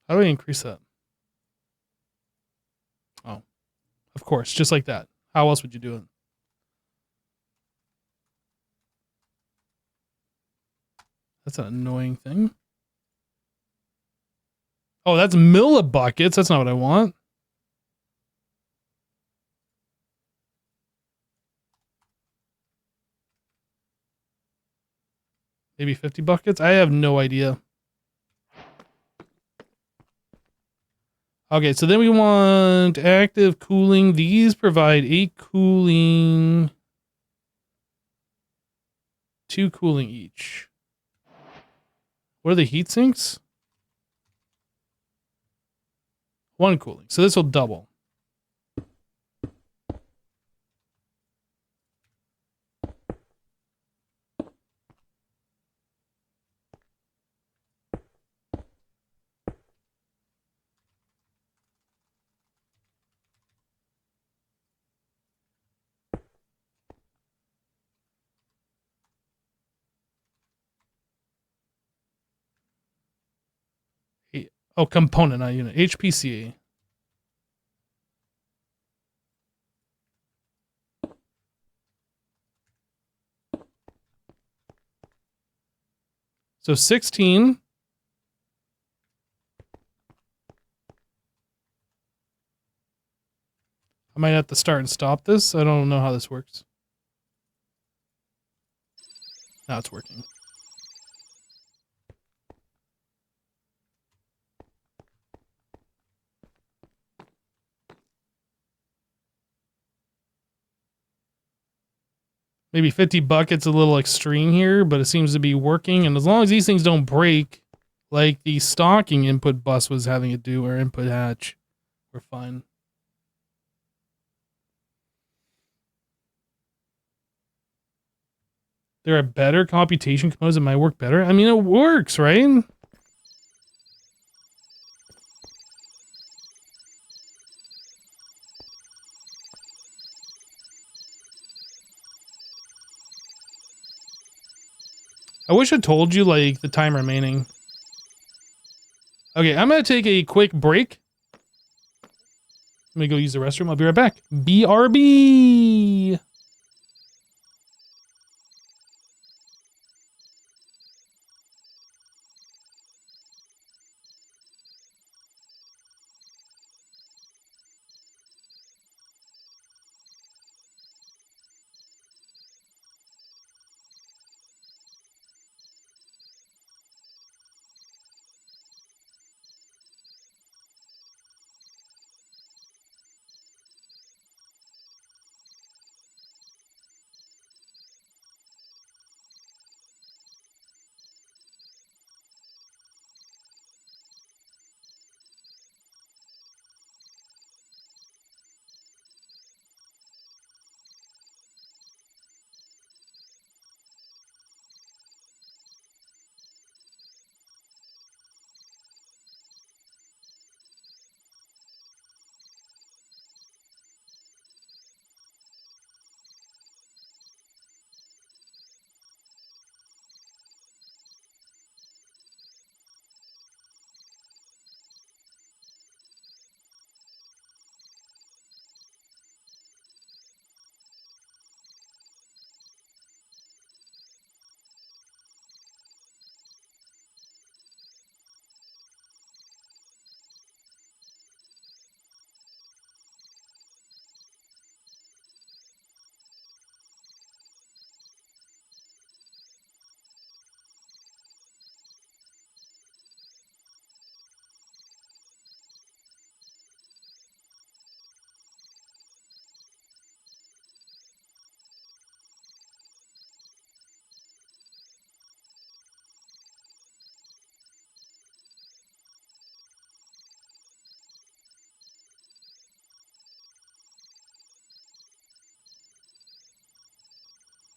How do I increase that? Oh, of course, just like that. How else would you do it? That's an annoying thing. Oh, that's millibuckets. That's not what I want. Maybe 50 buckets? I have no idea. Okay, so then we want active cooling. These provide 8 cooling, 2 cooling each. What are the heat sinks? 1 cooling. So this will double. Oh, component, not unit. HPC. So 16. I might have to start and stop this. I don't know how this works. Now it's working. Maybe 50 buckets a little extreme here, but it seems to be working. And as long as these things don't break, like the stocking input bus was having it do, or input hatch, we're fine. There are better computation components that might work better. I mean, it works, right? I wish I told you, like, the time remaining. Okay, I'm going to take a quick break. Let me go use the restroom. I'll be right back. BRB!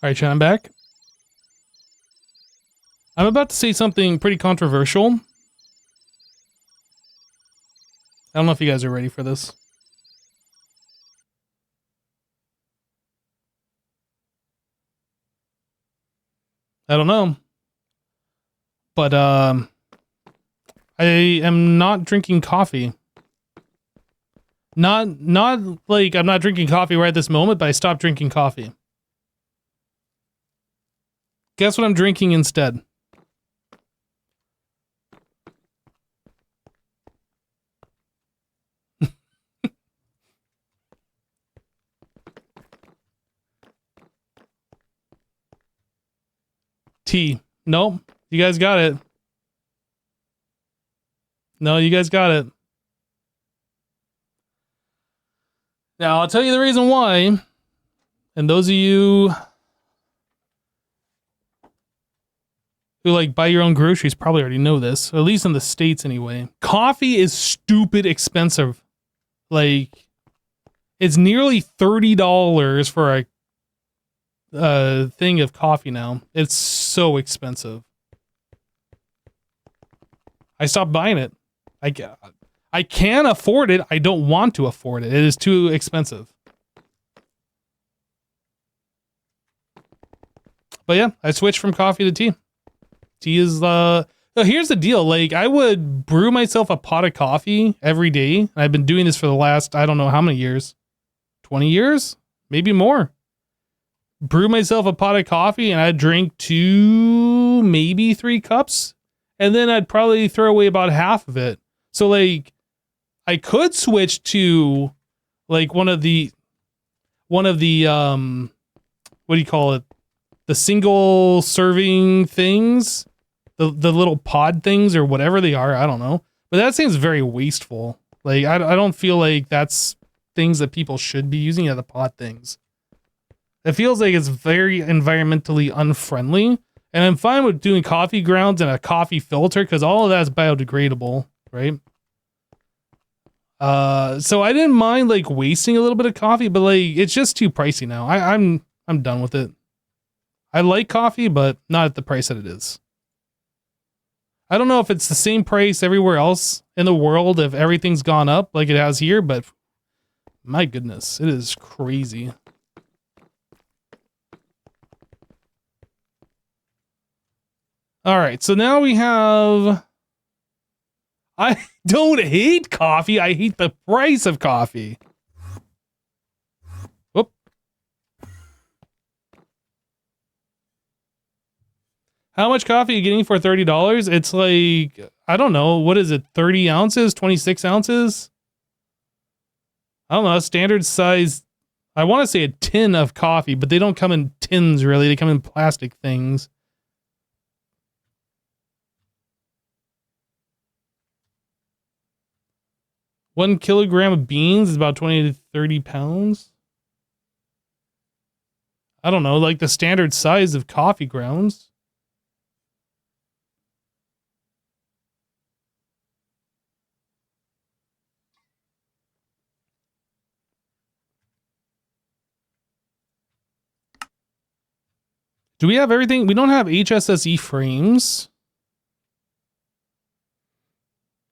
All right, Sean, I'm back. I'm about to say something pretty controversial. I don't know if you guys are ready for this. I don't know. But I am not drinking coffee. Not like I'm not drinking coffee right this moment, but I stopped drinking coffee. Guess what I'm drinking instead? Tea. Nope. You guys got it. No, you guys got it. Now, I'll tell you the reason why. And those of you who like buy your own groceries probably already know this, or at least in the States anyway. Coffee is stupid expensive. Like, it's nearly $30 for a thing of coffee now. It's so expensive. I stopped buying it. I can afford it. I don't want to afford it. It is too expensive. But yeah, I switched from coffee to tea. Tea is so here's the deal. Like, I would brew myself a pot of coffee every day. I've been doing this for the last, I don't know how many years. 20 years? Maybe more. Brew myself a pot of coffee and I'd drink 2, maybe 3 cups. And then I'd probably throw away about half of it. So like, I could switch to like one of the what do you call it? The single serving things, the little pod things or whatever they are. I don't know, but that seems very wasteful. Like, I don't feel like that's things that people should be using as the pod things. It feels like it's very environmentally unfriendly, and I'm fine with doing coffee grounds and a coffee filter because all of that's biodegradable, right? So I didn't mind like wasting a little bit of coffee, but like it's just too pricey now. I'm done with it. I like coffee, but not at the price that it is. I don't know if it's the same price everywhere else in the world if everything's gone up like it has here, but my goodness, it is crazy. All right, so now we have... I don't hate coffee, I hate the price of coffee. Whoop. How much coffee are you getting for $30? It's like, I don't know, what is it, 30 ounces, 26 ounces? I don't know, standard size, I want to say a tin of coffee, but they don't come in tins really, they come in plastic things. One kilogram of beans is about 20 to 30 pounds. I don't know, like the standard size of coffee grounds. Do we have everything? We don't have HSSE frames.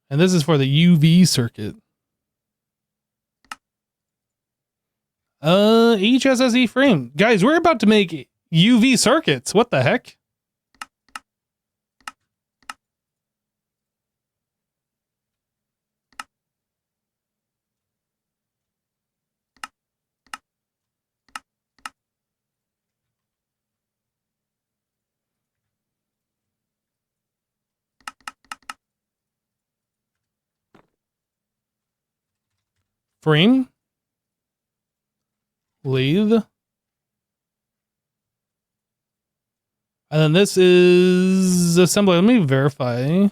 And this is for the UV circuit. HSSE frame. Guys, we're about to make UV circuits. What the heck? Frame. Lathe. And then this is assembly. Let me verify.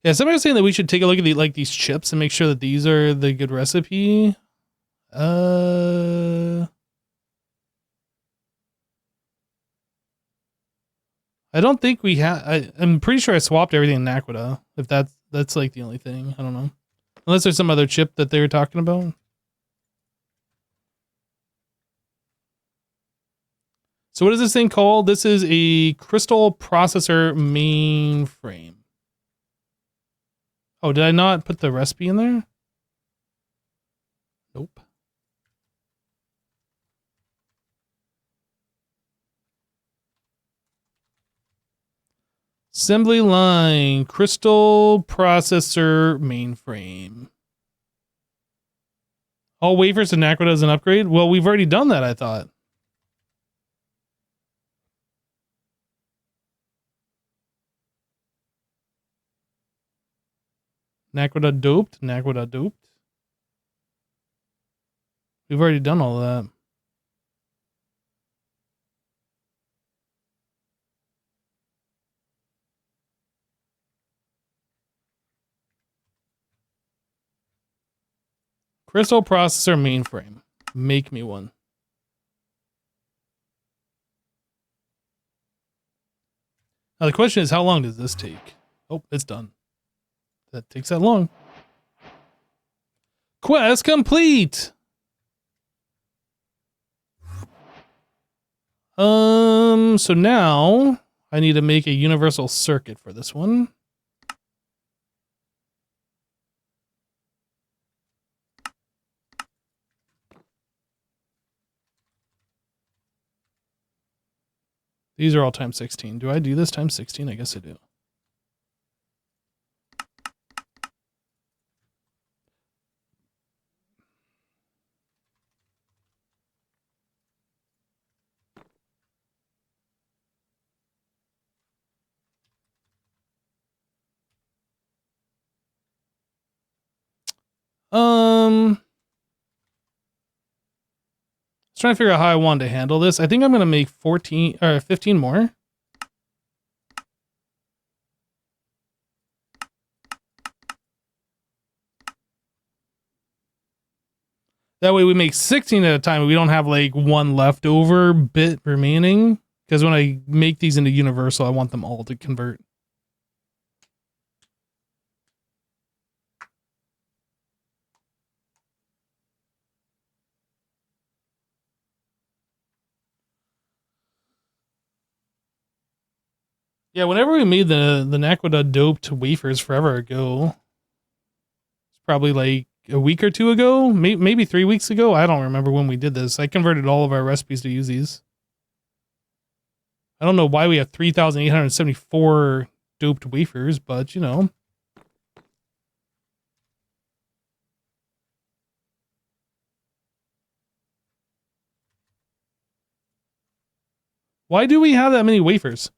Yeah, somebody was saying that we should take a look at these chips and make sure that these are the good recipe. I don't think we have. I'm pretty sure I swapped everything in Naquita. If that's like the only thing. I don't know. Unless there's some other chip that they were talking about. So what is this thing called? This is a crystal processor mainframe. Oh, did I not put the recipe in there? Nope. Assembly line, crystal processor mainframe. All wafers to Naquadah as an upgrade? Well, we've already done that, I thought. Naquadah doped? Naquadah doped? We've already done all of that. Crystal processor mainframe. Make me one. Now the question is, how long does this take? Oh, it's done. That takes that long. Quest complete! So now I need to make a universal circuit for this one. These are all times 16. Do I do this times 16? I guess I do. I was trying to figure out how I wanted to handle this. I think I'm going to make 14 or 15 more. That way we make 16 at a time and we don't have like one leftover bit remaining. Because when I make these into universal, I want them all to convert. Yeah, whenever we made the Naquadah doped wafers forever ago, it's probably like a week or two ago, maybe 3 weeks ago. I don't remember when we did this. I converted all of our recipes to use these. I don't know why we have 3,874 doped wafers, but you know. Why do we have that many wafers?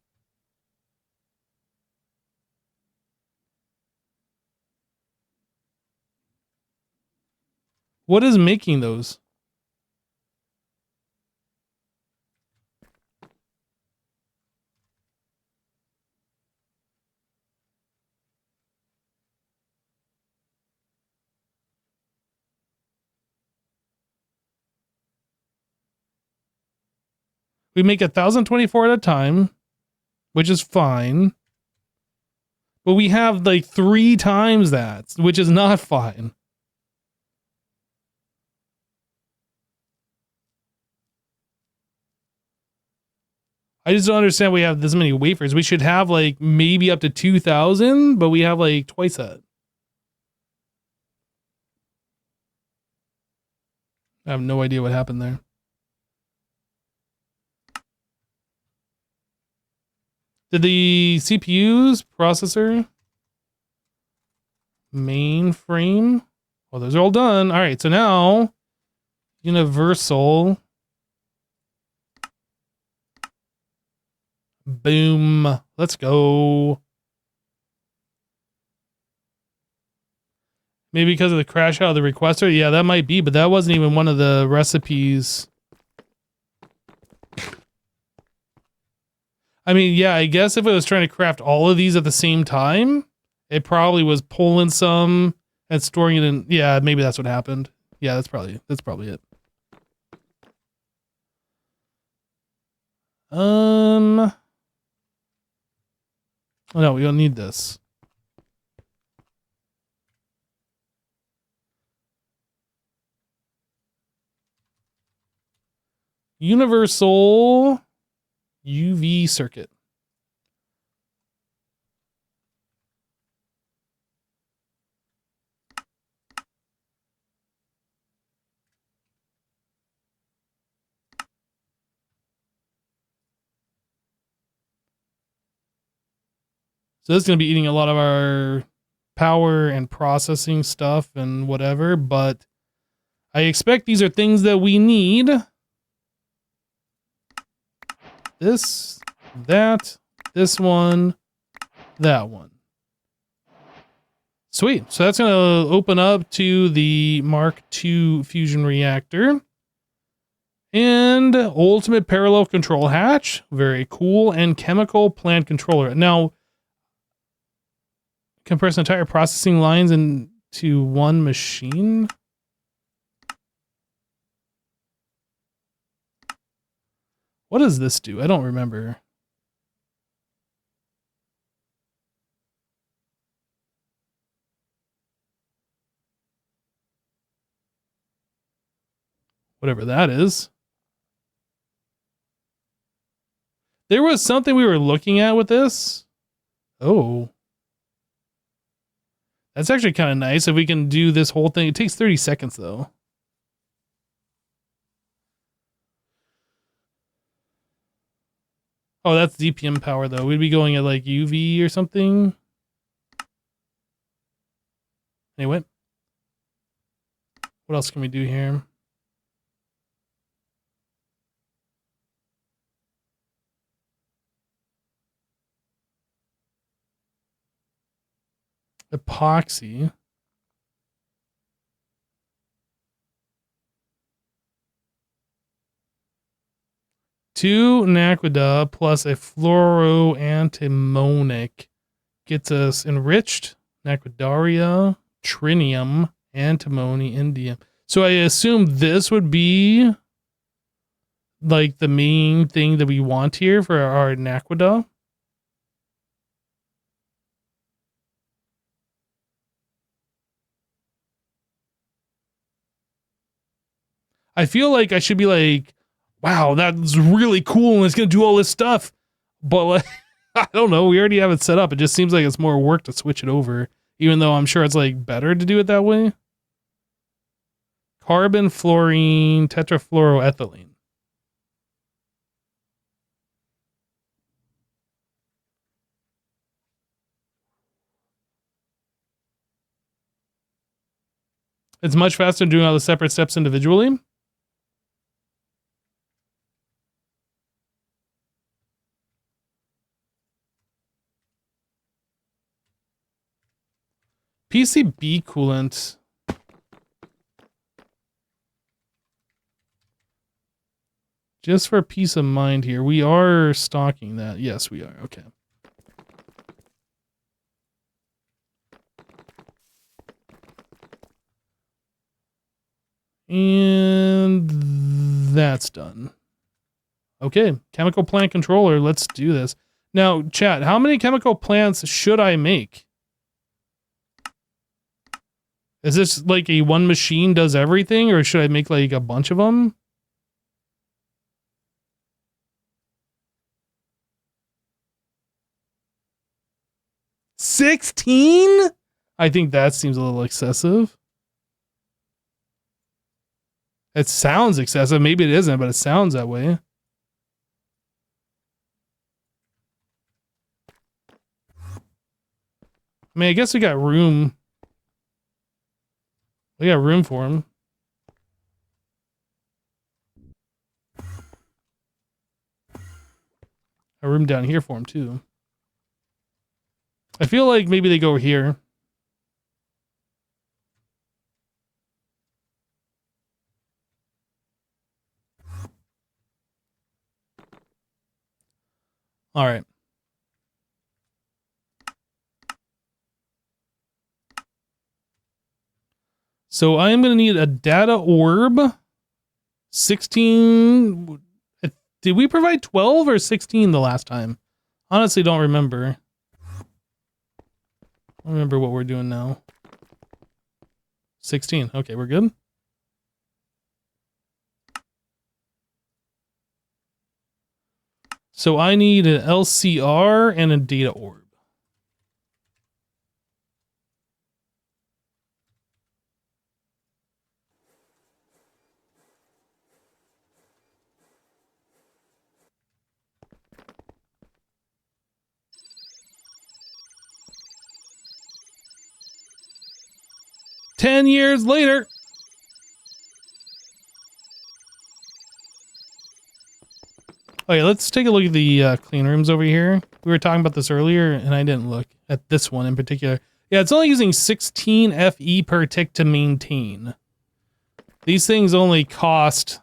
What is making those? We make 1,024 at a time, which is fine. But we have like 3 times that, which is not fine. I just don't understand we have this many wafers. We should have like maybe up to 2,000, but we have like twice that. I have no idea what happened there. Did the CPU's processor mainframe? Well, those are all done. All right, so now universal. Boom. Let's go. Maybe because of the crash out of the requester? Yeah, that might be, but that wasn't even one of the recipes. I mean, yeah, I guess if it was trying to craft all of these at the same time, it probably was pulling some and storing it in. Yeah, maybe that's what happened. Yeah, that's probably it. Oh, no, we don't need this. Universal UV circuit. So this is going to be eating a lot of our power and processing stuff and whatever, but I expect these are things that we need. This, that, this one, that one. Sweet. So that's going to open up to the Mark II fusion reactor. And ultimate parallel control hatch. Very cool. And chemical plant controller. Now, compress entire processing lines into one machine. What does this do? I don't remember. Whatever that is. There was something we were looking at with this. Oh. That's actually kind of nice if we can do this whole thing. It takes 30 seconds though. Oh, that's DPM power though. We'd be going at like UV or something. Anyway. What else can we do here? Epoxy. Two Naquadah plus a fluoroantimonic gets us enriched Naquadaria, trinium, antimony, indium. So I assume this would be like the main thing that we want here for our Naquadah. I feel like I should be like, wow, that's really cool and it's going to do all this stuff. But like, I don't know. We already have it set up. It just seems like it's more work to switch it over, even though I'm sure it's like better to do it that way. Carbon, fluorine, tetrafluoroethylene. It's much faster doing all the separate steps individually. PCB coolant. Just for peace of mind here, we are stocking that. Yes, we are. Okay. And that's done. Okay, chemical plant controller. Let's do this. Now, chat, how many chemical plants should I make? Is this like a one machine does everything, or should I make like a bunch of them? $16? I think that seems a little excessive. It sounds excessive. Maybe it isn't, but it sounds that way. I mean, I guess we got room. We got room for him. A room down here for him, too. I feel like maybe they go here. All right. So I am going to need a data orb. 16. Did we provide 12 or 16 the last time? Honestly, don't remember. I don't remember what we're doing now. 16. Okay, we're good. So I need an LCR and a data orb. $10 later. Okay, let's take a look at the clean rooms over here. We were talking about this earlier, and I didn't look at this one in particular. Yeah, it's only using 16 FE per tick to maintain. These things only cost...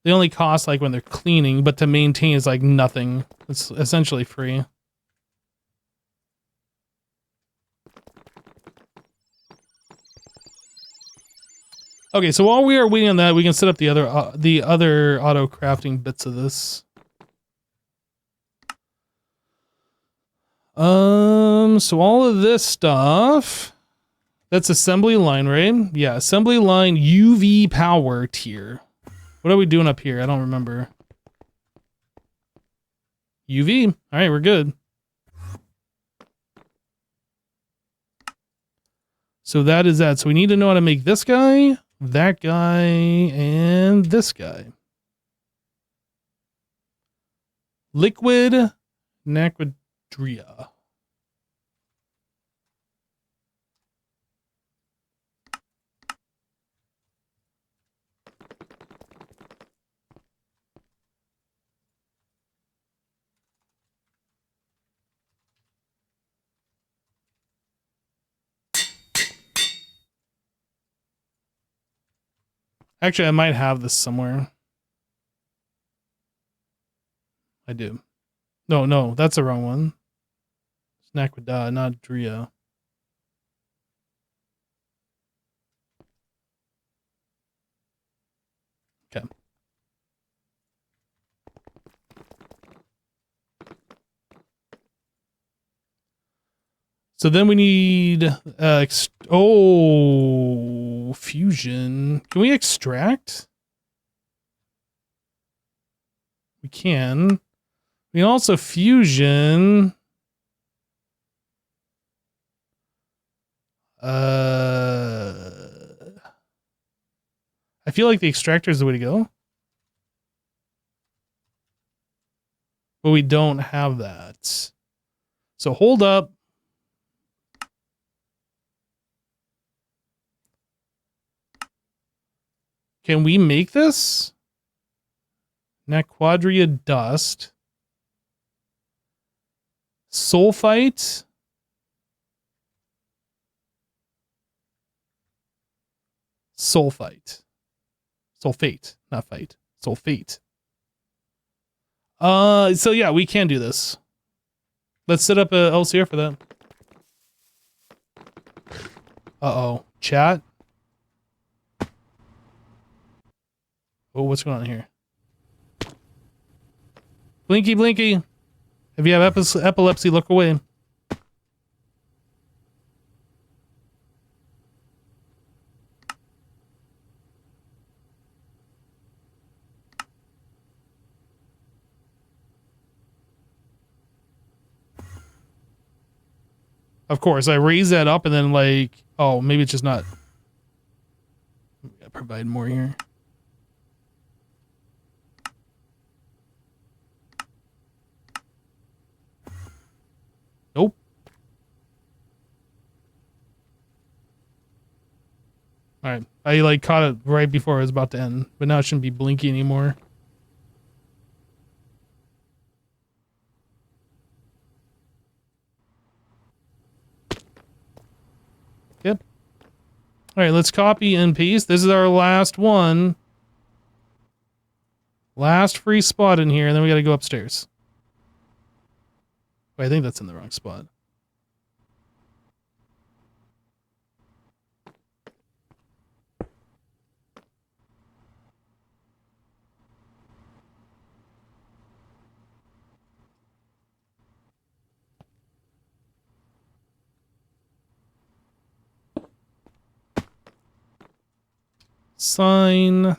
They only cost, like, when they're cleaning, but to maintain is, like, nothing. It's essentially free. Okay, so while we are waiting on that, we can set up the other auto crafting bits of this. So all of this stuff, that's assembly line, right? Yeah, assembly line UV power tier. What are we doing up here? I don't remember. UV. All right, we're good. So that is that. So we need to know how to make this guy, that guy, and this guy. Liquid Naquadria. Actually, I might have this somewhere. I do. No, that's the wrong one. It's Naquada, not Dria. Okay. So then we need fusion. Can we extract? We can. We can also fusion. I feel like the extractor is the way to go. But we don't have that. So hold up. Can we make this? Naquadria dust. Sulfite. Sulfite. Sulfate, not fight. Sulfate. So yeah, we can do this. Let's set up a LCR for that. Uh-oh. Chat? Oh, what's going on here? Blinky, Blinky. If you have epilepsy, look away. Of course, I raise that up and then like, oh, maybe it's just not. Gotta provide more here. Nope. All right, I like caught it right before it was about to end, but now it shouldn't be blinky anymore. Yep. All right, let's copy and paste. This is our last one. Last free spot in here, and then we got to go upstairs. Wait, I think that's in the wrong spot. Sign.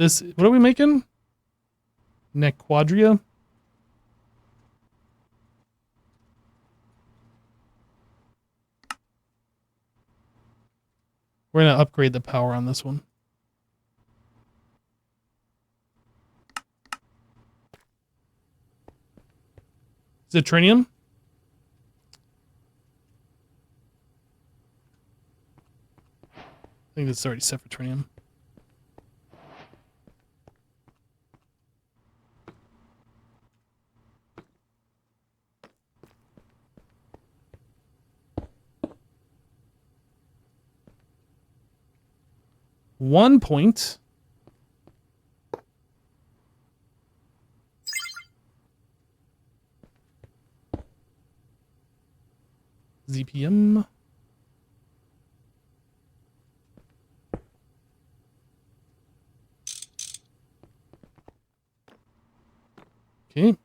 This, what are we making? Nequadria? We're going to upgrade the power on this one. Is it trinium? I think it's already set for trinium. One point. ZPM. Okay.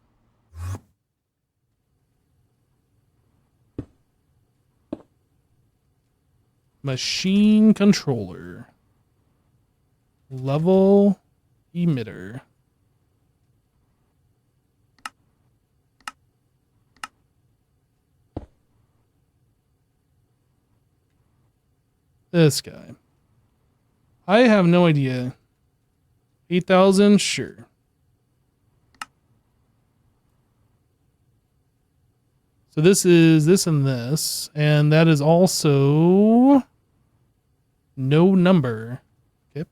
Machine controller. Level emitter. This guy. I have no idea. 8,000? Sure. So this is this and this. And that is also no number. Okay.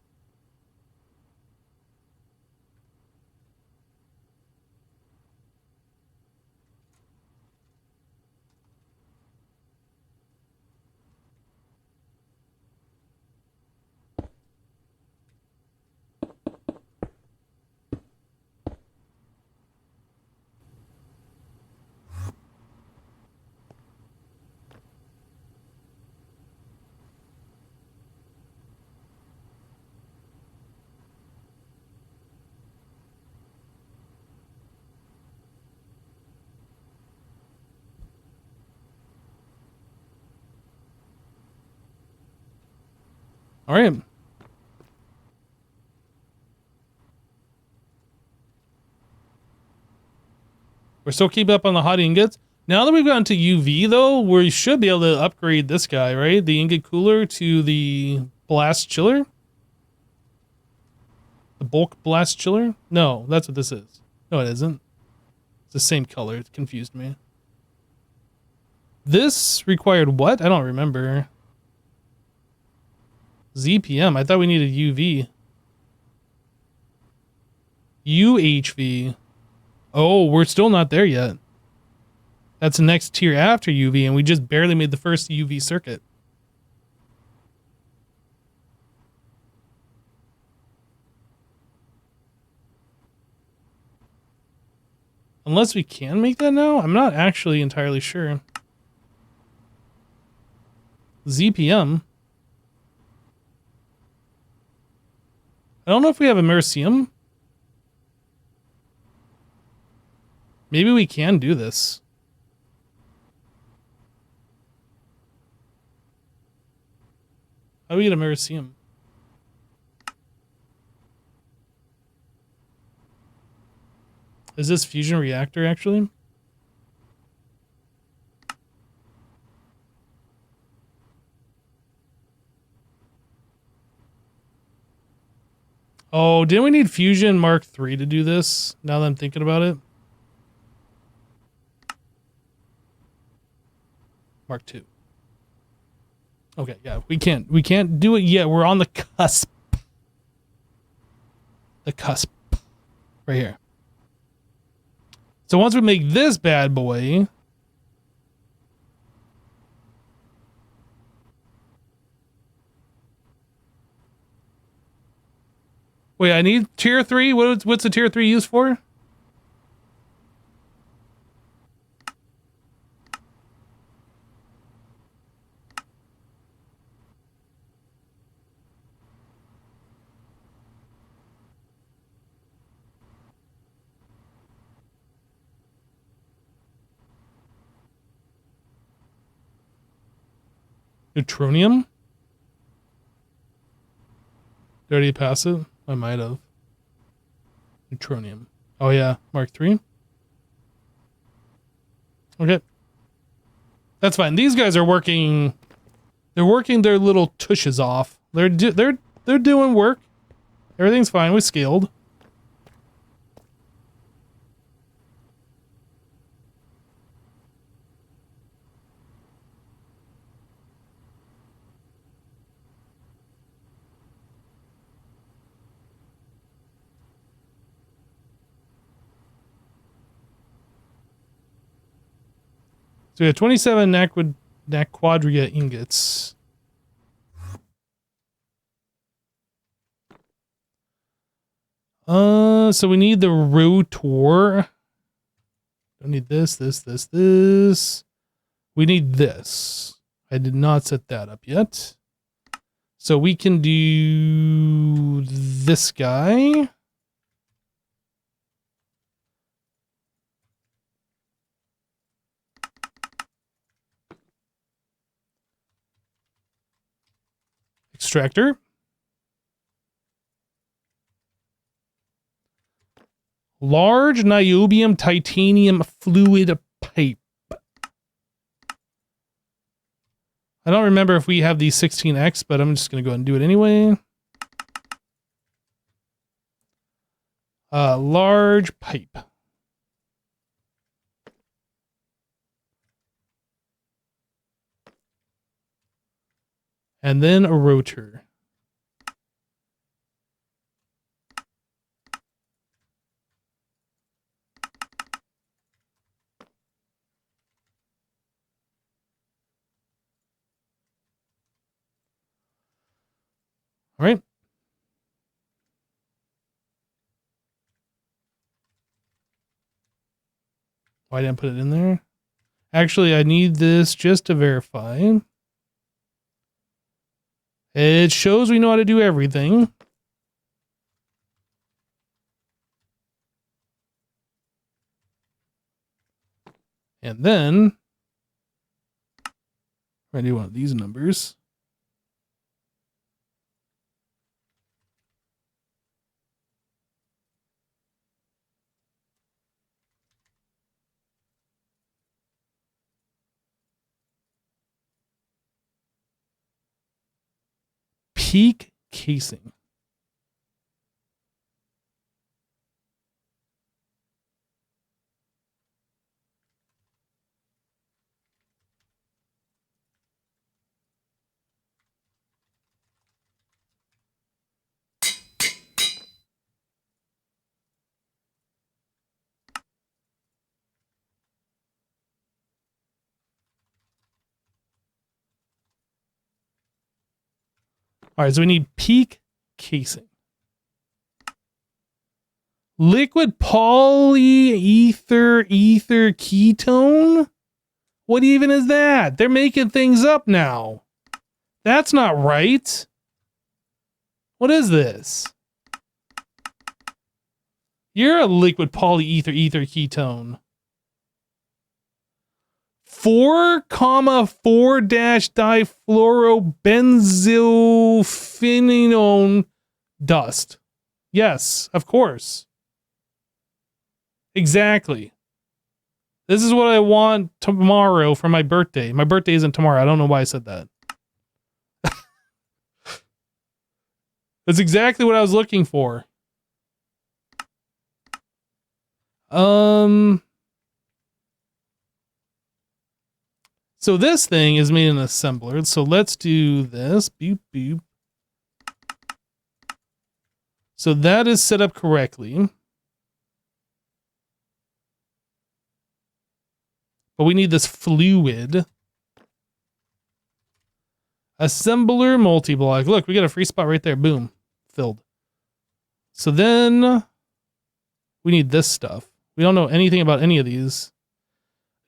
All right. We're still keeping up on the hot ingots. Now that we've gotten to UV, though, we should be able to upgrade this guy, right? The ingot cooler to the blast chiller. The bulk blast chiller? No, that's what this is. No, it isn't. It's the same color. It confused me. This required what? I don't remember. ZPM. I thought we needed UV. UHV. Oh, we're still not there yet. That's the next tier after UV, and we just barely made the first UV circuit. Unless we can make that now? I'm not actually entirely sure. ZPM. I don't know if we have a Mercium. Maybe we can do this. How do we get a Mercium? Is this fusion reactor actually? Oh, didn't we need Fusion Mark III to do this? Now that I'm thinking about it. Mark II. Okay, yeah, we can't do it yet. We're on the cusp. The cusp. Right here. So once we make this bad boy, wait, I need tier 3. What's the tier 3 used for? Neutronium? Did I already pass it? I might have. Neutronium. Oh yeah, Mark III. Okay. That's fine. These guys are working. They're working their little tushes off. They're doing work. Everything's fine. We scaled. So we have 27 Naquadria ingots. So we need the rotor. Don't need this. We need this. I did not set that up yet. So we can do this guy. Extractor. Large niobium titanium fluid pipe. I don't remember if we have the 16X, but I'm just going to go ahead and do it anyway. Large pipe. And then a rotor. All right. Why didn't I put it in there? Actually, I need this just to verify. It shows we know how to do everything. And then I do one of these numbers. Peak casing. All right, so we need peak casing. Liquid polyether ether ketone? What even is that? They're making things up now. That's not right. What is this? You're a liquid polyether ether ketone. 4,4-difluorobenzylphenone dust. Yes, of course. Exactly. This is what I want tomorrow for my birthday. My birthday isn't tomorrow. I don't know why I said that. That's exactly what I was looking for. So this thing is made in assembler. So let's do this. Boop, boop. So that is set up correctly. But we need this fluid. Assembler multi-block. Look, we got a free spot right there. Boom. Filled. So then we need this stuff. We don't know anything about any of these.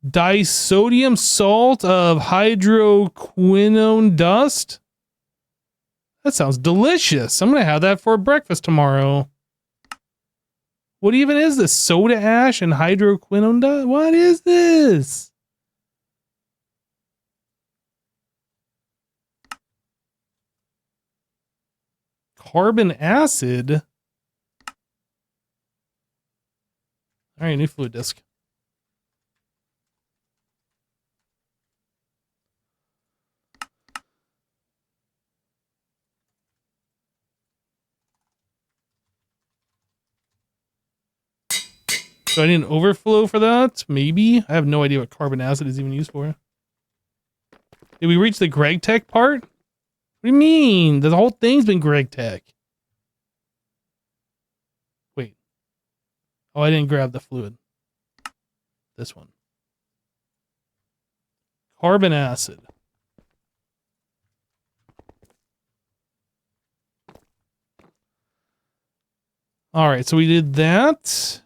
Disodium salt of hydroquinone dust. That sounds delicious. I'm going to have that for breakfast tomorrow. What even is this? Soda ash and hydroquinone dust? What is this? Carbon acid? All right, new fluid disk. Do I need an overflow for that? Maybe. I have no idea what carbon acid is even used for. Did we reach the Greg Tech part? What do you mean? The whole thing's been Greg Tech. Wait. Oh, I didn't grab the fluid. This one. Carbon acid. All right, so we did that.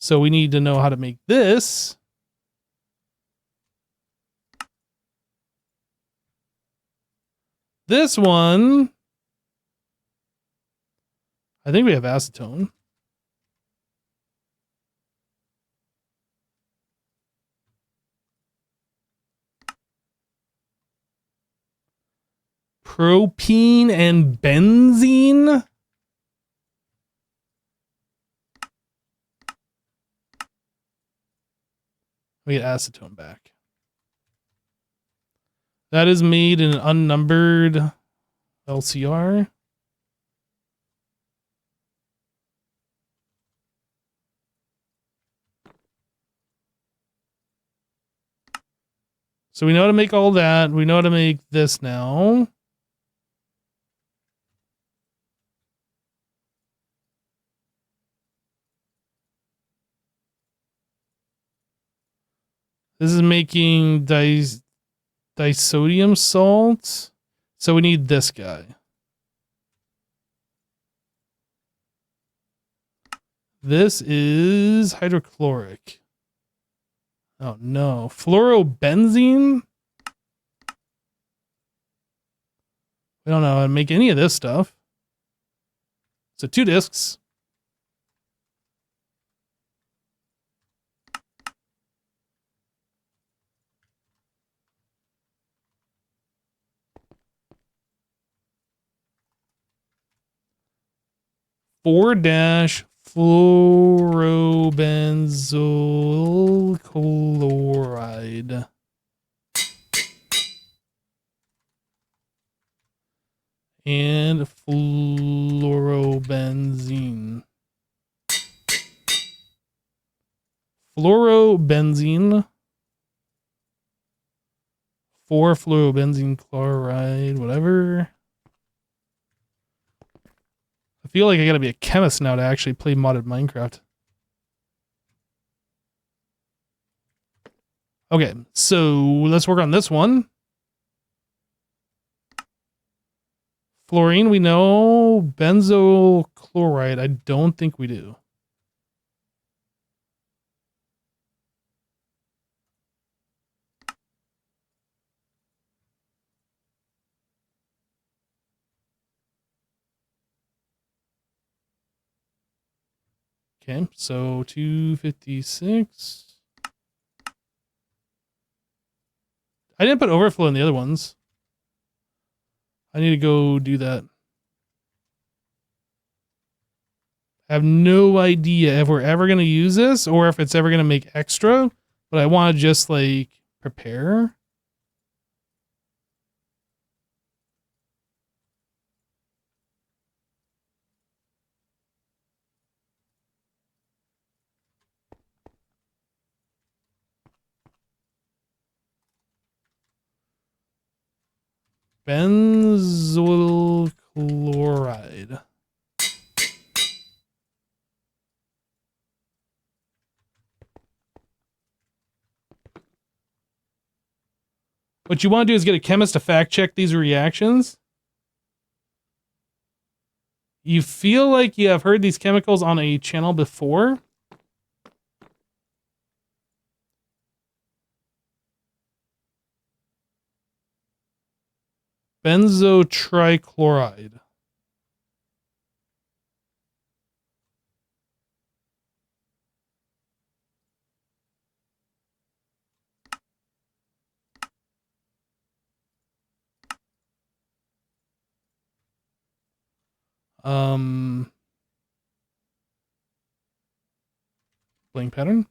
So we need to know how to make this. This one, I think we have acetone. Propene and benzene. We get acetone back. That is made in an unnumbered LCR. So we know how to make all that. We know how to make this now. This is making disodium salt. So we need this guy. This is hydrochloric. Oh no. Fluorobenzene? We don't know how to make any of this stuff. So 2 discs. Four dash fluorobenzyl chloride. And fluorobenzene. Fluorobenzene. 4-fluorobenzene chloride, whatever. I feel like I gotta be a chemist now to actually play modded Minecraft. Okay, so let's work on this one. Fluorine, we know. Benzoyl chloride, I don't think we do. Okay, so 256. I didn't put overflow in the other ones. I need to go do that. I have no idea if we're ever going to use this or if it's ever going to make extra, but I want to just like prepare. Benzoyl chloride. What you want to do is get a chemist to fact check these reactions. You feel like you have heard these chemicals on a channel before. Benzotrichloride. Um, Blank pattern.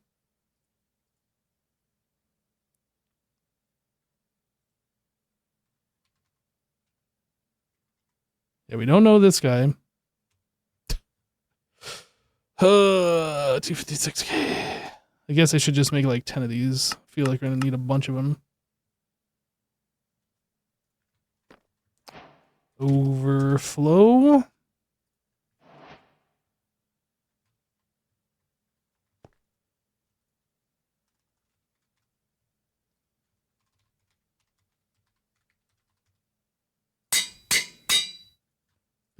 Yeah, we don't know this guy. 256k. I guess I should just make like 10 of these. I feel like we're gonna need a bunch of them. Overflow.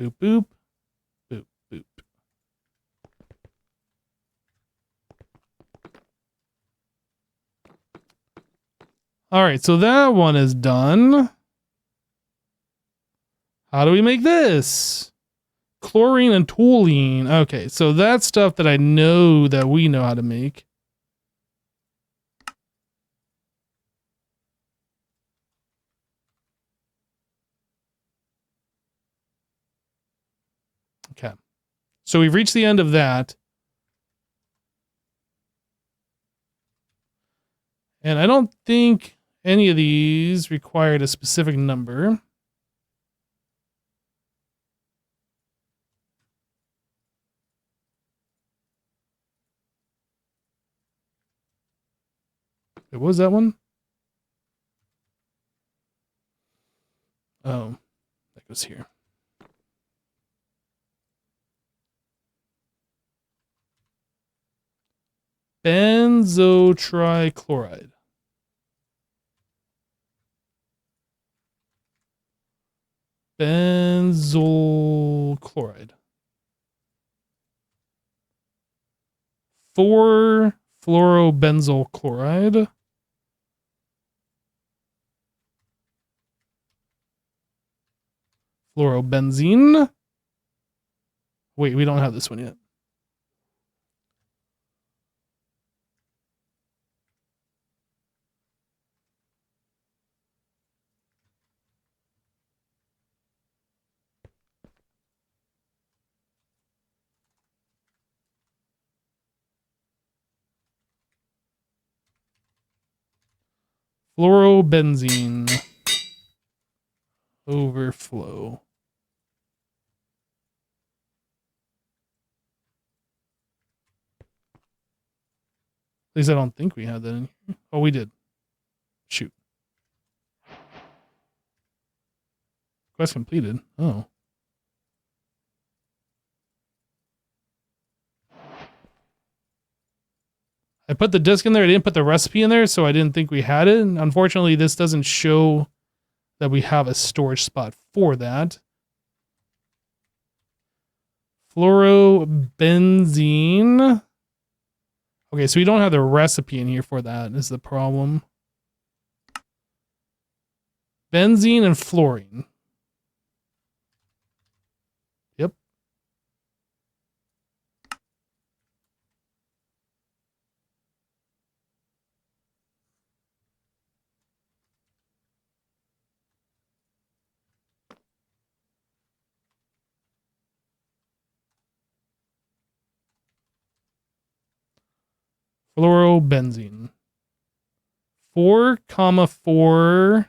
Boop, boop. Boop, boop. All right, so that one is done. How do we make this? Chlorine and toluene. Okay, so that's stuff that I know that we know how to make. Okay. So we've reached the end of that. And I don't think any of these required a specific number. What was that one? Oh, that goes here. Benzotrichloride. Benzoyl chloride. 4-fluorobenzyl chloride. Fluorobenzene. Wait, we don't have this one yet. Fluorobenzene. Overflow. At least I don't think we had that in here. Oh, we did. Shoot. Quest completed. Oh. I put the disc in there. I didn't put the recipe in there, so I didn't think we had it. And unfortunately, this doesn't show that we have a storage spot for that. Fluorobenzene. Okay, so we don't have the recipe in here for that is the problem. Benzene and fluorine. Yep. Fluorobenzene. 4,4.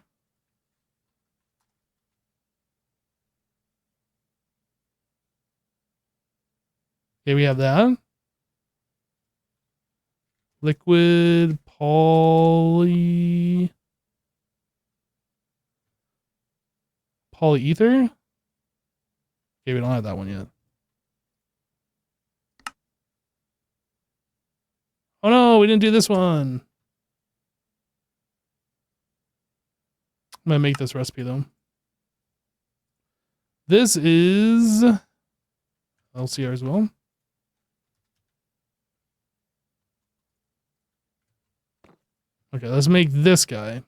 Okay, we have that. Liquid polyether. Okay, we don't have that one yet. Oh no, we didn't do this one. I'm gonna make this recipe though. This is LCR as well. Okay, let's make this guy.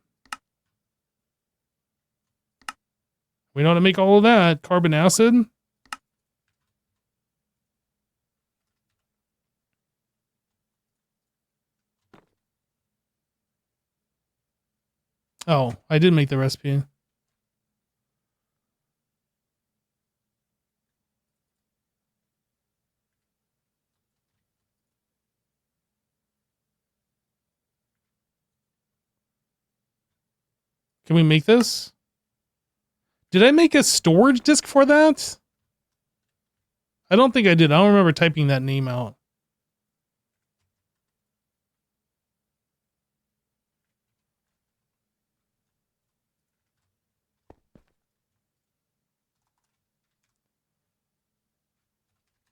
We know how to make all of that. Carbon acid. Oh, I did make the recipe. Can we make this? Did I make a storage disk for that? I don't think I did. I don't remember typing that name out.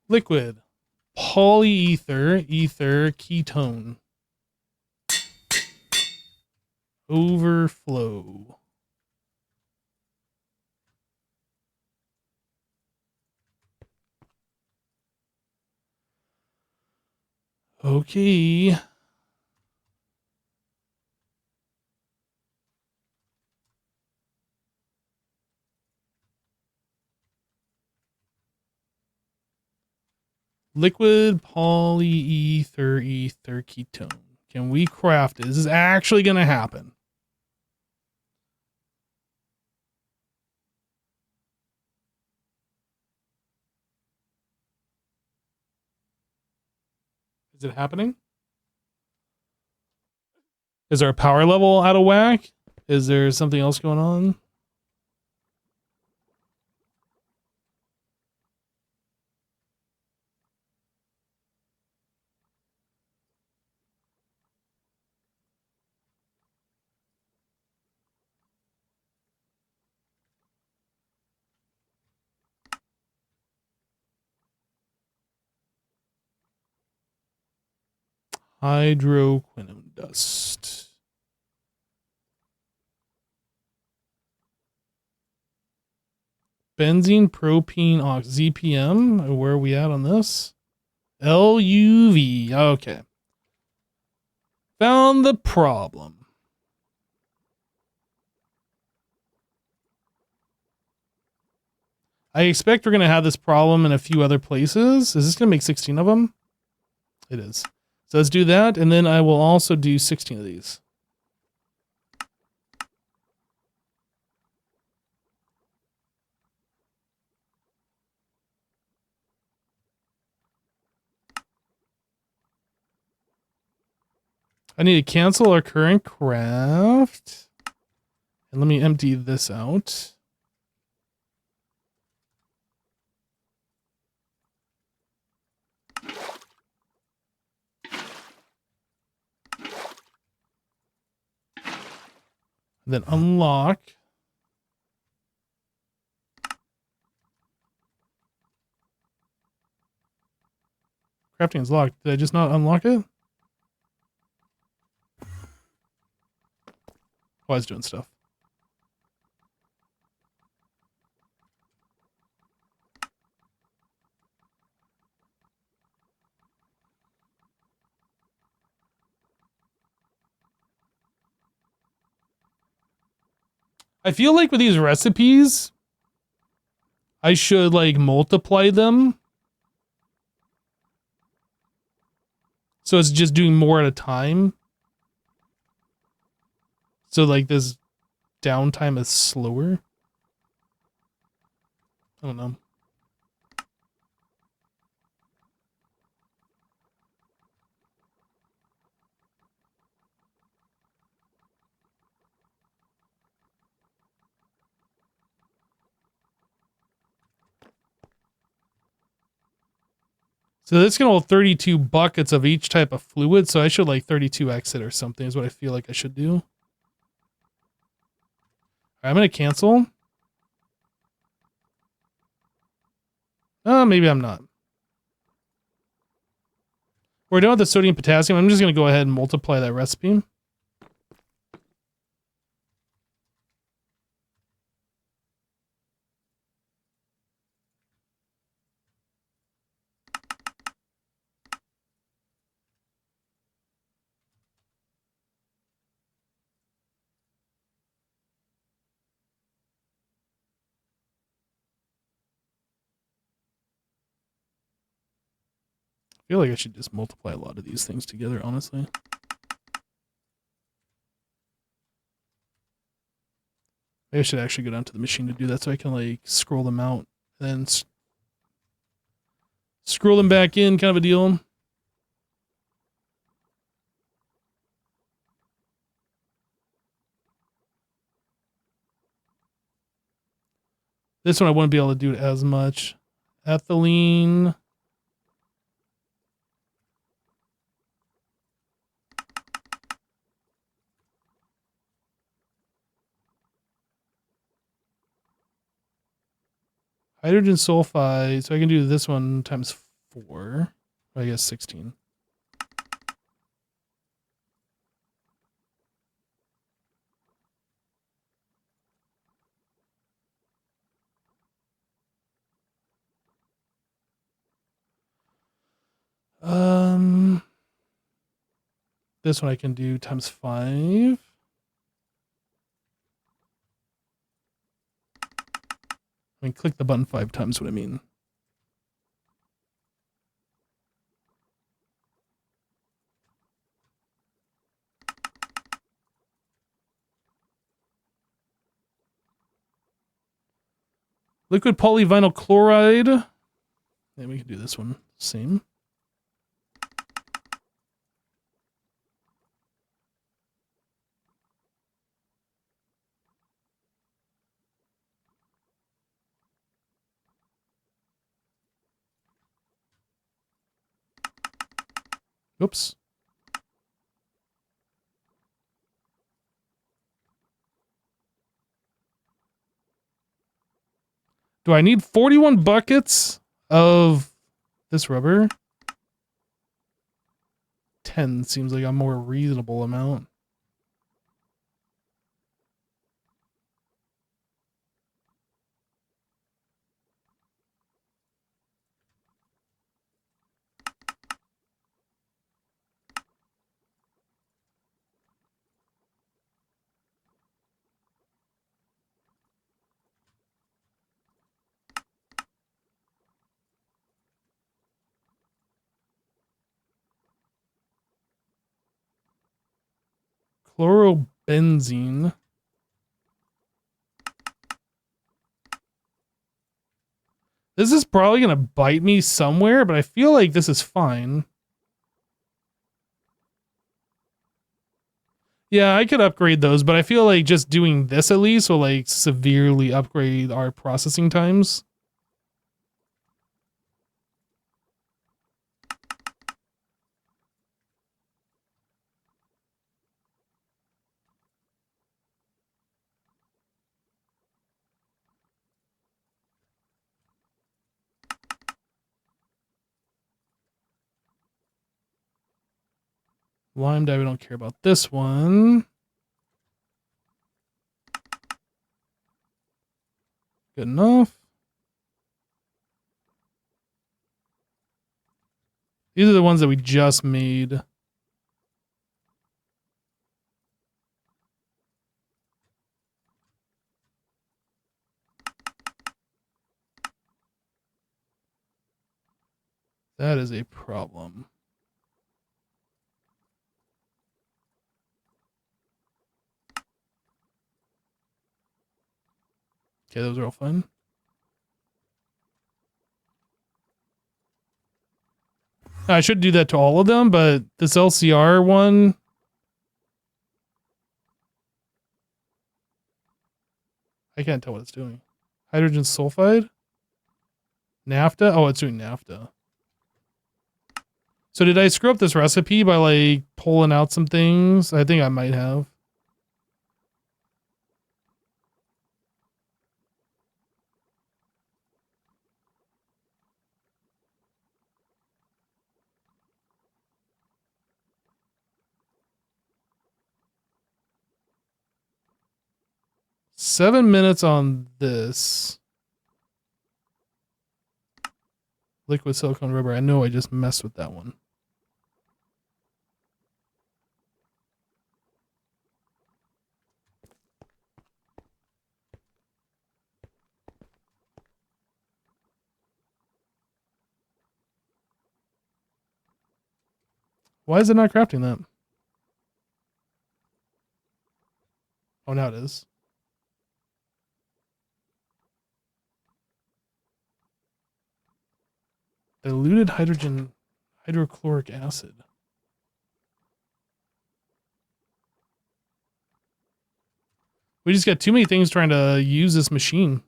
Liquid. Polyether. Ether. Ketone. Overflow. Okay. Liquid polyether ether ketone. Can we craft it? This is actually going to happen. Is it happening? Is our power level out of whack? Is there something else going on? Hydroquinone dust. Benzene, propene, ox, ZPM. Where are we at on this? LUV. Okay. Found the problem. I expect we're going to have this problem in a few other places. Is this going to make 16 of them? It is. So let's do that, and then I will also do 16 of these. I need to cancel our current craft. And let me empty this out. Then unlock. Crafting is locked. Did I just not unlock it? Oh, I was doing stuff. I feel like with these recipes, I should like multiply them. So it's just doing more at a time. So like this downtime is slower. I don't know. So this can hold 32 buckets of each type of fluid, so I should like 32x it or something is what I feel like I should do. All right, I'm going to cancel. Maybe I'm not. We're done with the sodium potassium. I'm just going to go ahead and multiply that recipe. I feel like I should just multiply a lot of these things together, honestly. Maybe I should actually go down to the machine to do that so I can like scroll them out and then scroll them back in, kind of a deal. This one I wouldn't be able to do it as much. Ethylene. Hydrogen sulfide. So I can do this one times 4. I guess 16. This one I can do times 5. I mean, click the button 5 times, what I mean. Liquid polyvinyl chloride. And we can do this one. Same. Oops. Do I need 41 buckets of this rubber? 10 seems like a more reasonable amount. Chlorobenzene. This is probably going to bite me somewhere, but I feel like this is fine. Yeah, I could upgrade those, but I feel like just doing this at least will like severely upgrade our processing times. Lime dye, we don't care about this one. Good enough. These are the ones that we just made. That is a problem. Okay, those are all fine. I should do that to all of them, but this LCR one, I can't tell what it's doing. Hydrogen sulfide? Naphtha? Oh, it's doing naphtha. So did I screw up this recipe by like pulling out some things? I think I might have. Seven minutes on this. Liquid silicone rubber. I know I just messed with that one. Why is it not crafting that? Oh, now it is. Diluted hydrogen hydrochloric acid. We just got too many things trying to use this machine.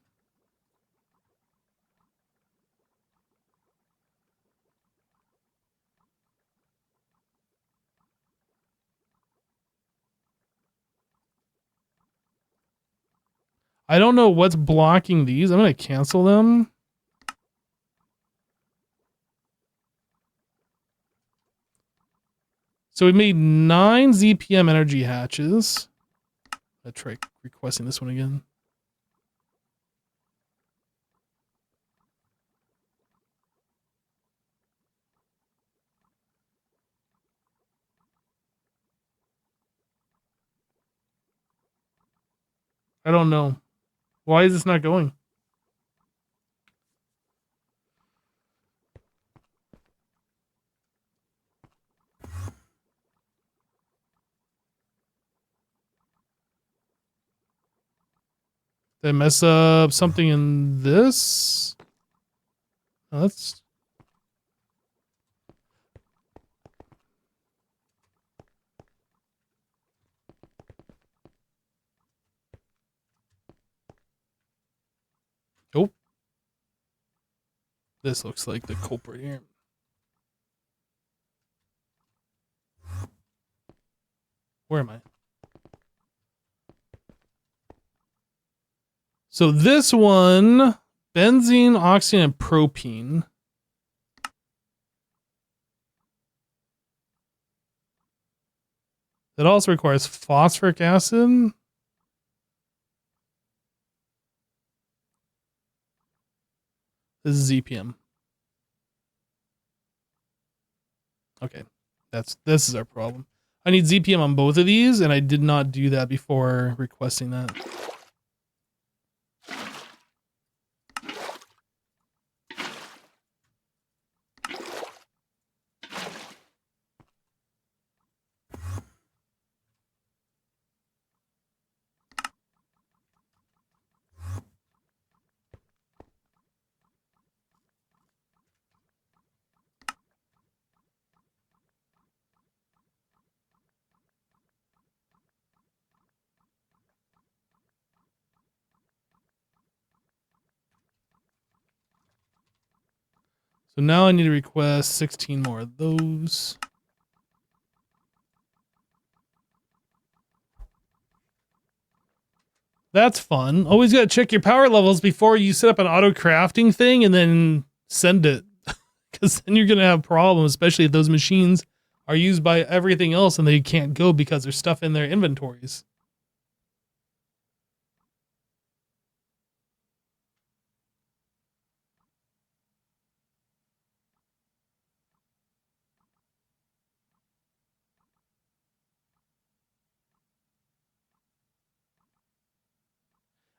I don't know what's blocking these. I'm going to cancel them. So we made 9 ZPM energy hatches. I'll try requesting this one again. I don't know. Why is this not going? Did I mess up something in this? Oh, that's... Oh. This looks like the culprit here. Where am I? So this one, benzene, oxygen, and propene. That also requires phosphoric acid. This is ZPM. Okay, this is our problem. I need ZPM on both of these, and I did not do that before requesting that. So now I need to request 16 more of those. That's fun. Always got to check your power levels before you set up an auto crafting thing and then send it. Because then you're going to have problems, especially if those machines are used by everything else and they can't go because there's stuff in their inventories.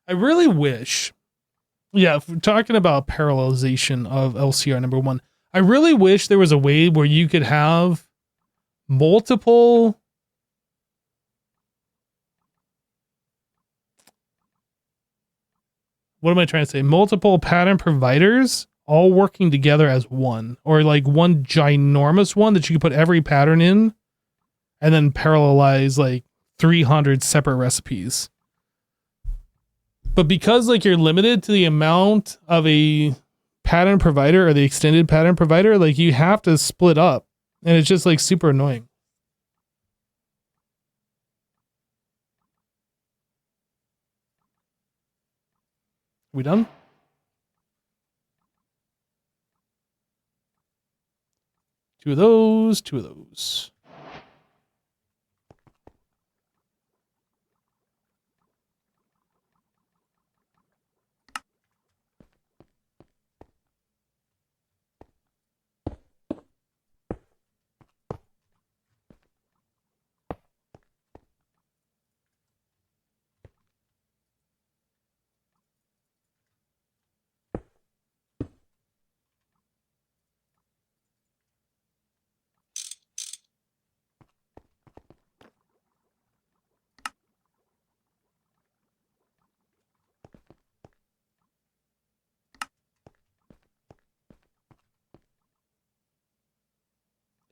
I really wish, yeah, if we're talking about parallelization of LCR number one, I really wish there was a way where you could have multiple what am I trying to say? Multiple pattern providers all working together as one, or like one ginormous one that you could put every pattern in and then parallelize like 300 separate recipes. But because like you're limited to the amount of a pattern provider or the extended pattern provider, like you have to split up, and it's just like super annoying. We done? Two of those, two of those.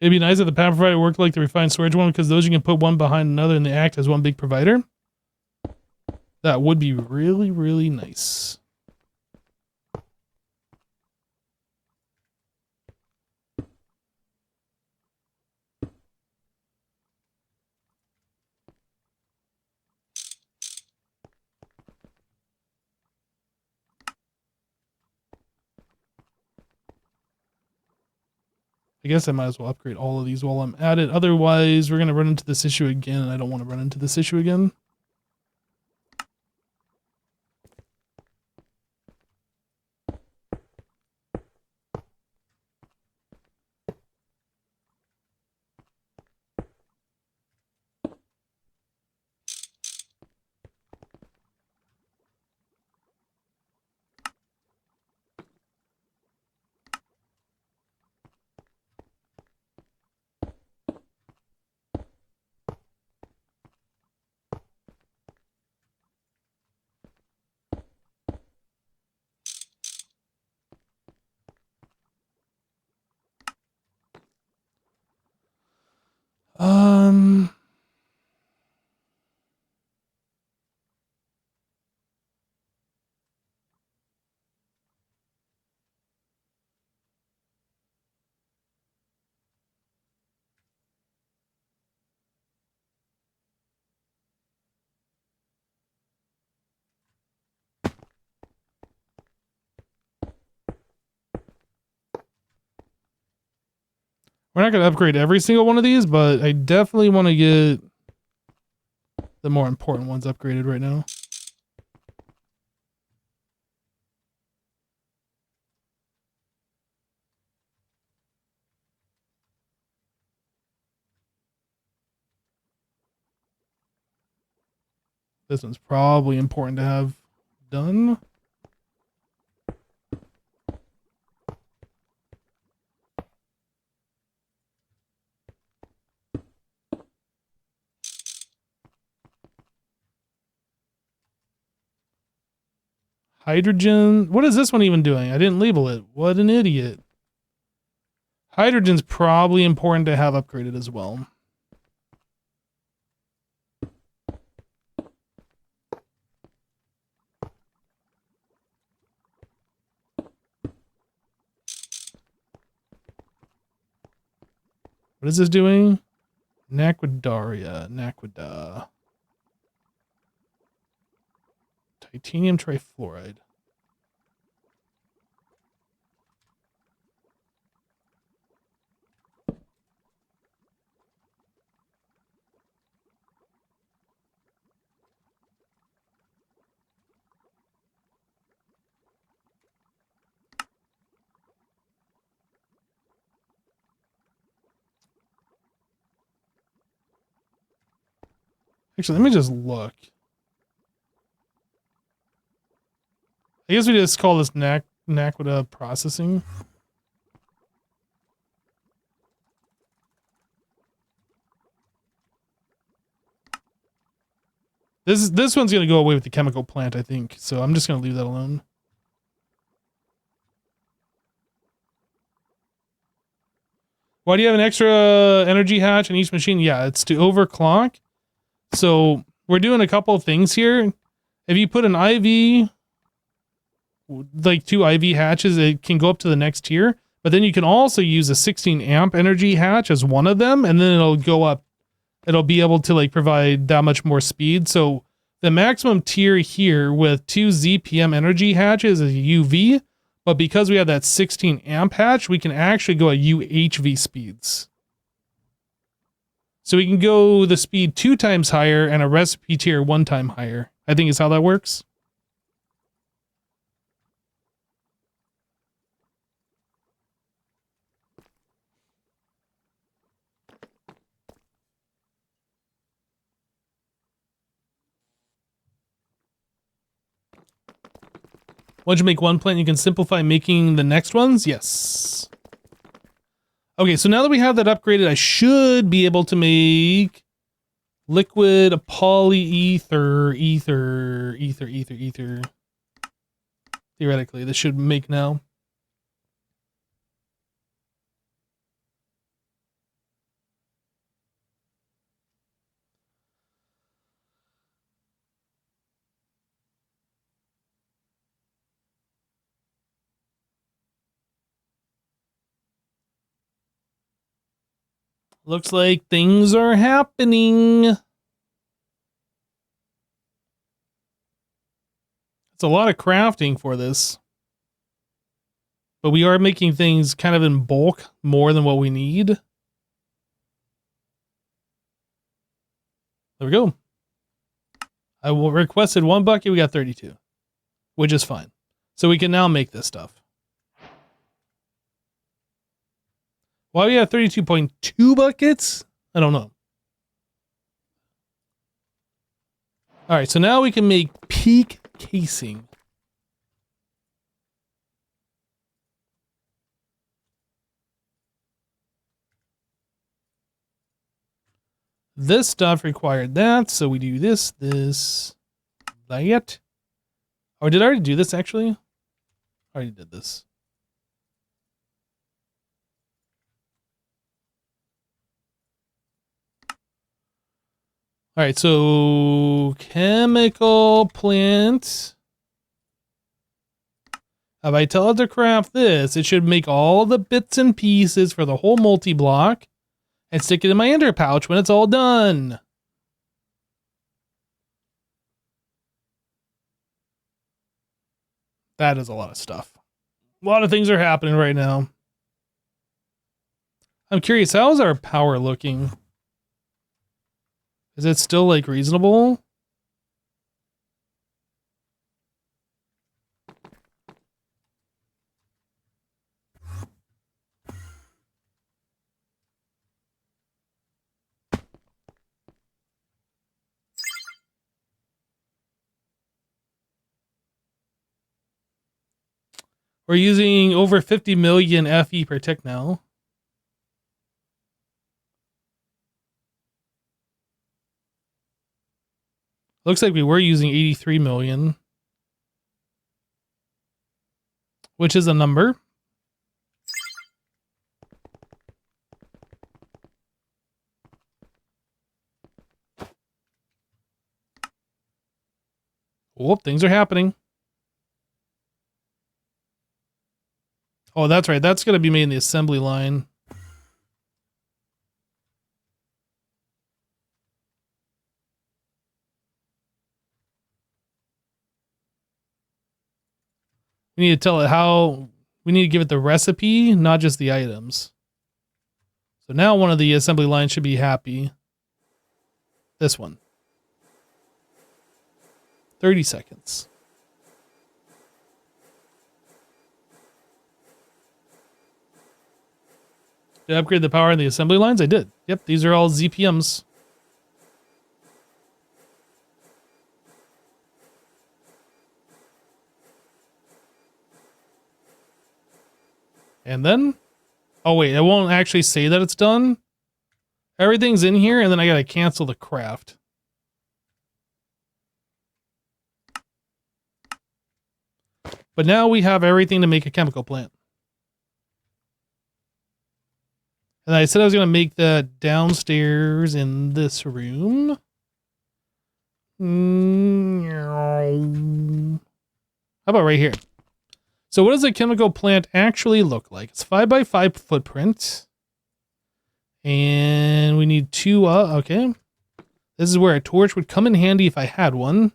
It'd be nice if the pattern provider worked like the refined storage one, because those you can put one behind another and they act as one big provider. That would be really, really nice. I guess I might as well upgrade all of these while I'm at it. Otherwise, we're going to run into this issue again, and I don't want to run into this issue again. Um, we're not going to upgrade every single one of these, but I definitely want to get the more important ones upgraded right now. This one's probably important to have done. Hydrogen. What is this one even doing? I didn't label it. What an idiot. Hydrogen's probably important to have upgraded as well. What is this doing? Naquadaria. Naquada. Titanium trifluoride. Actually, let me just look. I guess we just call this Naquada processing. This one's gonna go away with the chemical plant, I think. So I'm just gonna leave that alone. Why do you have an extra energy hatch in each machine? Yeah, it's to overclock. So we're doing a couple of things here. If you put an IV, like 2 IV hatches, it can go up to the next tier. But then you can also use a 16 amp energy hatch as one of them, and then it'll go up. It'll be able to like provide that much more speed. So the maximum tier here with 2 ZPM energy hatches is UV, but because we have that 16 amp hatch, we can actually go at UHV speeds. So we can go the speed 2 times higher and a recipe tier 1 time higher, I think is how that works. Once you make one plant, you can simplify making the next ones? Yes. Okay, so now that we have that upgraded, I should be able to make liquid polyether, ether. Theoretically, this should make now. Looks like things are happening. It's a lot of crafting for this. But we are making things kind of in bulk more than what we need. There we go. I requested 1 bucket. We got 32, which is fine. So we can now make this stuff. Why we have 32.2 buckets? I don't know. All right, so now we can make peak casing. This stuff required that, so we do this, that. Oh, did I already do this, actually? I already did this. All right, so chemical plant. If I tell it to craft this, it should make all the bits and pieces for the whole multi-block and stick it in my ender pouch when it's all done. That is a lot of stuff. A lot of things are happening right now. I'm curious, how is our power looking? Is it still like reasonable? We're using over 50 million FE per tick now. Looks like we were using 83 million. Which is a number. Whoop, things are happening. Oh, that's right. That's going to be made in the assembly line. We need to tell it how, we need to give it the recipe, not just the items. So now one of the assembly lines should be happy. This one. 30 seconds. Did I upgrade the power in the assembly lines? I did. Yep, these are all ZPMs. And then, oh wait, it won't actually say that it's done. Everything's in here, and then I gotta cancel the craft. But now we have everything to make a chemical plant. And I said I was gonna make that downstairs in this room. How about right here? So what does a chemical plant actually look like? It's 5x5 footprint. And we need 2, okay. This is where a torch would come in handy if I had one.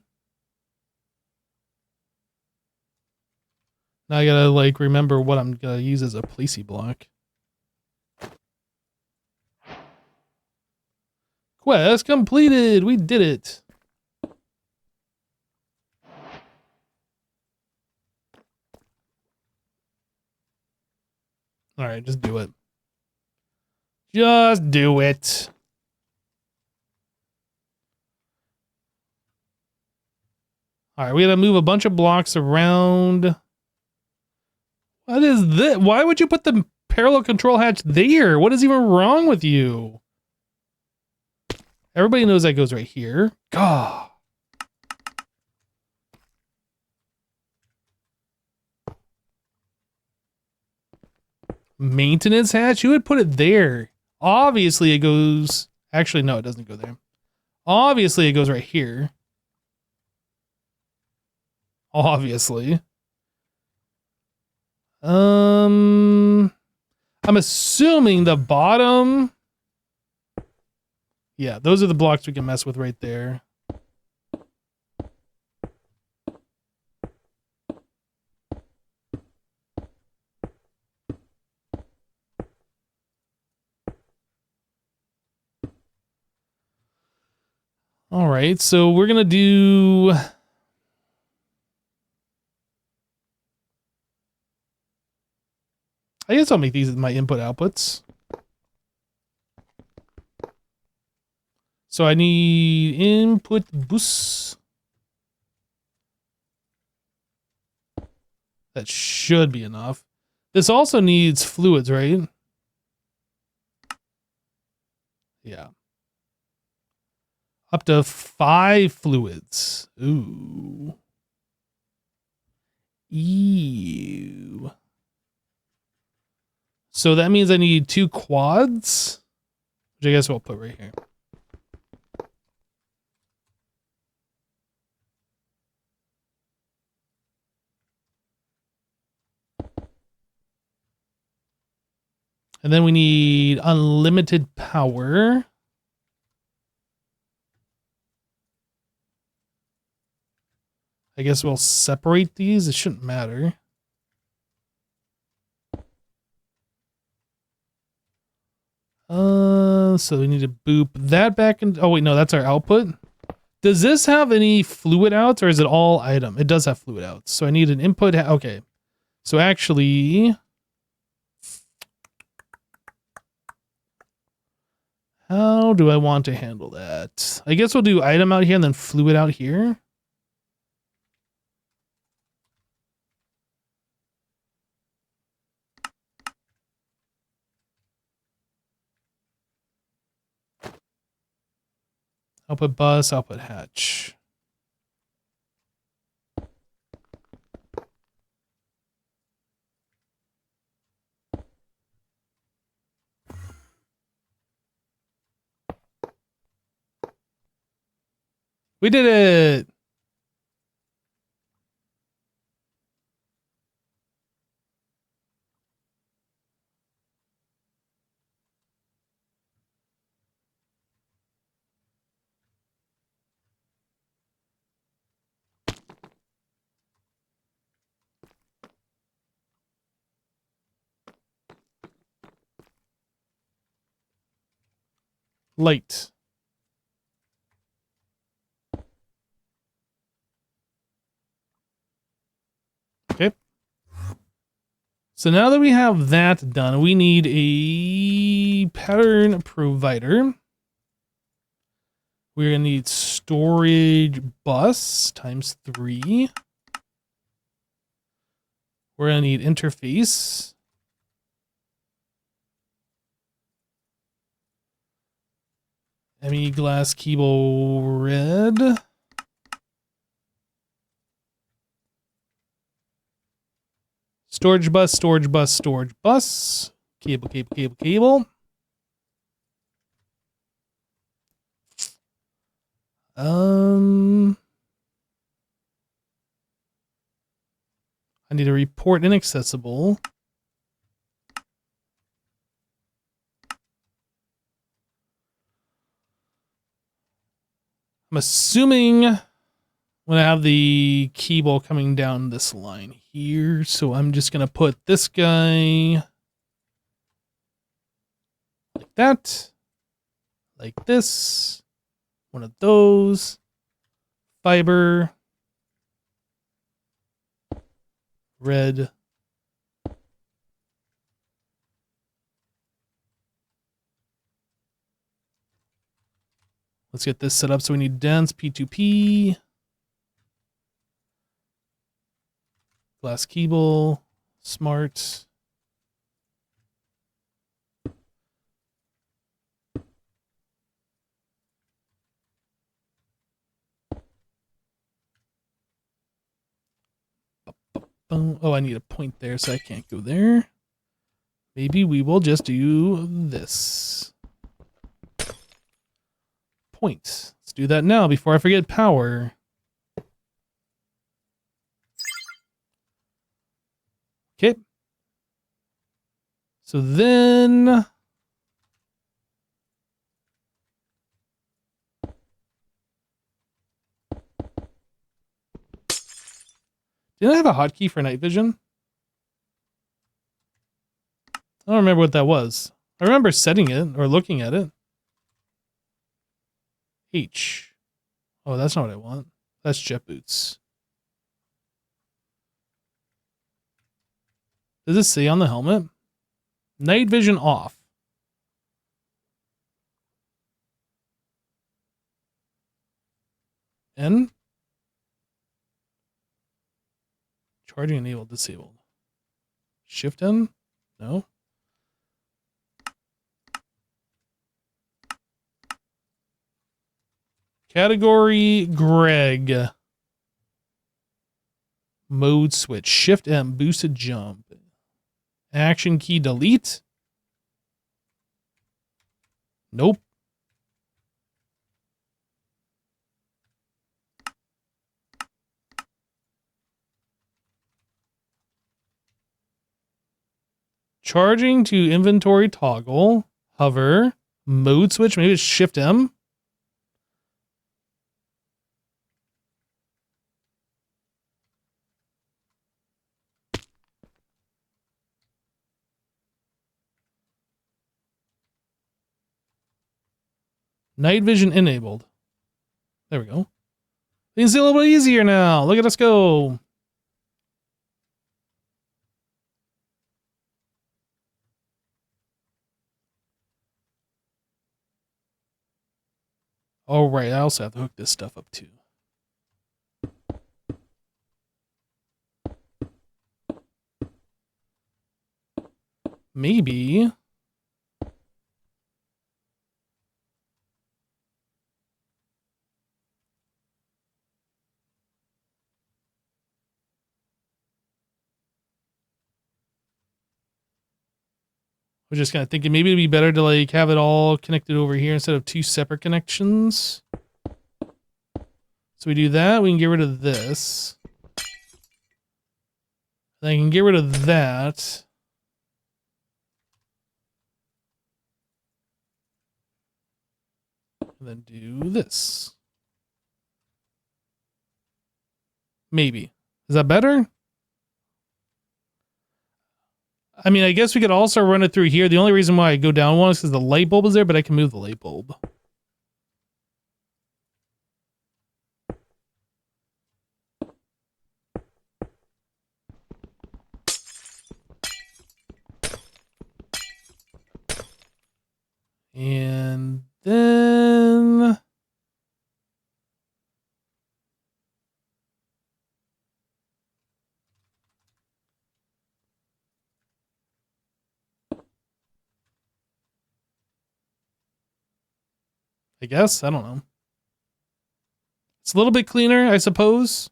Now I gotta like remember what I'm gonna use as a placey block. Quest completed! We did it! Alright, just do it. Just do it. Alright, we gotta move a bunch of blocks around. What is this? Why would you put the parallel control hatch there? What is even wrong with you? Everybody knows that goes right here. God. Maintenance hatch? You would put it there. Obviously it goes... Actually, no, it doesn't go there. Obviously it goes right here. Obviously. I'm assuming the bottom... Yeah, those are the blocks we can mess with right there. All right, so we're going to do... I guess I'll make these my input outputs. So I need input boosts. That should be enough. This also needs fluids, right? Yeah. Up to 5 fluids. Ooh. Ew. So that means I need 2 quads, which I guess we'll put right here. And then we need unlimited power. I guess we'll separate these. It shouldn't matter. So we need to boop that back in. Oh wait, no, that's our output. Does this have any fluid outs or is it all item? It does have fluid outs. So I need an input. Okay. So actually, how do I want to handle that? I guess we'll do item out here and then fluid out here. Output bus, output hatch. We did it! Light. Okay. So now that we have that done, we need a pattern provider. We're going to need storage bus times 3. We're going to need interface. ME glass keyboard red. Storage bus, storage bus, storage bus. Cable, cable, cable, cable. I need a report inaccessible. I'm assuming I'm going to have the cable coming down this line here. So I'm just going to put this guy like that, like this, one of those, fiber, red, let's get this set up. So we need dense P2P, glass cable, smart. Oh, I need a point there, so I can't go there. Maybe we will just do this. Point. Let's do that now before I forget power. Okay. So then... Did I have a hotkey for night vision? I don't remember what that was. I remember setting it or looking at it. H. Oh, that's not what I want. That's jet boots. Does it say on the helmet? Night vision off. N? Charging enabled, disabled. Shift N? No. Category Greg. Mode switch. Shift M, boosted jump. Action key delete. Nope. Charging to inventory toggle. Hover. Mode switch. Maybe it's Shift M. Night vision enabled. There we go. Things are a little bit easier now. Look at us go. Oh, right. I also have to hook this stuff up too. Maybe. I was just kind of thinking maybe it'd be better to like have it all connected over here instead of two separate connections. So we do that. We can get rid of this. Then I can get rid of that. And then do this. Maybe. Is that better? I mean, I guess we could also run it through here. The only reason why I go down one is because the light bulb is there, but I can move the light bulb. And then... I guess. I don't know. It's a little bit cleaner, I suppose.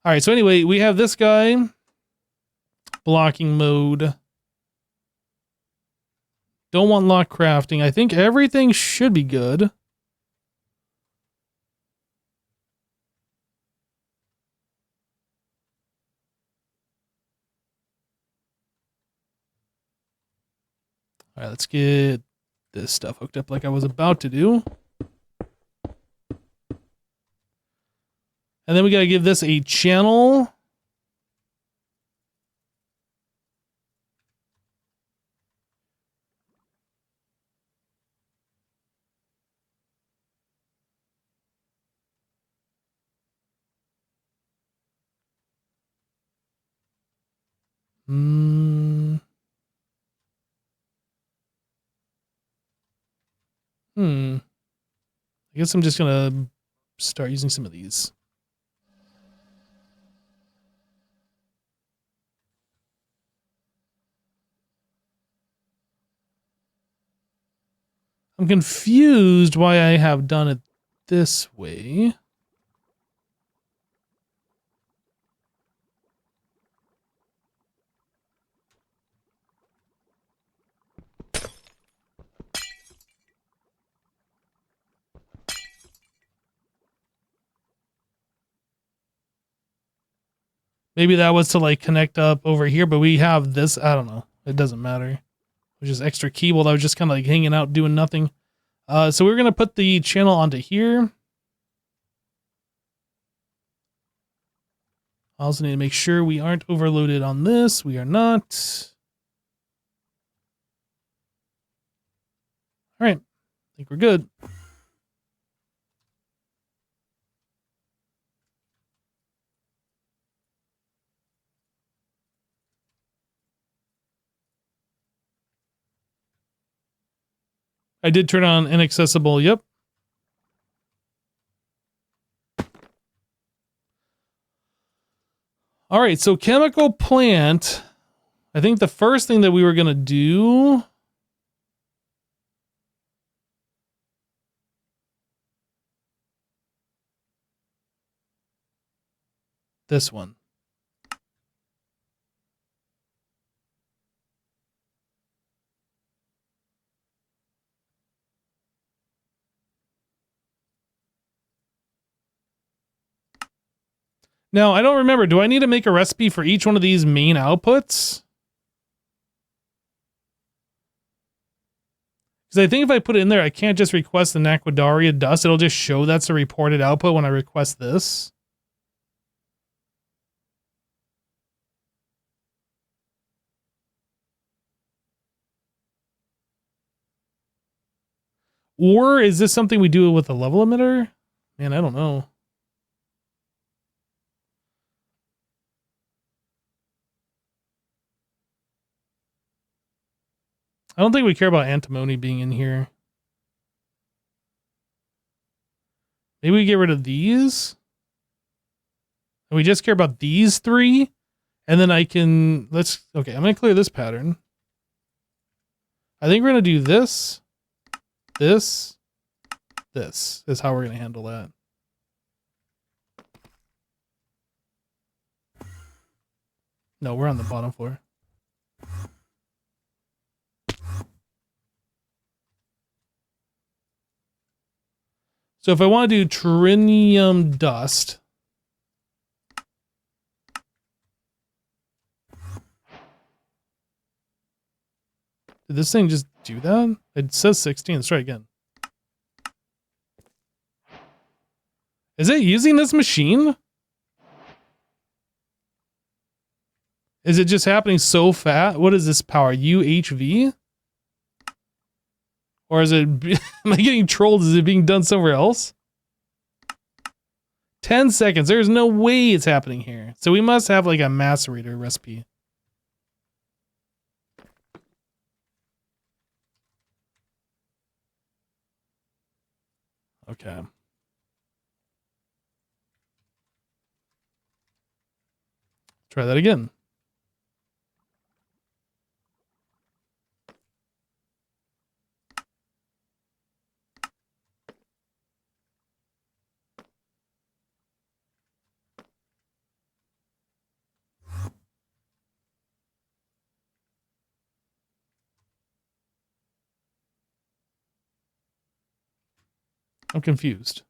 All right, so anyway, we have this guy. Blocking mode. Don't want lock crafting. I think everything should be good. All right, let's get this stuff hooked up like I was about to do. And then we got to give this a channel. I guess I'm just going to start using some of these. I'm confused why I have done it this way. Maybe that was to like connect up over here, but we have this. I don't know. It doesn't matter. Which is extra cable that was just kind of like hanging out doing nothing. So we're going to put the channel onto here. I also need to make sure we aren't overloaded on this. We are not. All right. I think we're good. I did turn on inaccessible. Yep. All right, so chemical plant. I think the first thing that we were going to do... This one. Now, I don't remember. Do I need to make a recipe for each one of these main outputs? Because I think if I put it in there, I can't just request the Naquadaria dust. It'll just show that's the reported output when I request this. Or is this something we do with a level emitter? Man, I don't know. I don't think we care about antimony being in here. Maybe we get rid of these. And we just care about these three. And then I can, okay, I'm going to clear this pattern. I think we're going to do this. This is how we're going to handle that. No, we're on the bottom floor. So if I want to do trinium dust, did this thing just do that? It says 16. Let's try again. Is it using this machine? Is it just happening so fast? What is this power? UHV? Or is it, am I getting trolled? Is it being done somewhere else? 10 seconds. There's no way it's happening here. So we must have like a macerator recipe. Okay. Try that again. I'm confused.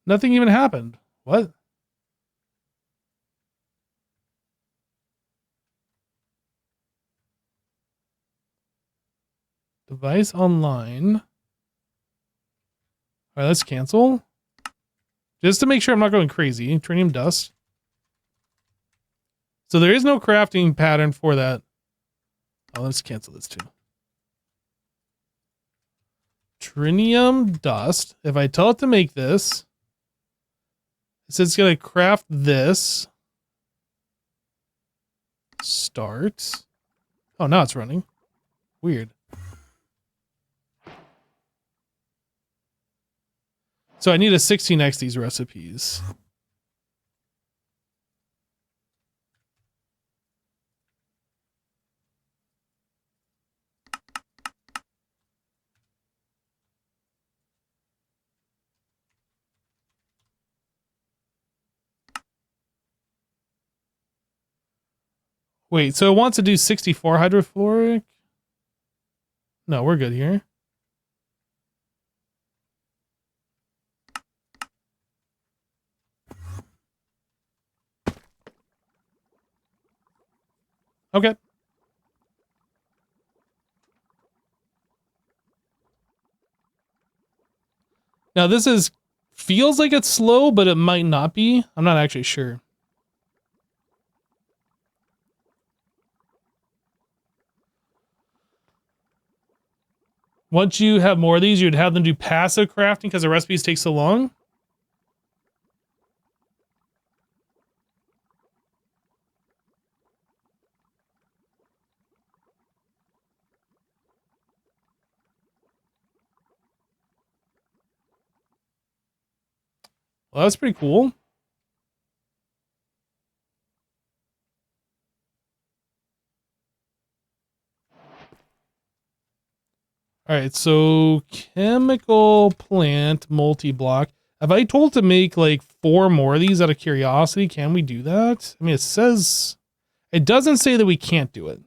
Nothing even happened. What? Device online. All right, let's cancel. Just to make sure I'm not going crazy. Trinium dust. So there is no crafting pattern for that. Oh, let's cancel this too. Trinium dust. If I tell it to make this, it says it's going to craft this. Start. Oh, now it's running. Weird. So I need to 16x these recipes. Wait, so it wants to do 64 hydrofluoric? No, we're good here. Okay. Now this feels like it's slow, but it might not be. I'm not actually sure. Once you have more of these, you'd have them do passive crafting because the recipes take so long. Well, that's pretty cool. All right, so chemical plant multi-block. Have I told to make like 4 more of these out of curiosity? Can we do that? I mean, it says, it doesn't say that we can't do it.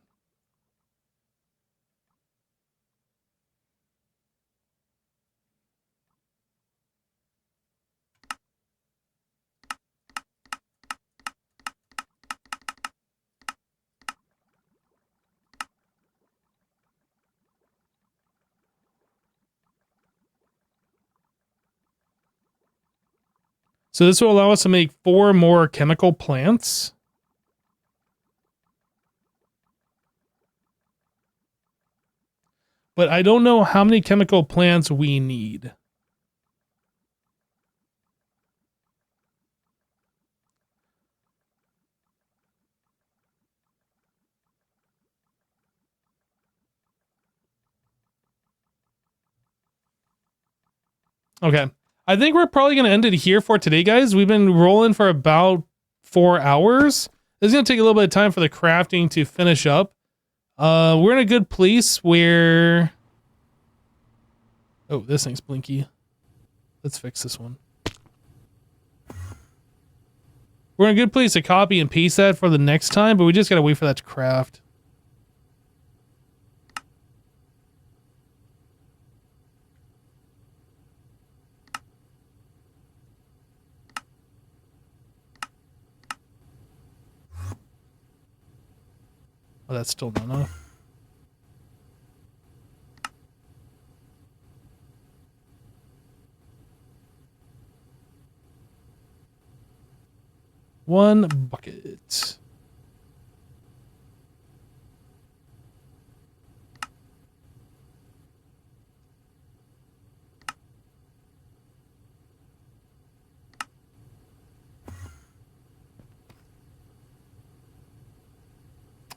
So this will allow us to make 4 more chemical plants. But I don't know how many chemical plants we need. Okay. I think we're probably going to end it here for today, guys. We've been rolling for about 4 hours. This is going to take a little bit of time for the crafting to finish up. We're in a good place where... Oh, this thing's blinky. Let's fix this one. We're in a good place to copy and paste that for the next time, but we just got to wait for that to craft. Oh, that's still not enough. One bucket.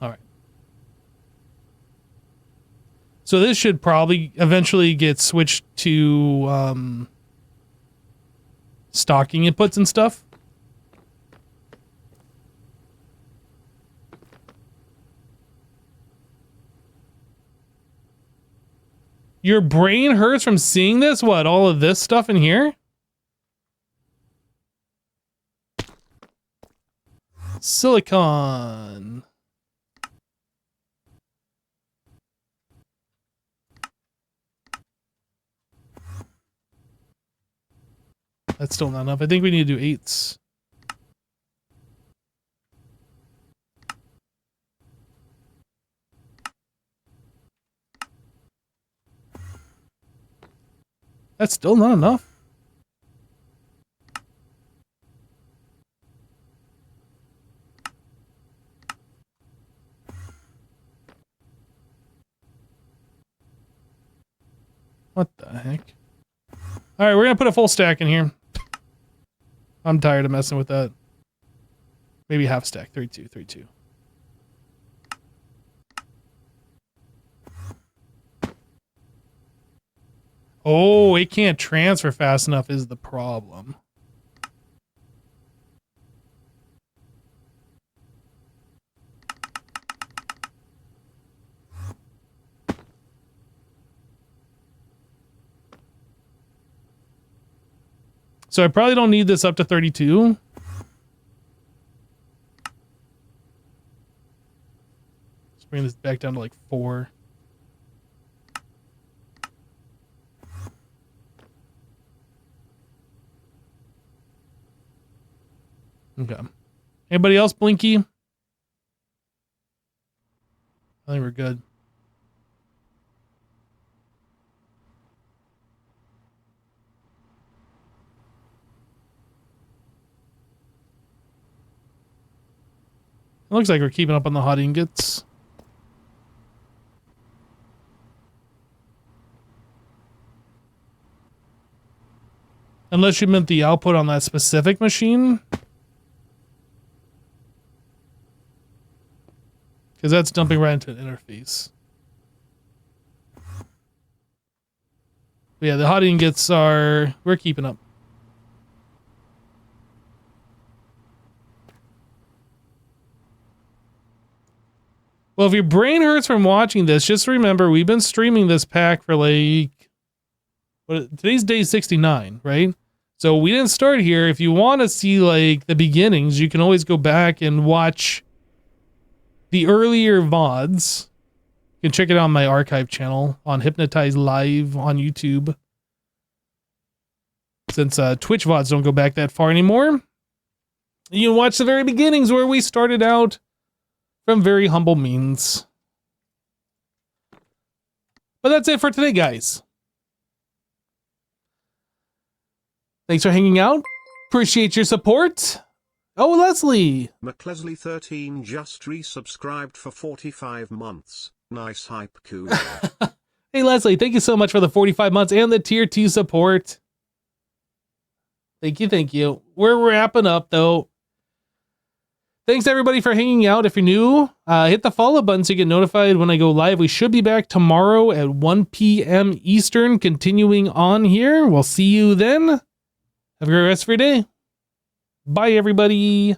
All right. So this should probably eventually get switched to stocking inputs and stuff. Your brain hurts from seeing this? What, all of this stuff in here? Silicon. That's still not enough. I think we need to do 8s. That's still not enough. What the heck? All right, we're going to put a full stack in here. I'm tired of messing with that. Maybe half stack. 32, 32. Oh, it can't transfer fast enough is the problem. So I probably don't need this up to 32. Let's bring this back down to like 4. Okay. Anybody else blinky? I think we're good. It looks like we're keeping up on the hot ingots. Unless you meant the output on that specific machine. Because that's dumping right into an interface. But yeah, the hot ingots are... We're keeping up. Well, if your brain hurts from watching this, just remember we've been streaming this pack for like... today's day 69, right? So we didn't start here. If you want to see like the beginnings, you can always go back and watch the earlier VODs. You can check it out on my archive channel on Hypnotize Live on YouTube. Since Twitch VODs don't go back that far anymore. You can watch the very beginnings where we started out from very humble means. But that's it for today, guys. Thanks for hanging out. Appreciate your support. Oh, Leslie. McLeslie13 just resubscribed for 45 months. Nice hype, cool. Hey, Leslie, thank you so much for the 45 months and the tier 2 support. Thank you, thank you. We're wrapping up, though. Thanks, everybody, for hanging out. If you're new, hit the follow button so you get notified when I go live. We should be back tomorrow at 1 p.m. Eastern, continuing on here. We'll see you then. Have a great rest of your day. Bye, everybody.